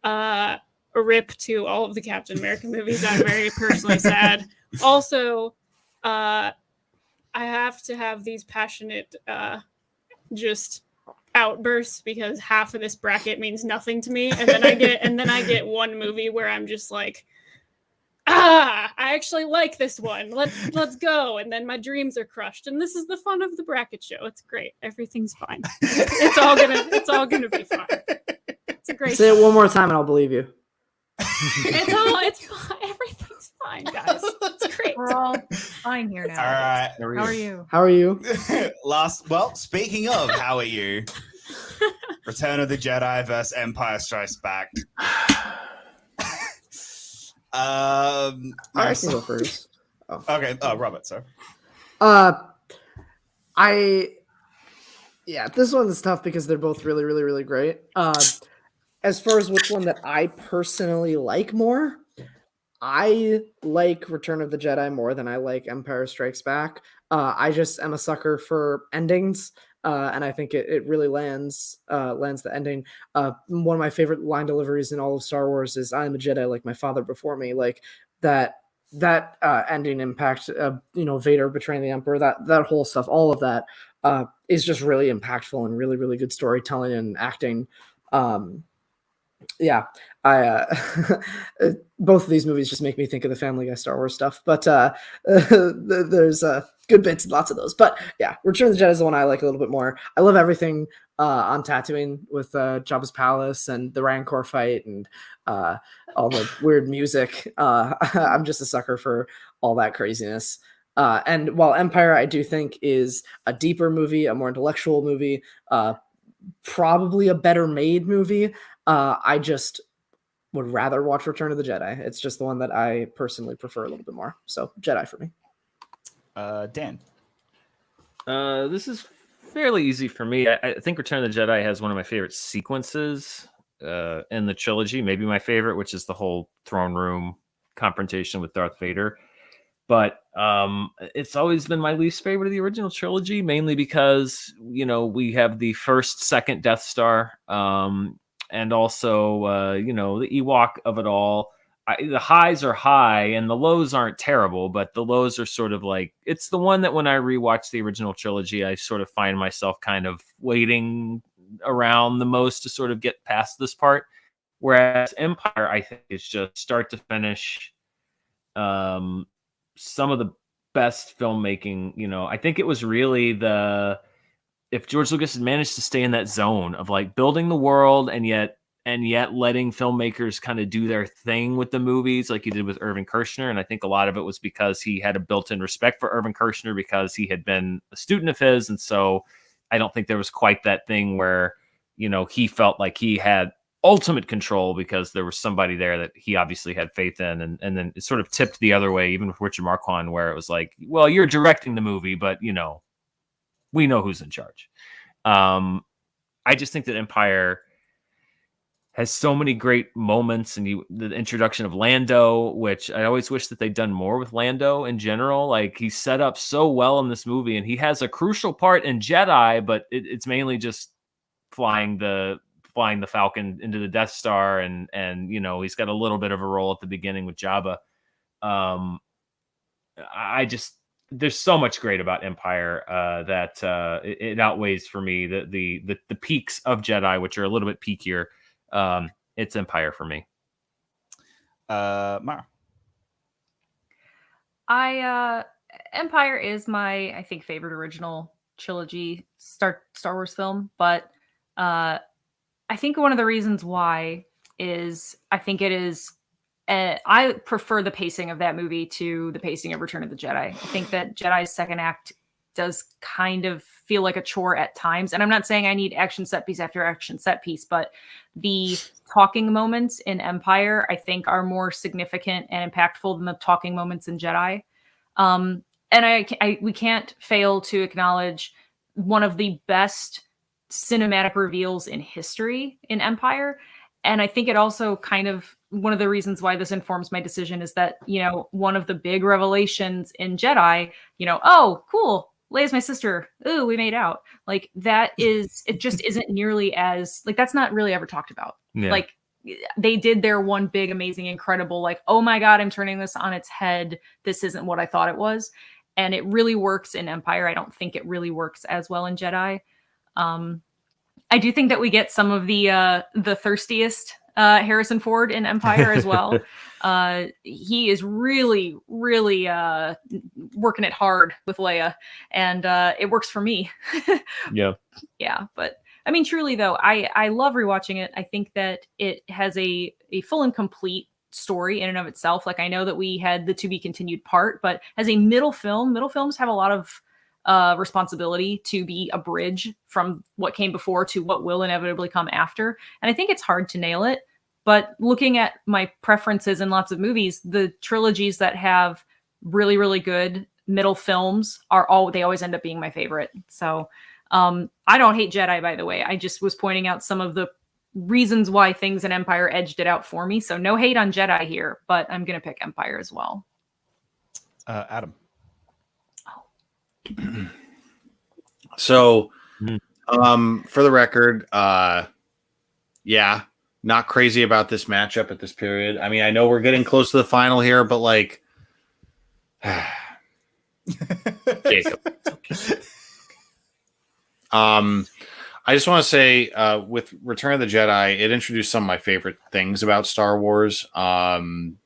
a rip to all of the Captain America movies. I'm very personally sad. Also, I have to have these passionate just outbursts because half of this bracket means nothing to me, and then I get one movie where I'm just like, I actually like this one. Let's go. And then my dreams are crushed. And this is the fun of the bracket show. It's great. Everything's fine. It's all gonna be fine. It's a great. Say it one more time and I'll believe you. It's fine. Everything's fine, guys. It's great. We're all fine here now. all right. How are you? How are you? Speaking of how are you? Return of the Jedi versus Empire Strikes Back. I can go first. Oh. Okay. Robert, sorry. This one is tough because they're both really, really, really great. As far as which one that I personally like more, I like Return of the Jedi more than I like Empire Strikes Back. I just am a sucker for endings, and I think it really lands the ending. One of my favorite line deliveries in all of Star Wars is "I am a Jedi like my father before me." Like that ending impact, Vader betraying the Emperor, that whole stuff, all of that is just really impactful and really, really good storytelling and acting. Both of these movies just make me think of the Family Guy Star Wars stuff, but there's good bits, lots of those. But yeah, Return of the Jedi is the one I like a little bit more. I love everything on Tatooine with Jabba's palace and the Rancor fight and all the weird music. I'm just a sucker for all that craziness. And while Empire, I do think is a deeper movie, a more intellectual movie, probably a better made movie. I just would rather watch Return of the Jedi. It's just the one that I personally prefer a little bit more. So Jedi for me. Dan. This is fairly easy for me. I think Return of the Jedi has one of my favorite sequences in the trilogy, maybe my favorite, which is the whole throne room confrontation with Darth Vader. But it's always been my least favorite of the original trilogy, mainly because, we have the second Death Star, and also, the Ewok of it all. the highs are high and the lows aren't terrible, but the lows are sort of like, it's the one that when I rewatch the original trilogy, I sort of find myself kind of waiting around the most to sort of get past this part. Whereas Empire, I think, is just start to finish some of the best filmmaking. You know, I think it was really if George Lucas had managed to stay in that zone of like building the world and yet letting filmmakers kind of do their thing with the movies like he did with Irvin Kershner. And I think a lot of it was because he had a built-in respect for Irvin Kershner because he had been a student of his. And so I don't think there was quite that thing where, you know, he felt like he had ultimate control because there was somebody there that he obviously had faith in. And then it sort of tipped the other way, even with Richard Marquand, where it was like, well, you're directing the movie, but, you know, we know who's in charge. I just think that Empire has so many great moments, and the introduction of Lando, which I always wish that they'd done more with Lando in general. Like, he's set up so well in this movie, and he has a crucial part in Jedi, but it's mainly just flying the Falcon into the Death Star, and you know, he's got a little bit of a role at the beginning with Jabba. There's so much great about Empire that it outweighs for me the peaks of Jedi, which are a little bit peakier. It's Empire for me. Mara. Empire is my, I think, favorite original trilogy Star Wars film, but I think one of the reasons why is I think it is I prefer the pacing of that movie to the pacing of Return of the Jedi. I think that Jedi's second act does kind of feel like a chore at times. And I'm not saying I need action set piece after action set piece, but the talking moments in Empire, I think, are more significant and impactful than the talking moments in Jedi. And we can't fail to acknowledge one of the best cinematic reveals in history in Empire. And I think it also kind of, one of the reasons why this informs my decision is that, you know, one of the big revelations in Jedi, you know, oh, cool, Leia's my sister. Ooh, we made out. Like, that is, it just isn't nearly as, like, that's not really ever talked about. Yeah. Like, they did their one big, amazing, incredible, like, oh my God, I'm turning this on its head. This isn't what I thought it was. And it really works in Empire. I don't think it really works as well in Jedi. I do think that we get some of the thirstiest Harrison Ford in Empire as well. He is really, really working it hard with Leia, and it works for me. Yeah. Yeah, but I mean, truly though, I love rewatching it. I think that it has a full and complete story in and of itself. Like, I know that we had the to be continued part, but as a middle films have a lot of responsibility to be a bridge from what came before to what will inevitably come after. And I think it's hard to nail it. But looking at my preferences in lots of movies, the trilogies that have really, really good middle films they always end up being my favorite. So I don't hate Jedi, by the way. I just was pointing out some of the reasons why things in Empire edged it out for me. So no hate on Jedi here, but I'm going to pick Empire as well. Adam. So, for the record, yeah, not crazy about this matchup at this period. I mean, I know we're getting close to the final here, but like, Jacob. I just want to say, with Return of the Jedi, it introduced some of my favorite things about Star Wars. Learning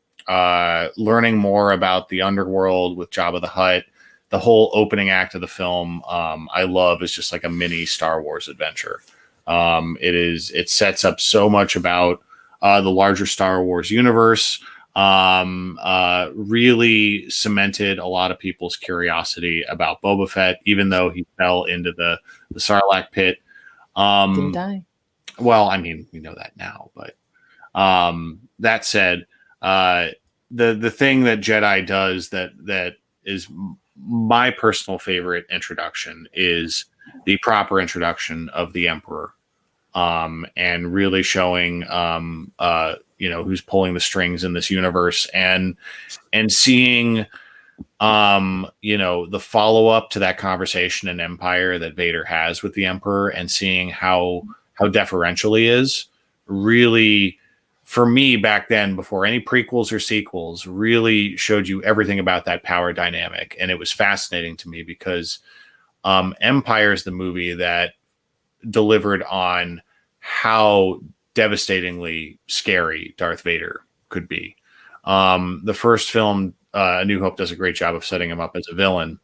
more about the underworld with Jabba the Hutt. The whole opening act of the film, I love, is just like a mini Star Wars adventure. It sets up so much about the larger Star Wars universe. Really cemented a lot of people's curiosity about Boba Fett, even though he fell into the Sarlacc pit. Didn't die. Well, I mean, we know that now, but that said, the thing that Jedi does that is my personal favorite introduction is the proper introduction of the Emperor, and really showing who's pulling the strings in this universe, and seeing the follow-up to that conversation in Empire that Vader has with the Emperor, and seeing how deferential he is, really for me back then, before any prequels or sequels, really showed you everything about that power dynamic. And it was fascinating to me because Empire is the movie that delivered on how devastatingly scary Darth Vader could be. The first film, A New Hope, does a great job of setting him up as a villain.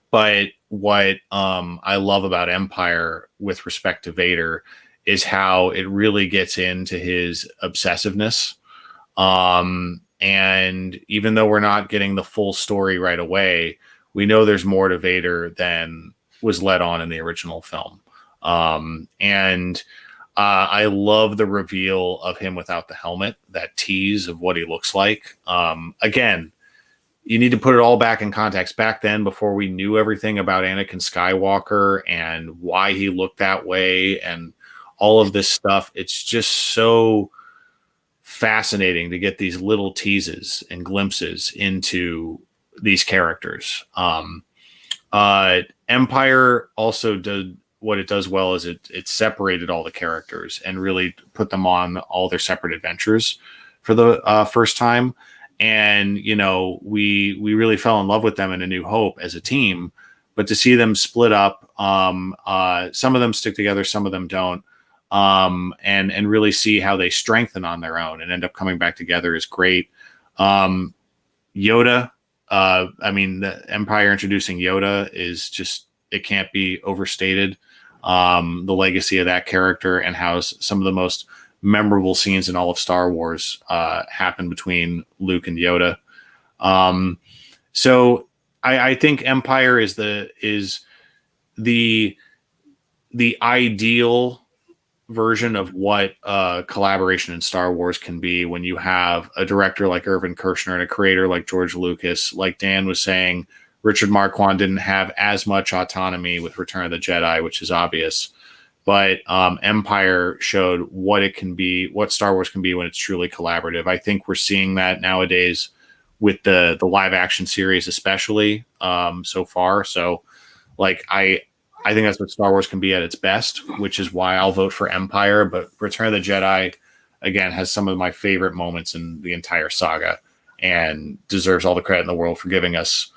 But what I love about Empire with respect to Vader is how it really gets into his obsessiveness. And even though we're not getting the full story right away, we know there's more to Vader than was let on in the original film. And I love the reveal of him without the helmet, that tease of what he looks like. Again, you need to put it all back in context. Back then, before we knew everything about Anakin Skywalker and why he looked that way and all of this stuff, it's just so fascinating to get these little teases and glimpses into these characters. Empire also did what it does well is it separated all the characters and really put them on all their separate adventures for the first time. And, you know, we really fell in love with them in A New Hope as a team, but to see them split up, some of them stick together, some of them don't. And really see how they strengthen on their own and end up coming back together is great. Yoda, I mean, the Empire introducing Yoda is just, it can't be overstated. The legacy of that character and how some of the most memorable scenes in all of Star Wars happen between Luke and Yoda. So I think Empire is the ideal version of what collaboration in Star Wars can be when you have a director like Irvin Kershner and a creator like George Lucas. Like Dan was saying, Richard Marquand didn't have as much autonomy with Return of the Jedi, which is obvious. But Empire showed what it can be, what Star Wars can be when it's truly collaborative. I think we're seeing that nowadays with the live action series, especially so far. So, like, I think that's what Star Wars can be at its best, which is why I'll vote for Empire. But Return of the Jedi, again, has some of my favorite moments in the entire saga and deserves all the credit in the world for giving us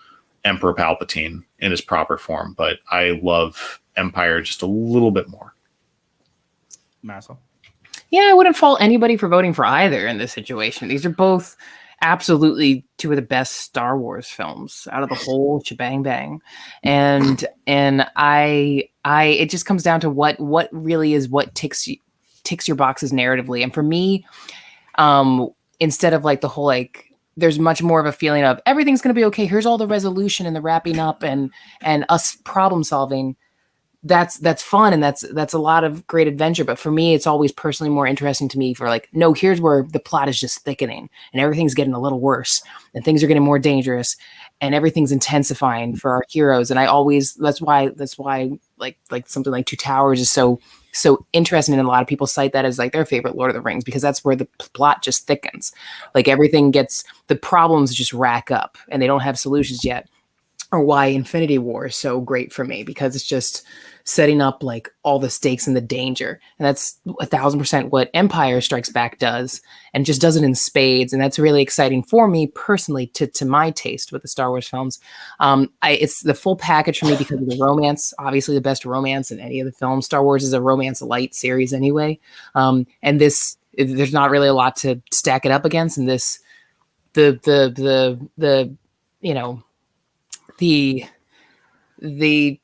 Emperor Palpatine in his proper form. But I love Empire just a little bit more. Marcel? Yeah, I wouldn't fault anybody for voting for either in this situation. These are both absolutely two of the best Star Wars films out of the whole shebang bang. And I it just comes down to what really is what ticks your boxes narratively. And for me, instead of like the whole like there's much more of a feeling of everything's going to be okay. Here's all the resolution and the wrapping up and us problem solving. That's fun and that's a lot of great adventure. But for me, it's always personally more interesting to me for like, no, here's where the plot is just thickening and everything's getting a little worse and things are getting more dangerous and everything's intensifying for our heroes. And I always, that's why like something like Two Towers is so interesting. And a lot of people cite that as like their favorite Lord of the Rings, because that's where the plot just thickens. Like everything gets, the problems just rack up and they don't have solutions yet. Or why Infinity War is so great for me, because it's just setting up like all the stakes and the danger. And that's 1,000% what Empire Strikes Back does, and just does it in spades. And that's really exciting for me personally to my taste with the Star Wars films. It's the full package for me because of the romance, obviously the best romance in any of the films. Star Wars is a romance light series anyway. And there's not really a lot to stack it up against. And this, you know, the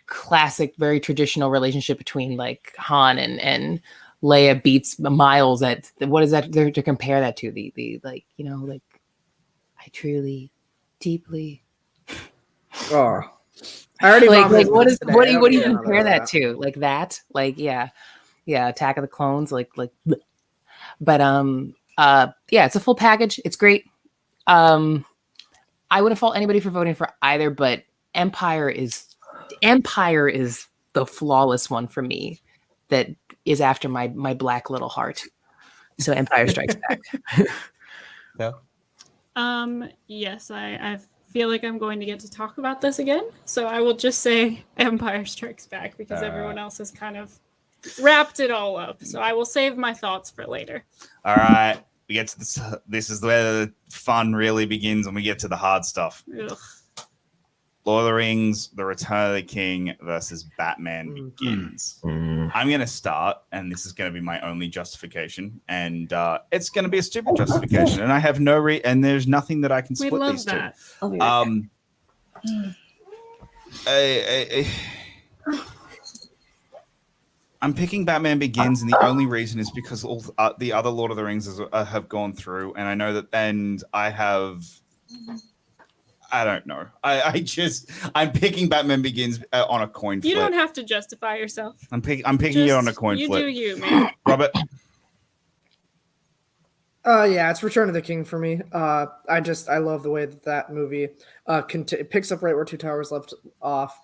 classic, very traditional relationship between like Han and Leia beats miles at what is that to compare that to the like, you know, like I truly deeply Oh, I already like vomited what do you today. compare that to? Like that? Like yeah, Attack of the Clones, like bleh. But yeah, it's a full package. It's great. I wouldn't fault anybody for voting for either, but Empire is the flawless one for me. That is after my black little heart. So Empire Strikes Back. No. Yes, I feel like I'm going to get to talk about this again. So I will just say Empire Strikes Back because everyone else has kind of wrapped it all up. So I will save my thoughts for later. All right. We get to this. This is where the fun really begins when we get to the hard stuff. Ugh. Lord of the Rings, The Return of the King versus Batman Begins. I'm going to start, and this is going to be my only justification, and it's going to be a stupid justification, and I have and there's nothing that I can We split love these that. two. I'm picking Batman Begins, and the only reason is because all the other Lord of the Rings have gone through, and I know that, and I don't know. I'm picking Batman Begins on a coin flip. You don't have to justify yourself. I'm picking it on a coin flip. You do you, man. Robert. Yeah, it's Return of the King for me. I love the way that movie it picks up right where Two Towers left off,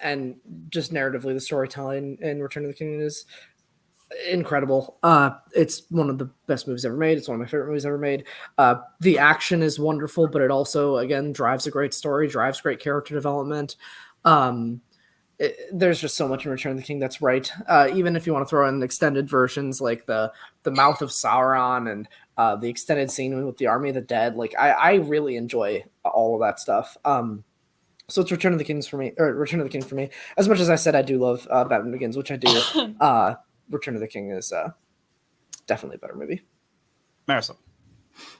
and just narratively the storytelling in Return of the King is incredible. It's one of the best movies ever made. It's one of my favorite movies ever made. The action is wonderful, but it also again drives a great story, drives great character development. There's just so much in Return of the King that's right. Even if you want to throw in extended versions like the Mouth of Sauron and the extended scene with the Army of the Dead, like I really enjoy all of that stuff. So it's Return of the King for me. As much as I said I do love Batman Begins, which I do. Return of the King is definitely a better movie. Marisol.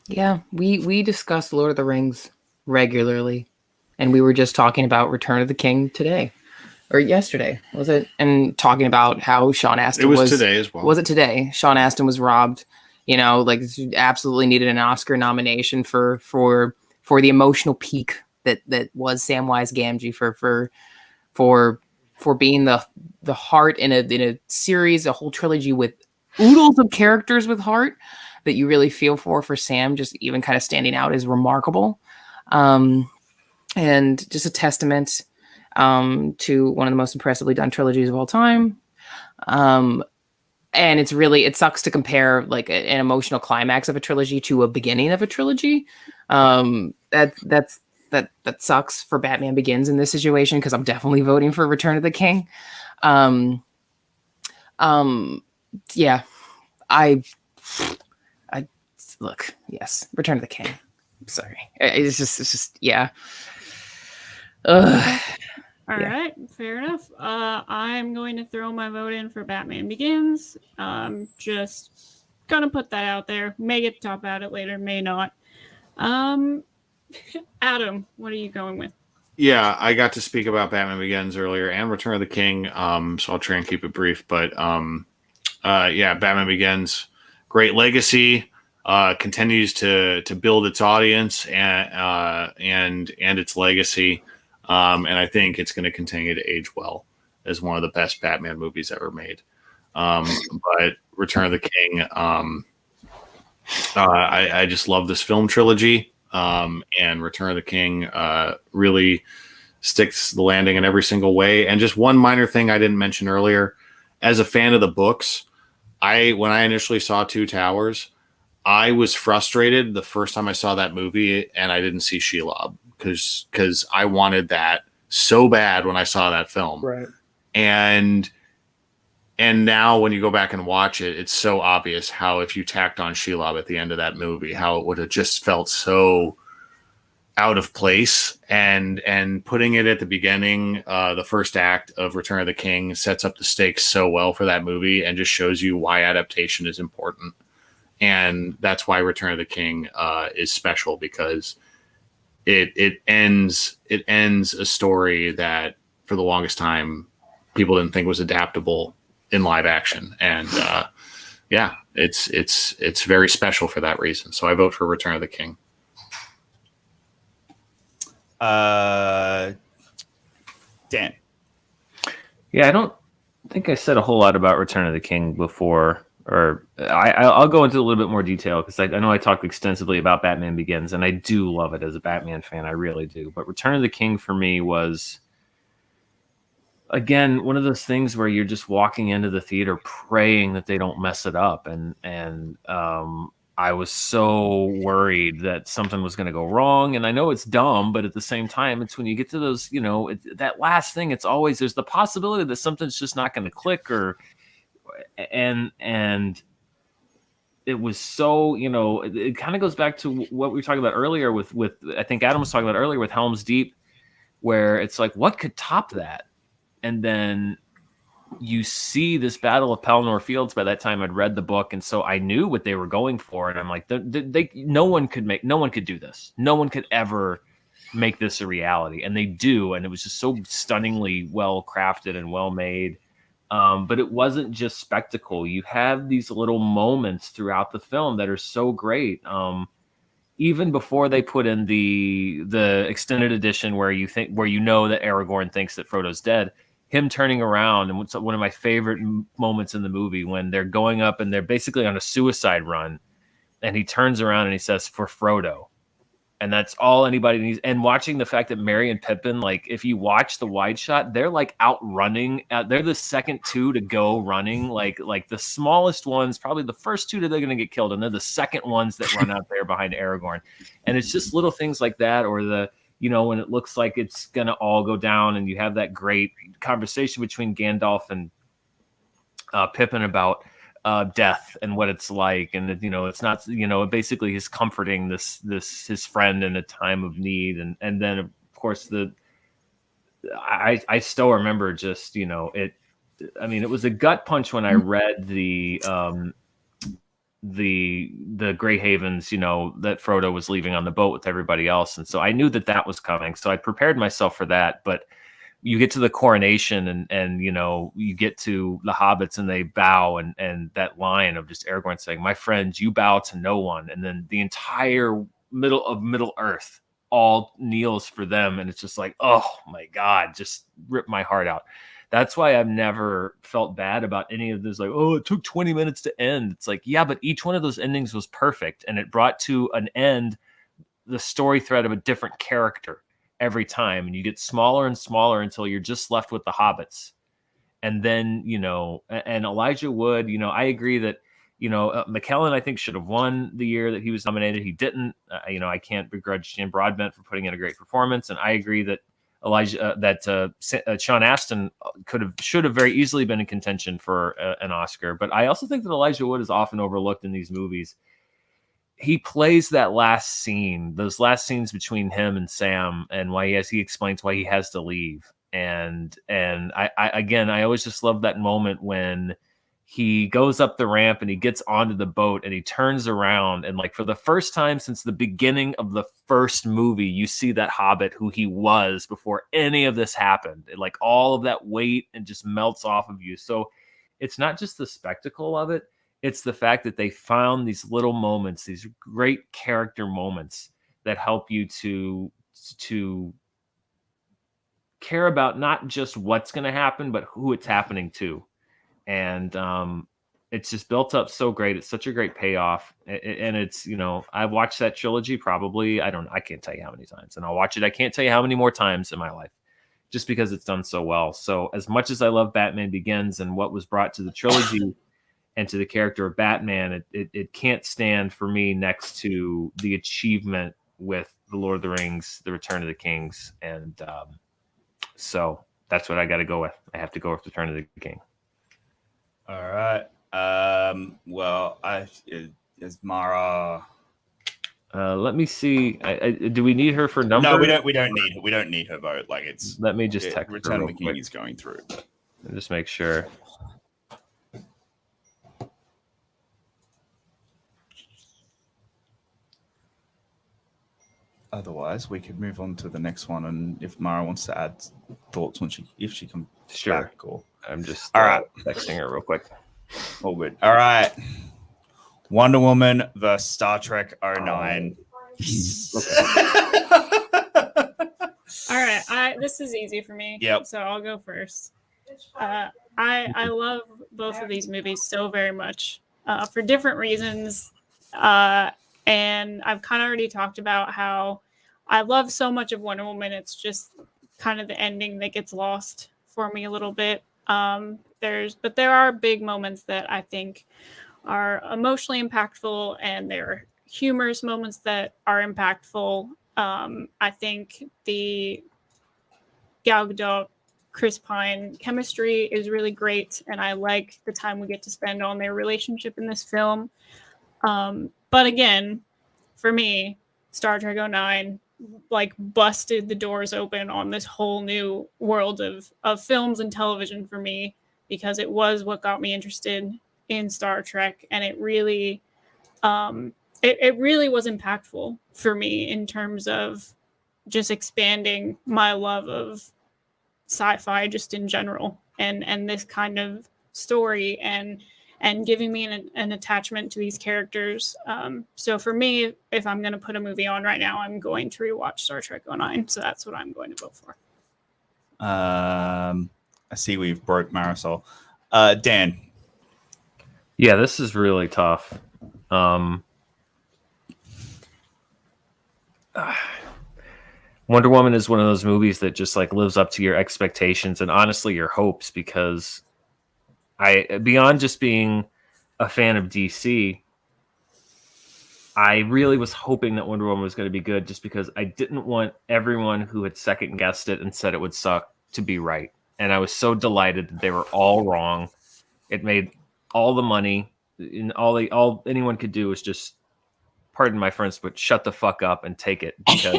Yeah, we discuss Lord of the Rings regularly, and we were just talking about Return of the King today, or yesterday, was it? And talking about how Sean Astin was today as well. Was it today? Sean Astin was robbed. Like absolutely needed an Oscar nomination for the emotional peak that was Samwise Gamgee for being the heart in a series, a whole trilogy with oodles of characters with heart that you really feel for Sam, just even kind of standing out is remarkable. And just a testament to one of the most impressively done trilogies of all time. And it sucks to compare like an emotional climax of a trilogy to a beginning of a trilogy. That sucks for Batman Begins in this situation, because I'm definitely voting for Return of the King. Yeah, I look, yes, Return of the King. Sorry, it's just yeah. All right, fair enough. I'm going to throw my vote in for Batman Begins. Just gonna put that out there. May get to talk about it later, may not. Adam, what are you going with? Yeah, I got to speak about Batman Begins earlier and Return of the King, so I'll try and keep it brief. But yeah, Batman Begins, great legacy, continues to build its audience and its legacy, and I think it's going to continue to age well as one of the best Batman movies ever made. But Return of the King, I just love this film trilogy. And Return of the King really sticks the landing in every single way. And just one minor thing I didn't mention earlier, as a fan of the books, when I initially saw Two Towers, I was frustrated the first time I saw that movie and I didn't see Shelob, because I wanted that so bad when I saw that film. Right. And now when you go back and watch it, it's so obvious how if you tacked on Shelob at the end of that movie, how it would have just felt so out of place. And putting it at the beginning, the first act of Return of the King sets up the stakes so well for that movie and just shows you why adaptation is important. And that's why Return of the King is special, because it ends a story that for the longest time people didn't think was adaptable in live action. And yeah, it's very special for that reason. So I vote for Return of the King. Dan. Yeah, I don't think I said a whole lot about Return of the King before, or I'll go into a little bit more detail, because I know I talked extensively about Batman Begins, and I do love it as a Batman fan. I really do. But Return of the King for me was, again, one of those things where you're just walking into the theater praying that they don't mess it up. And I was so worried that something was going to go wrong. And I know it's dumb, but at the same time, it's when you get to those, that last thing, it's always, there's the possibility that something's just not going to click and it was so, it kind of goes back to what we were talking about earlier with, I think Adam was talking about earlier with Helm's Deep, where it's like, what could top that? And then you see this Battle of Pelennor Fields. By that time I'd read the book, and so I knew what they were going for, and I'm like, no one could do this. No one could ever make this a reality, and they do. And it was just so stunningly well crafted and well made. But it wasn't just spectacle. You have these little moments throughout the film that are so great. Even before they put in the extended edition where you know that Aragorn thinks that Frodo's dead, him turning around, and what's one of my favorite moments in the movie, when they're going up and they're basically on a suicide run, and he turns around and he says, "For Frodo." And that's all anybody needs. And watching the fact that Merry and Pippin, like, if you watch the wide shot, they're like outrunning. They're the second two to go running. Like the smallest ones, probably the first two that they're going to get killed, and they're the second ones that run out there behind Aragorn. And it's just little things like that, or when it looks like it's going to all go down, and you have that great conversation between Gandalf and Pippin about death and what it's like, and it's not, basically he's comforting this his friend in a time of need, and then of course I still remember just it. I mean, it was a gut punch when I read the Grey Havens, that Frodo was leaving on the boat with everybody else, and so I knew that was coming, so I prepared myself for that. But you get to the coronation, and you get to the hobbits, and they bow, and that line of just Aragorn saying, "My friends, you bow to no one," and then the entire Middle Earth all kneels for them, and it's just like, oh my God, just ripped my heart out. That's why I've never felt bad about any of this. Like, oh, it took 20 minutes to end. It's like, yeah, but each one of those endings was perfect, and it brought to an end the story thread of a different character every time, and you get smaller and smaller until you're just left with the hobbits. And then and Elijah Wood, I agree that McKellen, I think, should have won the year that he was nominated. He didn't. I can't begrudge Jim Broadbent for putting in a great performance, and I agree that Sean Astin should have very easily been in contention for an Oscar. But I also think that Elijah Wood is often overlooked in these movies. He plays that last scene, those last scenes between him and Sam, and he explains why he has to leave. And I always just love that moment when he goes up the ramp and he gets onto the boat and he turns around, and like for the first time since the beginning of the first movie, you see that Hobbit who he was before any of this happened. And like all of that weight and just melts off of you. So it's not just the spectacle of it. It's the fact that they found these little moments, these great character moments that help you to care about not just what's going to happen, but who it's happening to. And it's just built up so great. It's such a great payoff. And it's, I've watched that trilogy probably, I can't tell you how many times. And I'll watch it, I can't tell you how many more times in my life, just because it's done so well. So as much as I love Batman Begins and what was brought to the trilogy, and to the character of Batman, it can't stand for me next to the achievement with The Lord of the Rings, The Return of the Kings. And so that's what I got to go with. I have to go with Return of the King. All right. Well, is Mara... let me see. Do we need her for number? No, we don't need her vote. Like, it's... Let me just text Return her of the King is going through. But... just make sure. Otherwise, we could move on to the next one, and if Mara wants to add thoughts if she comes back, or I'm just all right, texting her real quick. All good. All right, Wonder Woman versus Star Trek 09. All right, this is easy for me. Yep. So I'll go first. I love both of these movies so very much for different reasons. And I've kind of already talked about how I love so much of Wonder Woman. It's just kind of the ending that gets lost for me a little bit. There are big moments that I think are emotionally impactful, and there are humorous moments that are impactful. I think the Gal Gadot, Chris Pine chemistry is really great, and I like the time we get to spend on their relationship in this film. But again, for me, Star Trek 09 like busted the doors open on this whole new world of films and television for me, because it was what got me interested in Star Trek, and it really it really was impactful for me in terms of just expanding my love of sci-fi just in general, and this kind of story, and giving me an attachment to these characters. So for me, if I'm going to put a movie on right now, I'm going to rewatch Star Trek 09. So that's what I'm going to vote for. I see we've broke Marisol. Dan. Yeah, this is really tough. Wonder Woman is one of those movies that just like lives up to your expectations and honestly your hopes, because beyond just being a fan of DC, I really was hoping that Wonder Woman was going to be good, just because I didn't want everyone who had second guessed it and said it would suck to be right. And I was so delighted that they were all wrong. It made all the money, and all anyone could do was just, pardon my French, but shut the fuck up and take it, because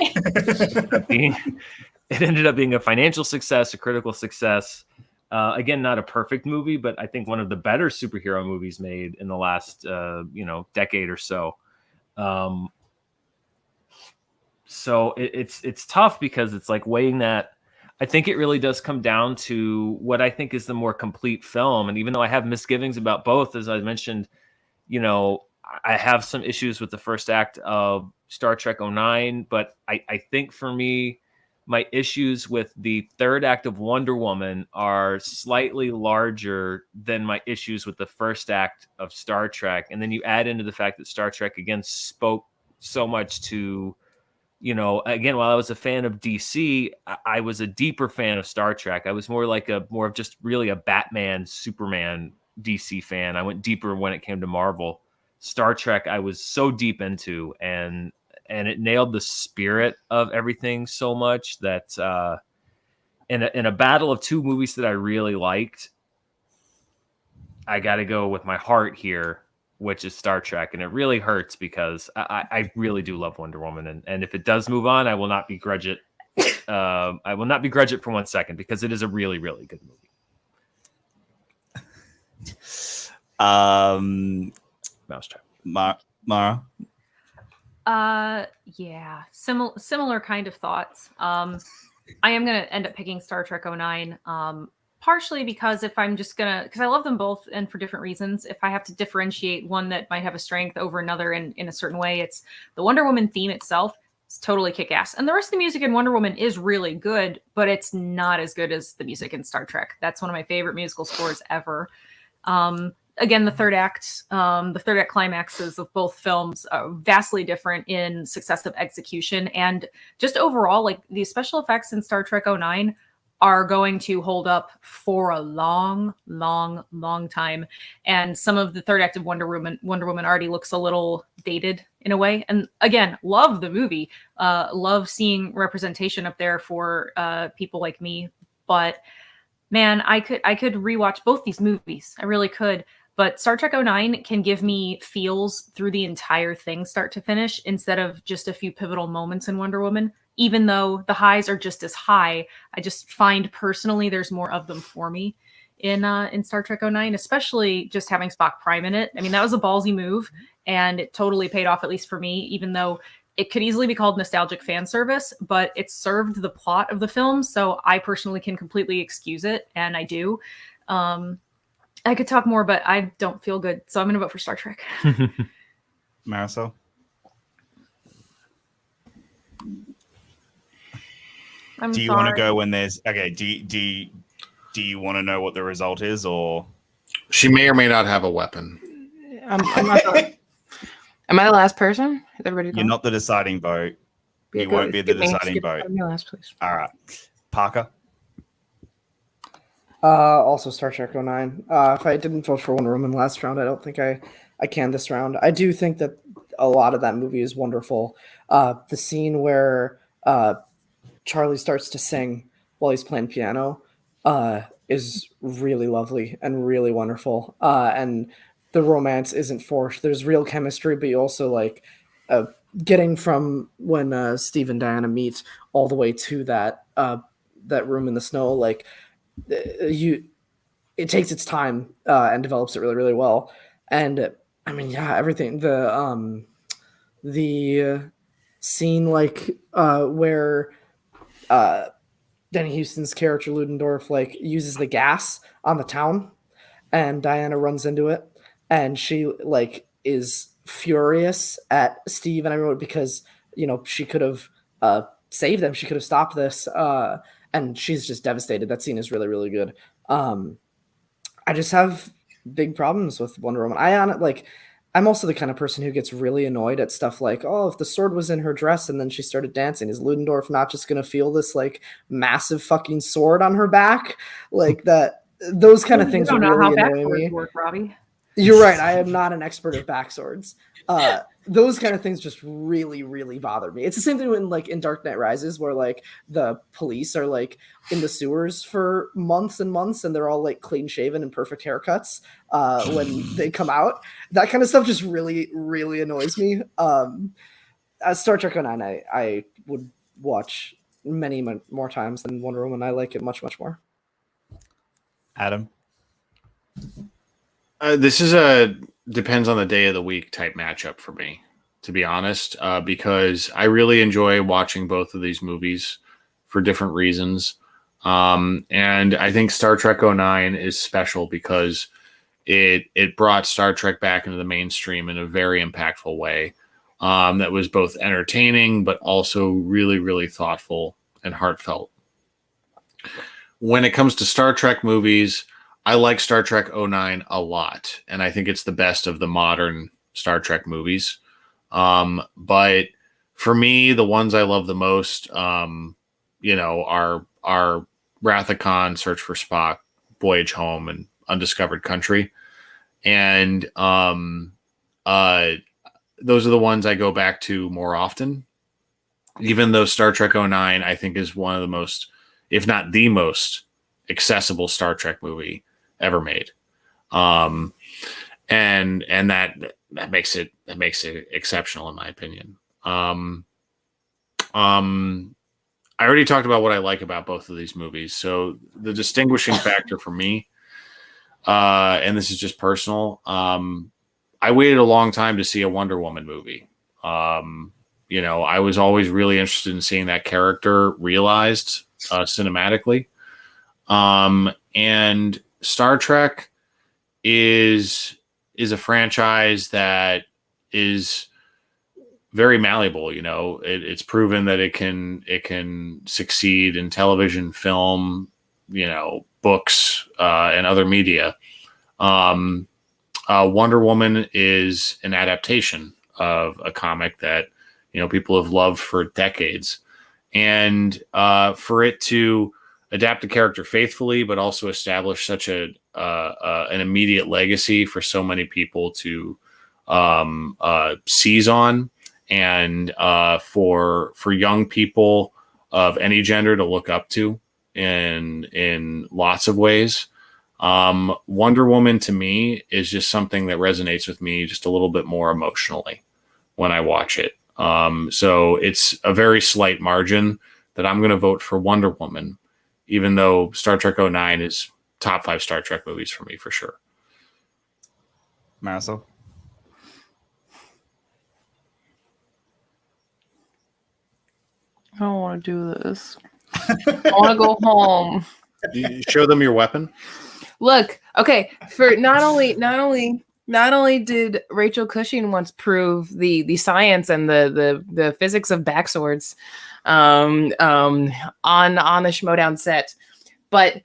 it ended up being a financial success, a critical success. Again, not a perfect movie, but I think one of the better superhero movies made in the last decade or so. So it's tough, because it's like weighing that. I think it really does come down to what I think is the more complete film. And even though I have misgivings about both, as I mentioned, I have some issues with the first act of Star Trek 09, but I think for me, my issues with the third act of Wonder Woman are slightly larger than my issues with the first act of Star Trek. And then you add into the fact that Star Trek, again, spoke so much to, again, while I was a fan of DC, I was a deeper fan of Star Trek. I was more of just really a Batman, Superman DC fan. I went deeper when it came to Marvel. Star Trek, I was so deep into, and it nailed the spirit of everything so much that in a battle of two movies that I really liked, I got to go with my heart here, which is Star Trek. And it really hurts, because I really do love Wonder Woman. And if it does move on, I will not begrudge it. I will not begrudge it for 1 second, because it is a really, really good movie. Mousetrap. Mara? Yeah, similar kind of thoughts. I am going to end up picking Star Trek 09, partially because because I love them both, and for different reasons. If I have to differentiate one that might have a strength over another in a certain way, it's the Wonder Woman theme itself. It's totally kick-ass. And the rest of the music in Wonder Woman is really good, but it's not as good as the music in Star Trek. That's one of my favorite musical scores ever. Again, the third act climaxes of both films are vastly different in successive execution, and just overall, like the special effects in Star Trek 09 are going to hold up for a long, long, long time. And some of the third act of Wonder Woman already looks a little dated in a way. And again, love the movie, love seeing representation up there for people like me. But man, I could rewatch both these movies. I really could. But Star Trek 09 can give me feels through the entire thing, start to finish, instead of just a few pivotal moments in Wonder Woman. Even though the highs are just as high, I just find personally there's more of them for me in Star Trek 09, especially just having Spock Prime in it. I mean, that was a ballsy move, and it totally paid off, at least for me, even though it could easily be called nostalgic fan service, but it served the plot of the film, so I personally can completely excuse it, and I do. I could talk more, but I don't feel good, so I'm going to vote for Star Trek. Marisol? Do you want to go when there's... Okay, do you want to know what the result is, or... She may or may not have a weapon. Am I the last person? Is everybody You're going? not the deciding vote. You won't be the deciding vote. Me last, please. All right. Parker? Also Star Trek 09. If I didn't vote for Wonder Woman last round, I don't think I can this round. I do think that a lot of that movie is wonderful. The scene where Charlie starts to sing while he's playing piano is really lovely and really wonderful. And the romance isn't forced. There's real chemistry, but you also like getting from when Steve and Diana meet all the way to that room in the snow. Like it takes its time and develops it really, really well. And I mean, yeah, everything. The scene like where Danny Houston's character Ludendorff like uses the gas on the town, and Diana runs into it, and she like is furious at Steve and everyone because she could have saved them, she could have stopped this, and she's just devastated. That scene is really, really good. I just have big problems with Wonder Woman. I'm also the kind of person who gets really annoyed at stuff like, oh, if the sword was in her dress and then she started dancing, is Ludendorff not just going to feel this like massive fucking sword on her back? Like that, those kind of things You don't know really how annoy backswords me. work, Robbie. You're right. I am not an expert at backswords. Those kind of things just really, really bother me. It's the same thing when like in Dark Knight Rises, where like the police are like in the sewers for months and months, and they're all like clean shaven and perfect haircuts when they come out. That kind of stuff just really, really annoys me. As Star Trek 09, I would watch many more times than Wonder Woman. I like it much, much more. Adam? This is depends on the day of the week type matchup for me, to be honest, because I really enjoy watching both of these movies for different reasons. And I think Star Trek 09 is special because it brought Star Trek back into the mainstream in a very impactful way. That was both entertaining, but also really, really thoughtful and heartfelt. When it comes to Star Trek movies, I like Star Trek 09 a lot, and I think it's the best of the modern Star Trek movies. But for me, the ones I love the most, are Wrath of Khan, Search for Spock, Voyage Home, and Undiscovered Country. And those are the ones I go back to more often, even though Star Trek 09, I think, is one of the most, if not the most, accessible Star Trek movie ever made. And that makes it exceptional in my opinion. I already talked about what I like about both of these movies. So the distinguishing factor for me, and this is just personal, I waited a long time to see a Wonder Woman movie. I was always really interested in seeing that character realized cinematically. And Star Trek is a franchise that is very malleable. It's proven that it can succeed in television, film, books, and other media. Wonder Woman is an adaptation of a comic that people have loved for decades, and for it to adapt the character faithfully, but also establish such an immediate legacy for so many people to seize on, and for young people of any gender to look up to in lots of ways. Wonder Woman to me is just something that resonates with me just a little bit more emotionally when I watch it. So it's a very slight margin that I'm going to vote for Wonder Woman, even though Star Trek 09 is top 5 Star Trek movies for me, for sure. Marisol? I don't want to do this. I want to go home. You show them your weapon. Look, okay. For not only did Rachel Cushing once prove the science and the physics of backswords on the Schmodown set, but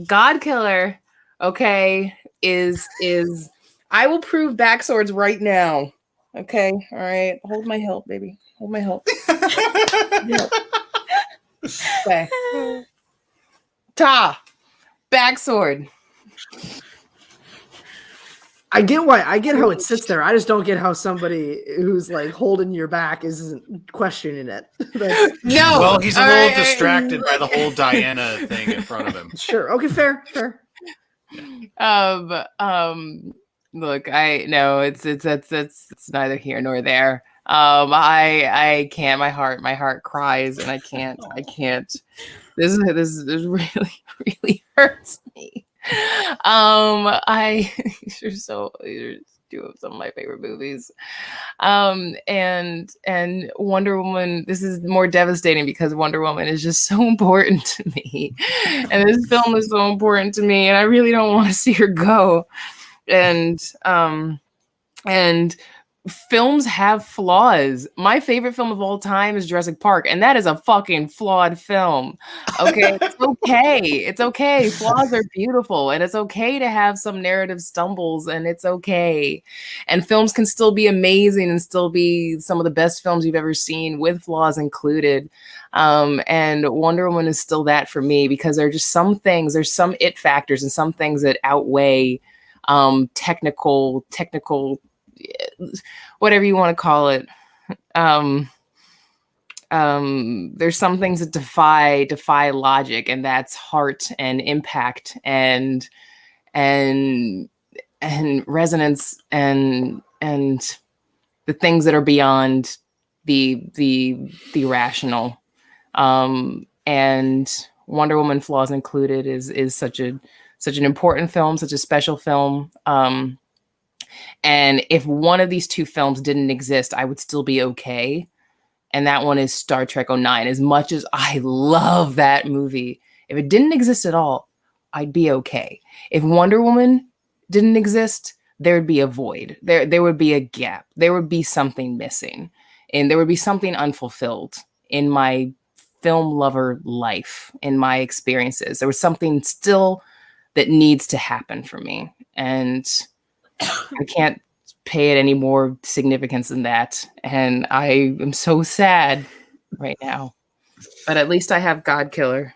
God Killer, okay, is I will prove backswords right now. Okay, all right. Hold my hilt, baby. Hold my hilt. Okay. Ta. Backsword. I get how it sits there. I just don't get how somebody who's like holding your back isn't questioning it. No. Well, he's a little distracted by the whole Diana thing in front of him. Sure. Okay. Fair. Look, I no, it's neither here nor there. I can't. My heart cries, and I can't. This really hurts me. You're two of some of my favorite movies. And Wonder Woman, this is more devastating because Wonder Woman is just so important to me. And this film is so important to me, and I really don't want to see her go. And films have flaws. My favorite film of all time is Jurassic Park, and that is a fucking flawed film. Okay, it's okay. It's okay. Flaws are beautiful, and it's okay to have some narrative stumbles, and it's okay. And films can still be amazing and still be some of the best films you've ever seen with flaws included. And Wonder Woman is still that for me because there are just some things, there's some it factors and some things that outweigh technical whatever you want to call it. There's some things that defy logic, and that's heart and impact and resonance and the things that are beyond the rational. And Wonder Woman, flaws included, is such an important film, such a special film. And if one of these two films didn't exist, I would still be okay. And that one is Star Trek 09. As much as I love that movie, if it didn't exist at all, I'd be okay. If Wonder Woman didn't exist, there would be a void. There would be a gap. There would be something missing. And there would be something unfulfilled in my film lover life, in my experiences. There was something still that needs to happen for me. And I can't pay it any more significance than that. And I am so sad right now. But at least I have God Killer.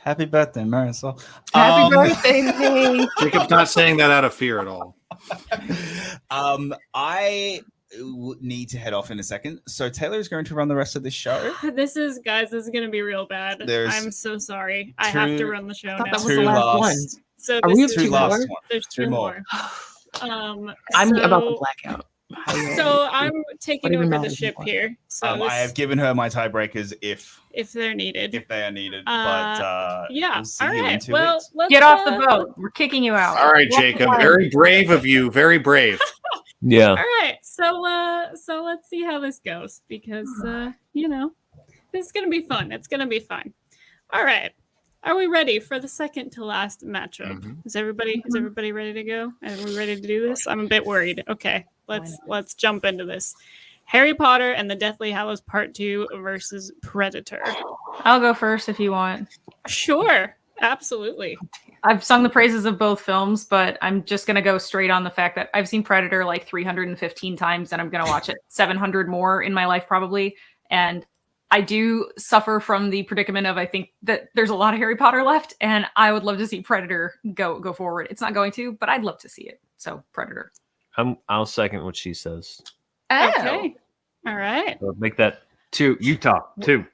Happy birthday, Marisol. Happy birthday to me. Jacob's not saying that out of fear at all. I need to head off in a second. So Taylor is going to run the rest of this show. This is going to be real bad. I'm so sorry. I have to run the show now. That was the last one. So Are we this have is two more? There's two more. I'm so- about to black out. So I'm taking over the ship here. So I have given her my tiebreakers if they're needed. If they are needed. Yeah. We'll see All you in right. 2 Well, weeks. let's Get off the boat. We're kicking you out. All right, Jacob. Very brave of you. Very brave. Yeah. All right. So let's see how this goes because this is gonna be fun. It's gonna be fun. All right. Are we ready for the second to last matchup? Mhm. Is everybody ready to go? Are we ready to do this? I'm a bit worried. Okay, let's jump into this. Harry Potter and the Deathly Hallows Part 2 versus Predator. I'll go first if you want. Sure, absolutely. I've sung the praises of both films, but I'm just going to go straight on the fact that I've seen Predator like 315 times and I'm going to watch it 700 more in my life probably. And I do suffer from the predicament of I think that there's a lot of Harry Potter left and I would love to see Predator go forward. It's not going to, but I'd love to see it. So Predator. I'll second what she says. Oh. Okay. All right. So make that two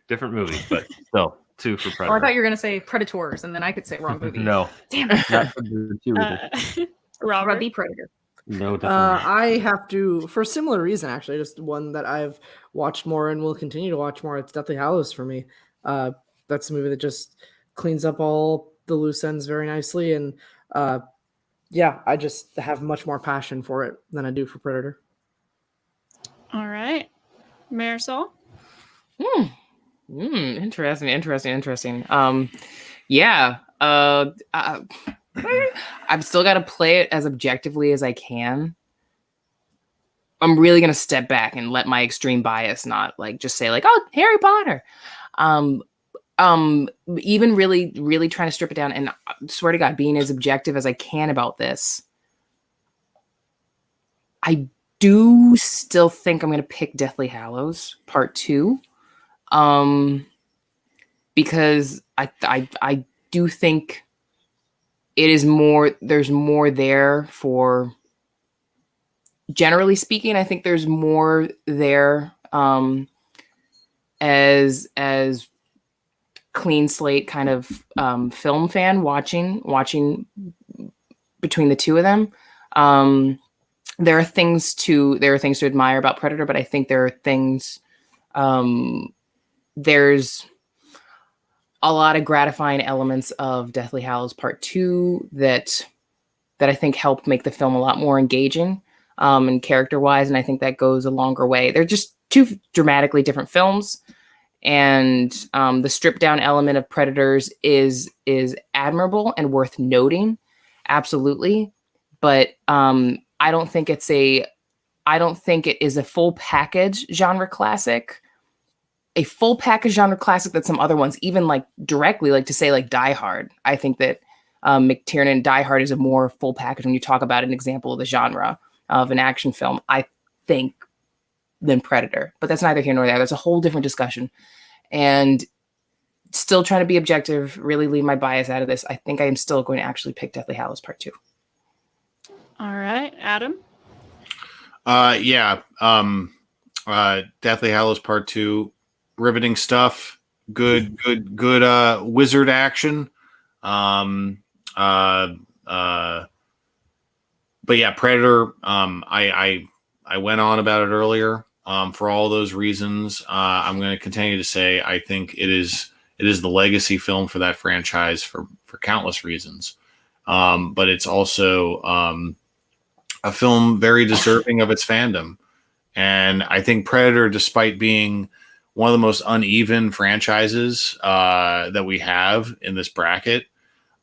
different movies, but still two for Predator. Oh, I thought you were going to say Predators and then I could say wrong movie. No. Damn it. Not for the two either. Robert. The Predator. No, definitely. I have to, for a similar reason, actually, just one that I've watched more and will continue to watch more. It's Deathly Hallows for me. That's a movie that just cleans up all the loose ends very nicely. And I just have much more passion for it than I do for Predator. Hmm. All right. Marisol? Interesting. I've still got to play it as objectively as I can. I'm really going to step back and let my extreme bias not like just say like, oh, Harry Potter. Even really trying to strip it down and swear to God, being as objective as I can about this. I do still think I'm going to pick Deathly Hallows Part 2. Because I do think it is more. There's more there for. Generally speaking, I think there's more there as clean slate kind of film fan watching between the two of them. There are things to admire about Predator, but I think there are things there's a lot of gratifying elements of Deathly Hallows Part 2 that I think helped make the film a lot more engaging and character-wise, and I think that goes a longer way. They're just two dramatically different films, and the stripped-down element of Predators is admirable and worth noting, absolutely. But I don't think it is a full package genre classic. A full package genre classic that some other ones, even like directly, like to say like Die Hard. I think that McTiernan Die Hard is a more full package when you talk about an example of the genre of an action film, I think, than Predator. But that's neither here nor there. That's a whole different discussion. And still trying to be objective, really leave my bias out of this. I think I am still going to actually pick Deathly Hallows Part 2. All right, Adam? Deathly Hallows Part 2, riveting stuff. Good wizard action. But yeah, Predator, I went on about it earlier. For all those reasons, I'm going to continue to say I think it is the legacy film for that franchise for countless reasons. But it's also a film very deserving of its fandom. And I think Predator, despite being one of the most uneven franchises that we have in this bracket,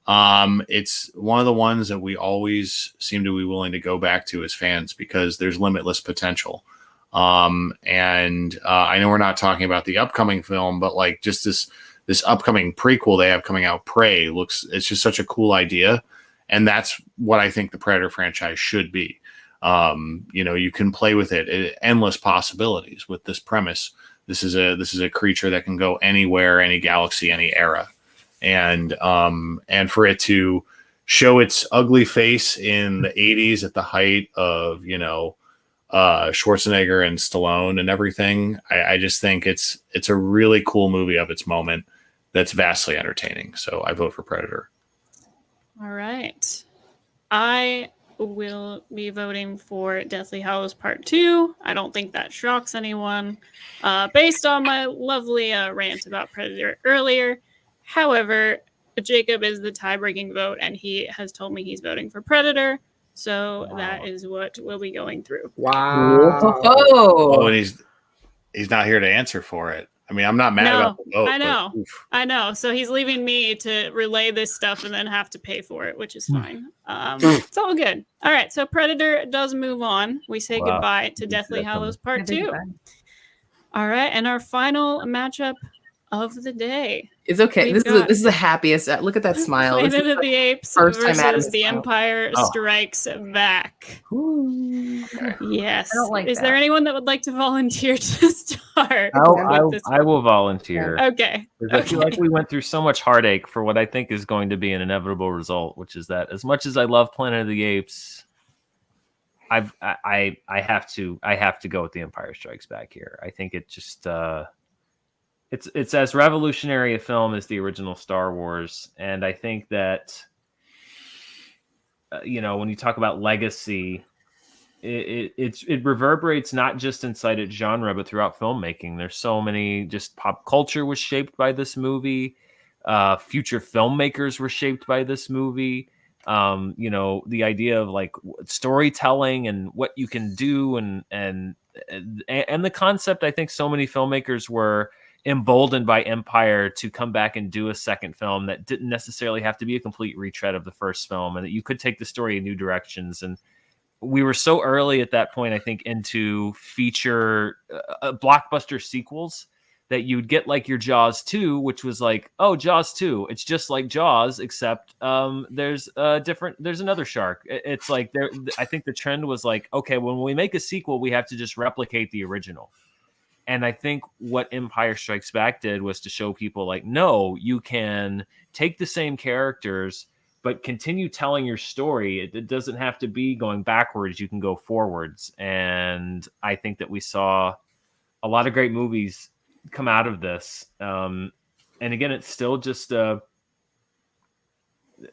it's one of the ones that we always seem to be willing to go back to as fans because there's limitless potential. And I know we're not talking about the upcoming film, but like just this upcoming prequel they have coming out, Prey, it's just such a cool idea. And that's what I think the Predator franchise should be. You can play with it, endless possibilities with this premise. This is a creature that can go anywhere, any galaxy, any era. And for it to show its ugly face in the 80s at the height of, Schwarzenegger and Stallone and everything, I just think it's a really cool movie of its moment that's vastly entertaining. So I vote for Predator. All right. I will be voting for Deathly Hallows Part 2. I don't think that shocks anyone based on my lovely rant about Predator earlier. However, Jacob is the tie-breaking vote, and he has told me he's voting for Predator. So that is what we'll be going through. Wow. Oh, and he's not here to answer for it. I mean, I'm not mad about the vote. I know. So he's leaving me to relay this stuff and then have to pay for it, which is fine. It's all good. All right. So Predator does move on. We say goodbye to Deathly Hallows Part 2. All right. And our final matchup of the day. It's okay. This is the happiest. Look at that smile. Planet of the Apes versus The Empire Strikes Back. Ooh. Yes. I don't like Is that. there anyone that would like to volunteer to start? I will volunteer. Okay. I feel like we went through so much heartache for what I think is going to be an inevitable result, which is that as much as I love Planet of the Apes, I have to go with The Empire Strikes Back here. I think it just it's as revolutionary a film as the original Star Wars, and I think that when you talk about legacy, it reverberates not just inside its genre but throughout filmmaking. There's so many, just pop culture was shaped by this movie. Future filmmakers were shaped by this movie. The idea of like storytelling and what you can do and the concept. I think so many filmmakers were emboldened by Empire to come back and do a second film that didn't necessarily have to be a complete retread of the first film, and that you could take the story in new directions. And we were so early at that point, I think, into feature blockbuster sequels that you'd get like your Jaws 2, which was like, oh, Jaws 2, it's just like Jaws, except there's another shark. It's like I think the trend was like, okay, when we make a sequel, we have to just replicate the original. And I think what Empire Strikes Back did was to show people like, no, you can take the same characters, but continue telling your story. It doesn't have to be going backwards. You can go forwards. And I think that we saw a lot of great movies come out of this. And again, it's still just, I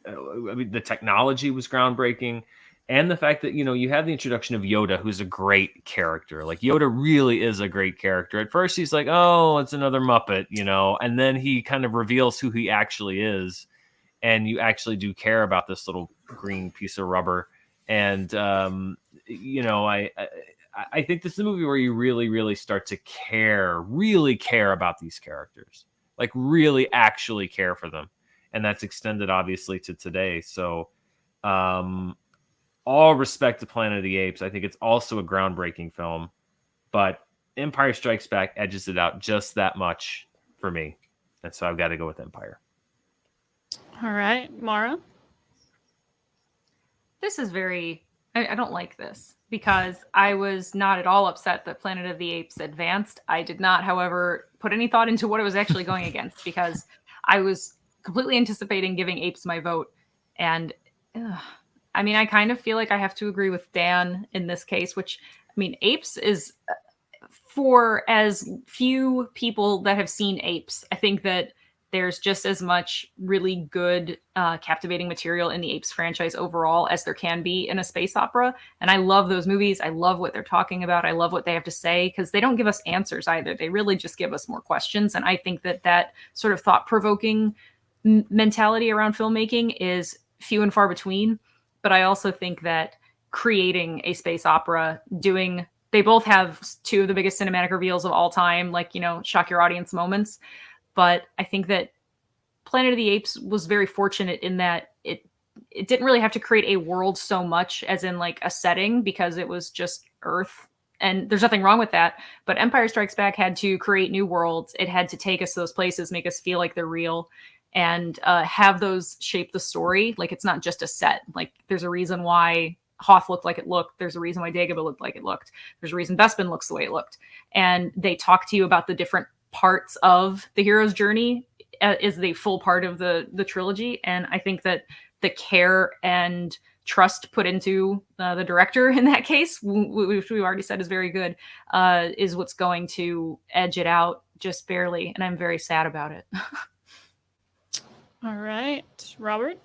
mean, the technology was groundbreaking. And the fact that, you know, you have the introduction of Yoda, who's a great character. Like, Yoda really is a great character. At first, he's like, oh, it's another Muppet, you know, and then he kind of reveals who he actually is. And you actually do care about this little green piece of rubber. And, you know, I think this is a movie where you really, really start to really care about these characters. Like, really actually care for them. And that's extended, obviously, to today. So, all respect to Planet of the Apes. I think it's also a groundbreaking film, but Empire Strikes Back edges it out just that much for me. And so I've got to go with Empire. All right, Mara. This is I don't like this because I was not at all upset that Planet of the Apes advanced. I did not, however, put any thought into what it was actually going against because I was completely anticipating giving Apes my vote. And I mean, I kind of feel like I have to agree with Dan in this case, which, I mean, Apes is, for as few people that have seen Apes, I think that there's just as much really good, captivating material in the Apes franchise overall as there can be in a space opera. And I love those movies. I love what they're talking about. I love what they have to say because they don't give us answers either. They really just give us more questions. And I think that that sort of thought-provoking mentality around filmmaking is few and far between. But I also think that creating a space opera, they both have two of the biggest cinematic reveals of all time, like, you know, shock your audience moments. But I think that Planet of the Apes was very fortunate in that it didn't really have to create a world so much as in like a setting because it was just Earth. And there's nothing wrong with that. But Empire Strikes Back had to create new worlds. It had to take us to those places, make us feel like they're real. And have those shape the story. Like, it's not just a set. Like, there's a reason why Hoth looked like it looked. There's a reason why Dagobah looked like it looked. There's a reason Bespin looks the way it looked. And they talk to you about the different parts of the hero's journey is the full part of the trilogy. And I think that the care and trust put into the director in that case, which we've already said is very good, is what's going to edge it out just barely. And I'm very sad about it. All right, Robert.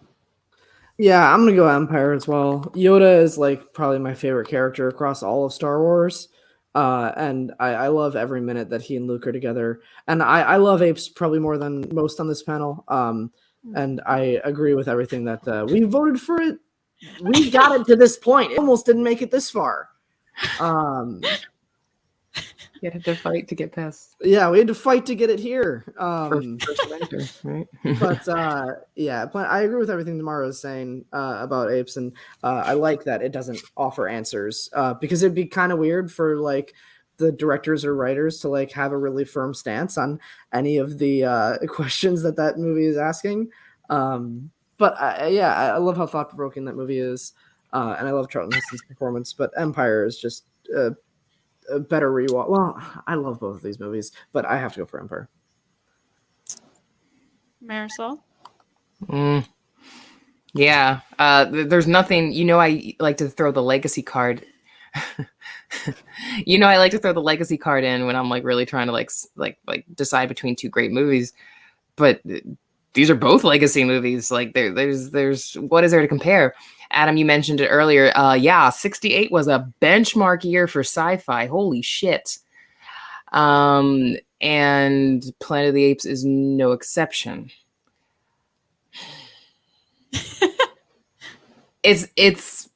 Yeah, I'm gonna go Empire as well. Yoda is like probably my favorite character across all of Star Wars, and I love every minute that he and Luke are together. And I love Apes probably more than most on this panel. And I agree with everything that we voted for it. We got it to this point. It almost didn't make it this far. You had to fight to get past. Yeah, we had to fight to get it here. First Avenger, right? But yeah, I agree with everything Tamara was saying about Apes, and I like that it doesn't offer answers because it'd be kind of weird for like the directors or writers to like have a really firm stance on any of the questions that movie is asking. But yeah, I love how thought provoking that movie is, and I love Charlton Heston's performance. But Empire is just a better rewatch. Well, I love both of these movies, but I have to go for Empire. Marisol. Yeah, there's nothing. You know, I like to throw the legacy card. You know, I like to throw the legacy card in when I'm like really trying to like decide between two great movies. But these are both legacy movies. Like there's what is there to compare? Adam, you mentioned it earlier. Yeah, 68 was a benchmark year for sci-fi. Holy shit. And Planet of the Apes is no exception. It's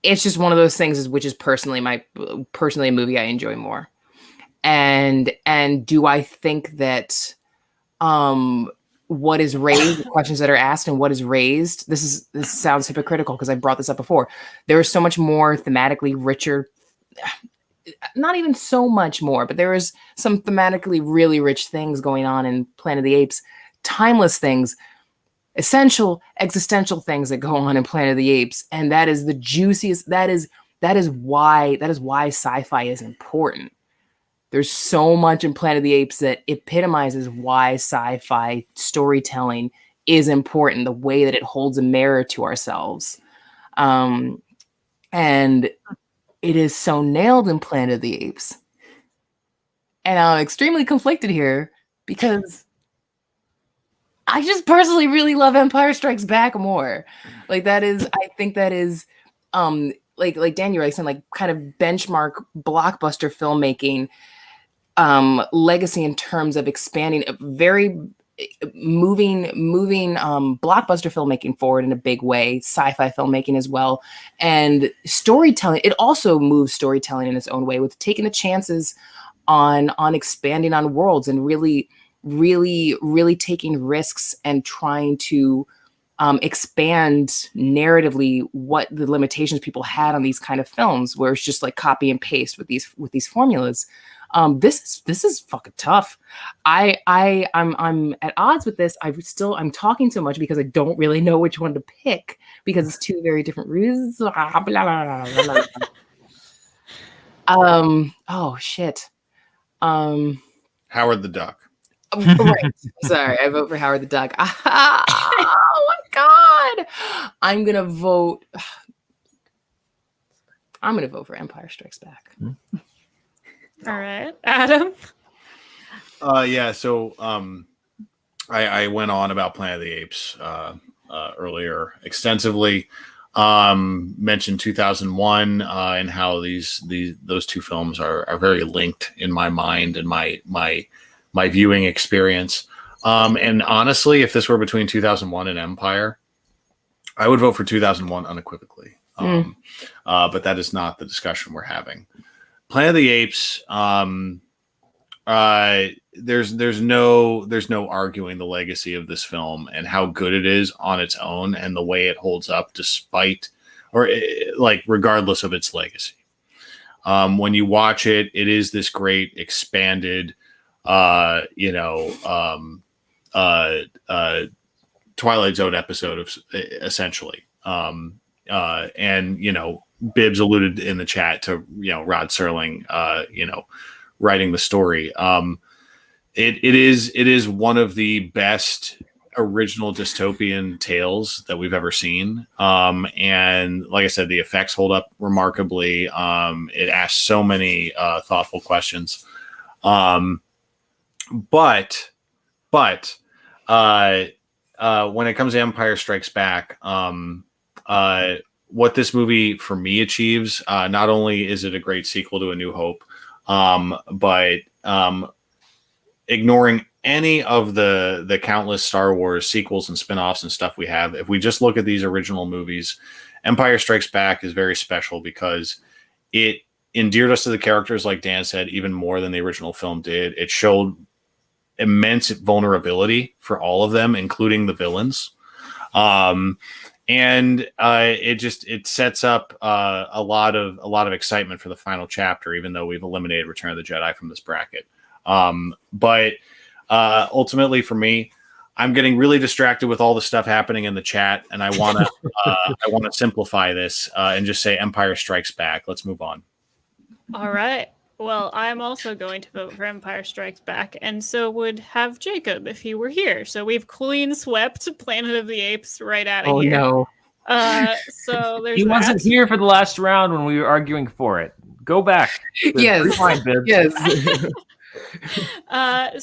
just one of those things which is personally a movie I enjoy more. And do I think that what is raised, the questions that are asked and what is raised, this sounds hypocritical because I brought this up before. There is so much more thematically richer, not even so much more, but there is some thematically really rich things going on in Planet of the Apes, timeless things, essential existential things that go on in Planet of the Apes. And that is the juiciest, that is why sci-fi is important. There's so much in Planet of the Apes that epitomizes why sci-fi storytelling is important, the way that it holds a mirror to ourselves. And it is so nailed in Planet of the Apes. And I'm extremely conflicted here because I just personally really love Empire Strikes Back more. Like I think that is like Dan, you were saying, like kind of benchmark blockbuster filmmaking legacy in terms of expanding a very moving blockbuster filmmaking forward in a big way, sci-fi filmmaking as well, and storytelling. It also moves storytelling in its own way with taking the chances on expanding on worlds and really taking risks and trying to expand narratively what the limitations people had on these kind of films, where it's just like copy and paste with these formulas. This is fucking tough. I'm at odds with this. I'm talking so much because I don't really know which one to pick because it's two very different reasons. Oh shit. Howard the Duck. Right. Sorry, I vote for Howard the Duck. Oh my god. I'm gonna vote for Empire Strikes Back. All right, Adam. Yeah. So I went on about Planet of the Apes earlier extensively. Mentioned 2001 and how those two films are very linked in my mind and my viewing experience. And honestly, if this were between 2001 and Empire, I would vote for 2001 unequivocally. But that is not the discussion we're having. Planet of the Apes, there's no arguing the legacy of this film and how good it is on its own and the way it holds up despite or like regardless of its legacy. When you watch it, it is this great expanded Twilight Zone episode of essentially. And Bibbs alluded in the chat to Rod Serling writing the story. It is one of the best original dystopian tales that we've ever seen. And like I said, the effects hold up remarkably. It asks so many thoughtful questions. But when it comes to Empire Strikes Back, what this movie for me achieves, not only is it a great sequel to A New Hope, but ignoring any of the countless Star Wars sequels and spinoffs and stuff we have, if we just look at these original movies, Empire Strikes Back is very special because it endeared us to the characters, like Dan said, even more than the original film did. It showed immense vulnerability for all of them, including the villains. And it sets up a lot of excitement for the final chapter, even though we've eliminated Return of the Jedi from this bracket. But ultimately, for me, I'm getting really distracted with all the stuff happening in the chat, and I want to simplify this and just say Empire Strikes Back. Let's move on. All right. Well, I'm also going to vote for Empire Strikes Back, and so would have Jacob if he were here. So we've clean swept Planet of the Apes right out of here. Oh no. So there's he wasn't here for the last round when we were arguing for it. Go back. Yes. Rewind, Bibbs. Yes.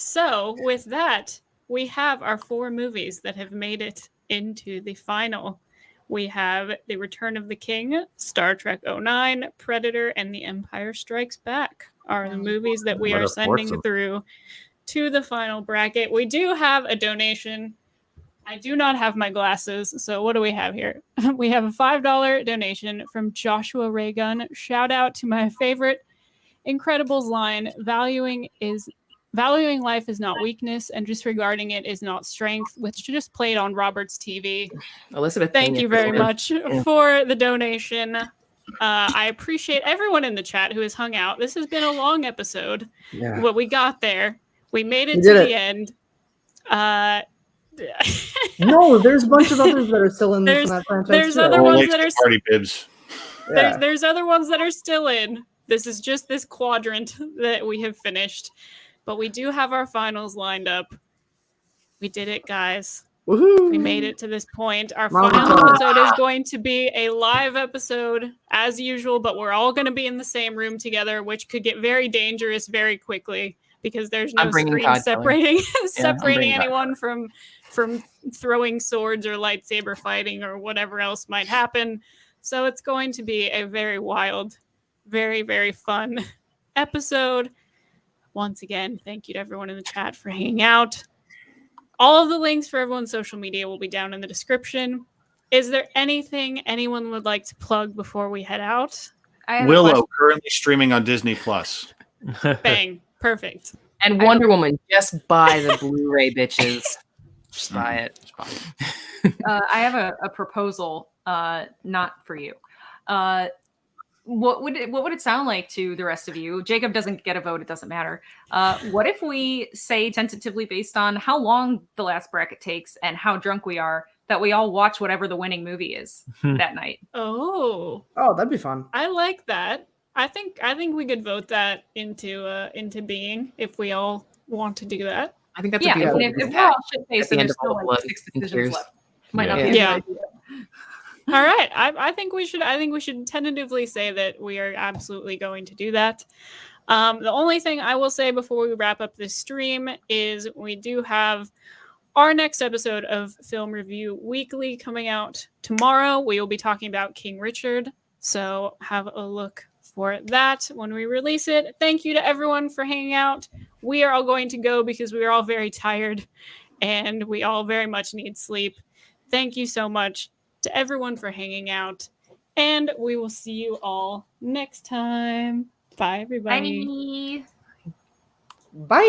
So with that, we have our 4 movies that have made it into the final. We have The Return of the King, Star Trek 09, Predator, and The Empire Strikes Back are the movies that we are sending through to the final bracket. We do have a donation. I do not have my glasses, so what do we have here? We have a $5 donation from Joshua Raygun. Shout out to my favorite Incredibles line, valuing life is not weakness and disregarding it is not strength, which just played on Robert's TV. Elizabeth, thank you very much for the donation. I appreciate everyone in the chat who has hung out. This has been a long episode, but we got there. We made it to the end. No, there's a bunch of others that are still in this franchise. There's other ones that are party Bibbs. There's other ones that are still in. This is just this quadrant that we have finished. But we do have our finals lined up. We did it, guys. Woohoo! We made it to this point. Our Mama. final episode is going to be a live episode as usual, but we're all going to be in the same room together, which could get very dangerous very quickly because there's no I'm bringing screen Todd separating bringing Todd anyone from throwing swords or lightsaber fighting or whatever else might happen. So it's going to be a very wild, very, very fun episode. Once again, thank you to everyone in the chat for hanging out. All of the links for everyone's social media will be down in the description. Is there anything anyone would like to plug before we head out? I have a Willow question. currently streaming on Disney Plus. Bang. Perfect. And Wonder Woman, just buy the Blu-ray, bitches. Just buy it. I have a proposal, not for you. What would it sound like to the rest of you? Jacob doesn't get a vote; it doesn't matter. What if we say tentatively, based on how long the last bracket takes and how drunk we are, that we all watch whatever the winning movie is that night? Oh, that'd be fun. I like that. I think we could vote that into being if we all want to do that. I think that's Yeah, a beautiful if thing. we're all shit faced At the and end there's of all still the like blood 6 and decisions tears. left, might not be a Yeah. good idea. All right. I think we should tentatively say that we are absolutely going to do that. The only thing I will say before we wrap up this stream is we do have our next episode of Film Review Weekly coming out tomorrow. We will be talking about King Richard, so have a look for that when we release it. Thank you to everyone for hanging out. We are all going to go because we are all very tired and we all very much need sleep. Thank you so much to everyone for hanging out, and we will see you all next time. Bye, everybody. Bye. Bye.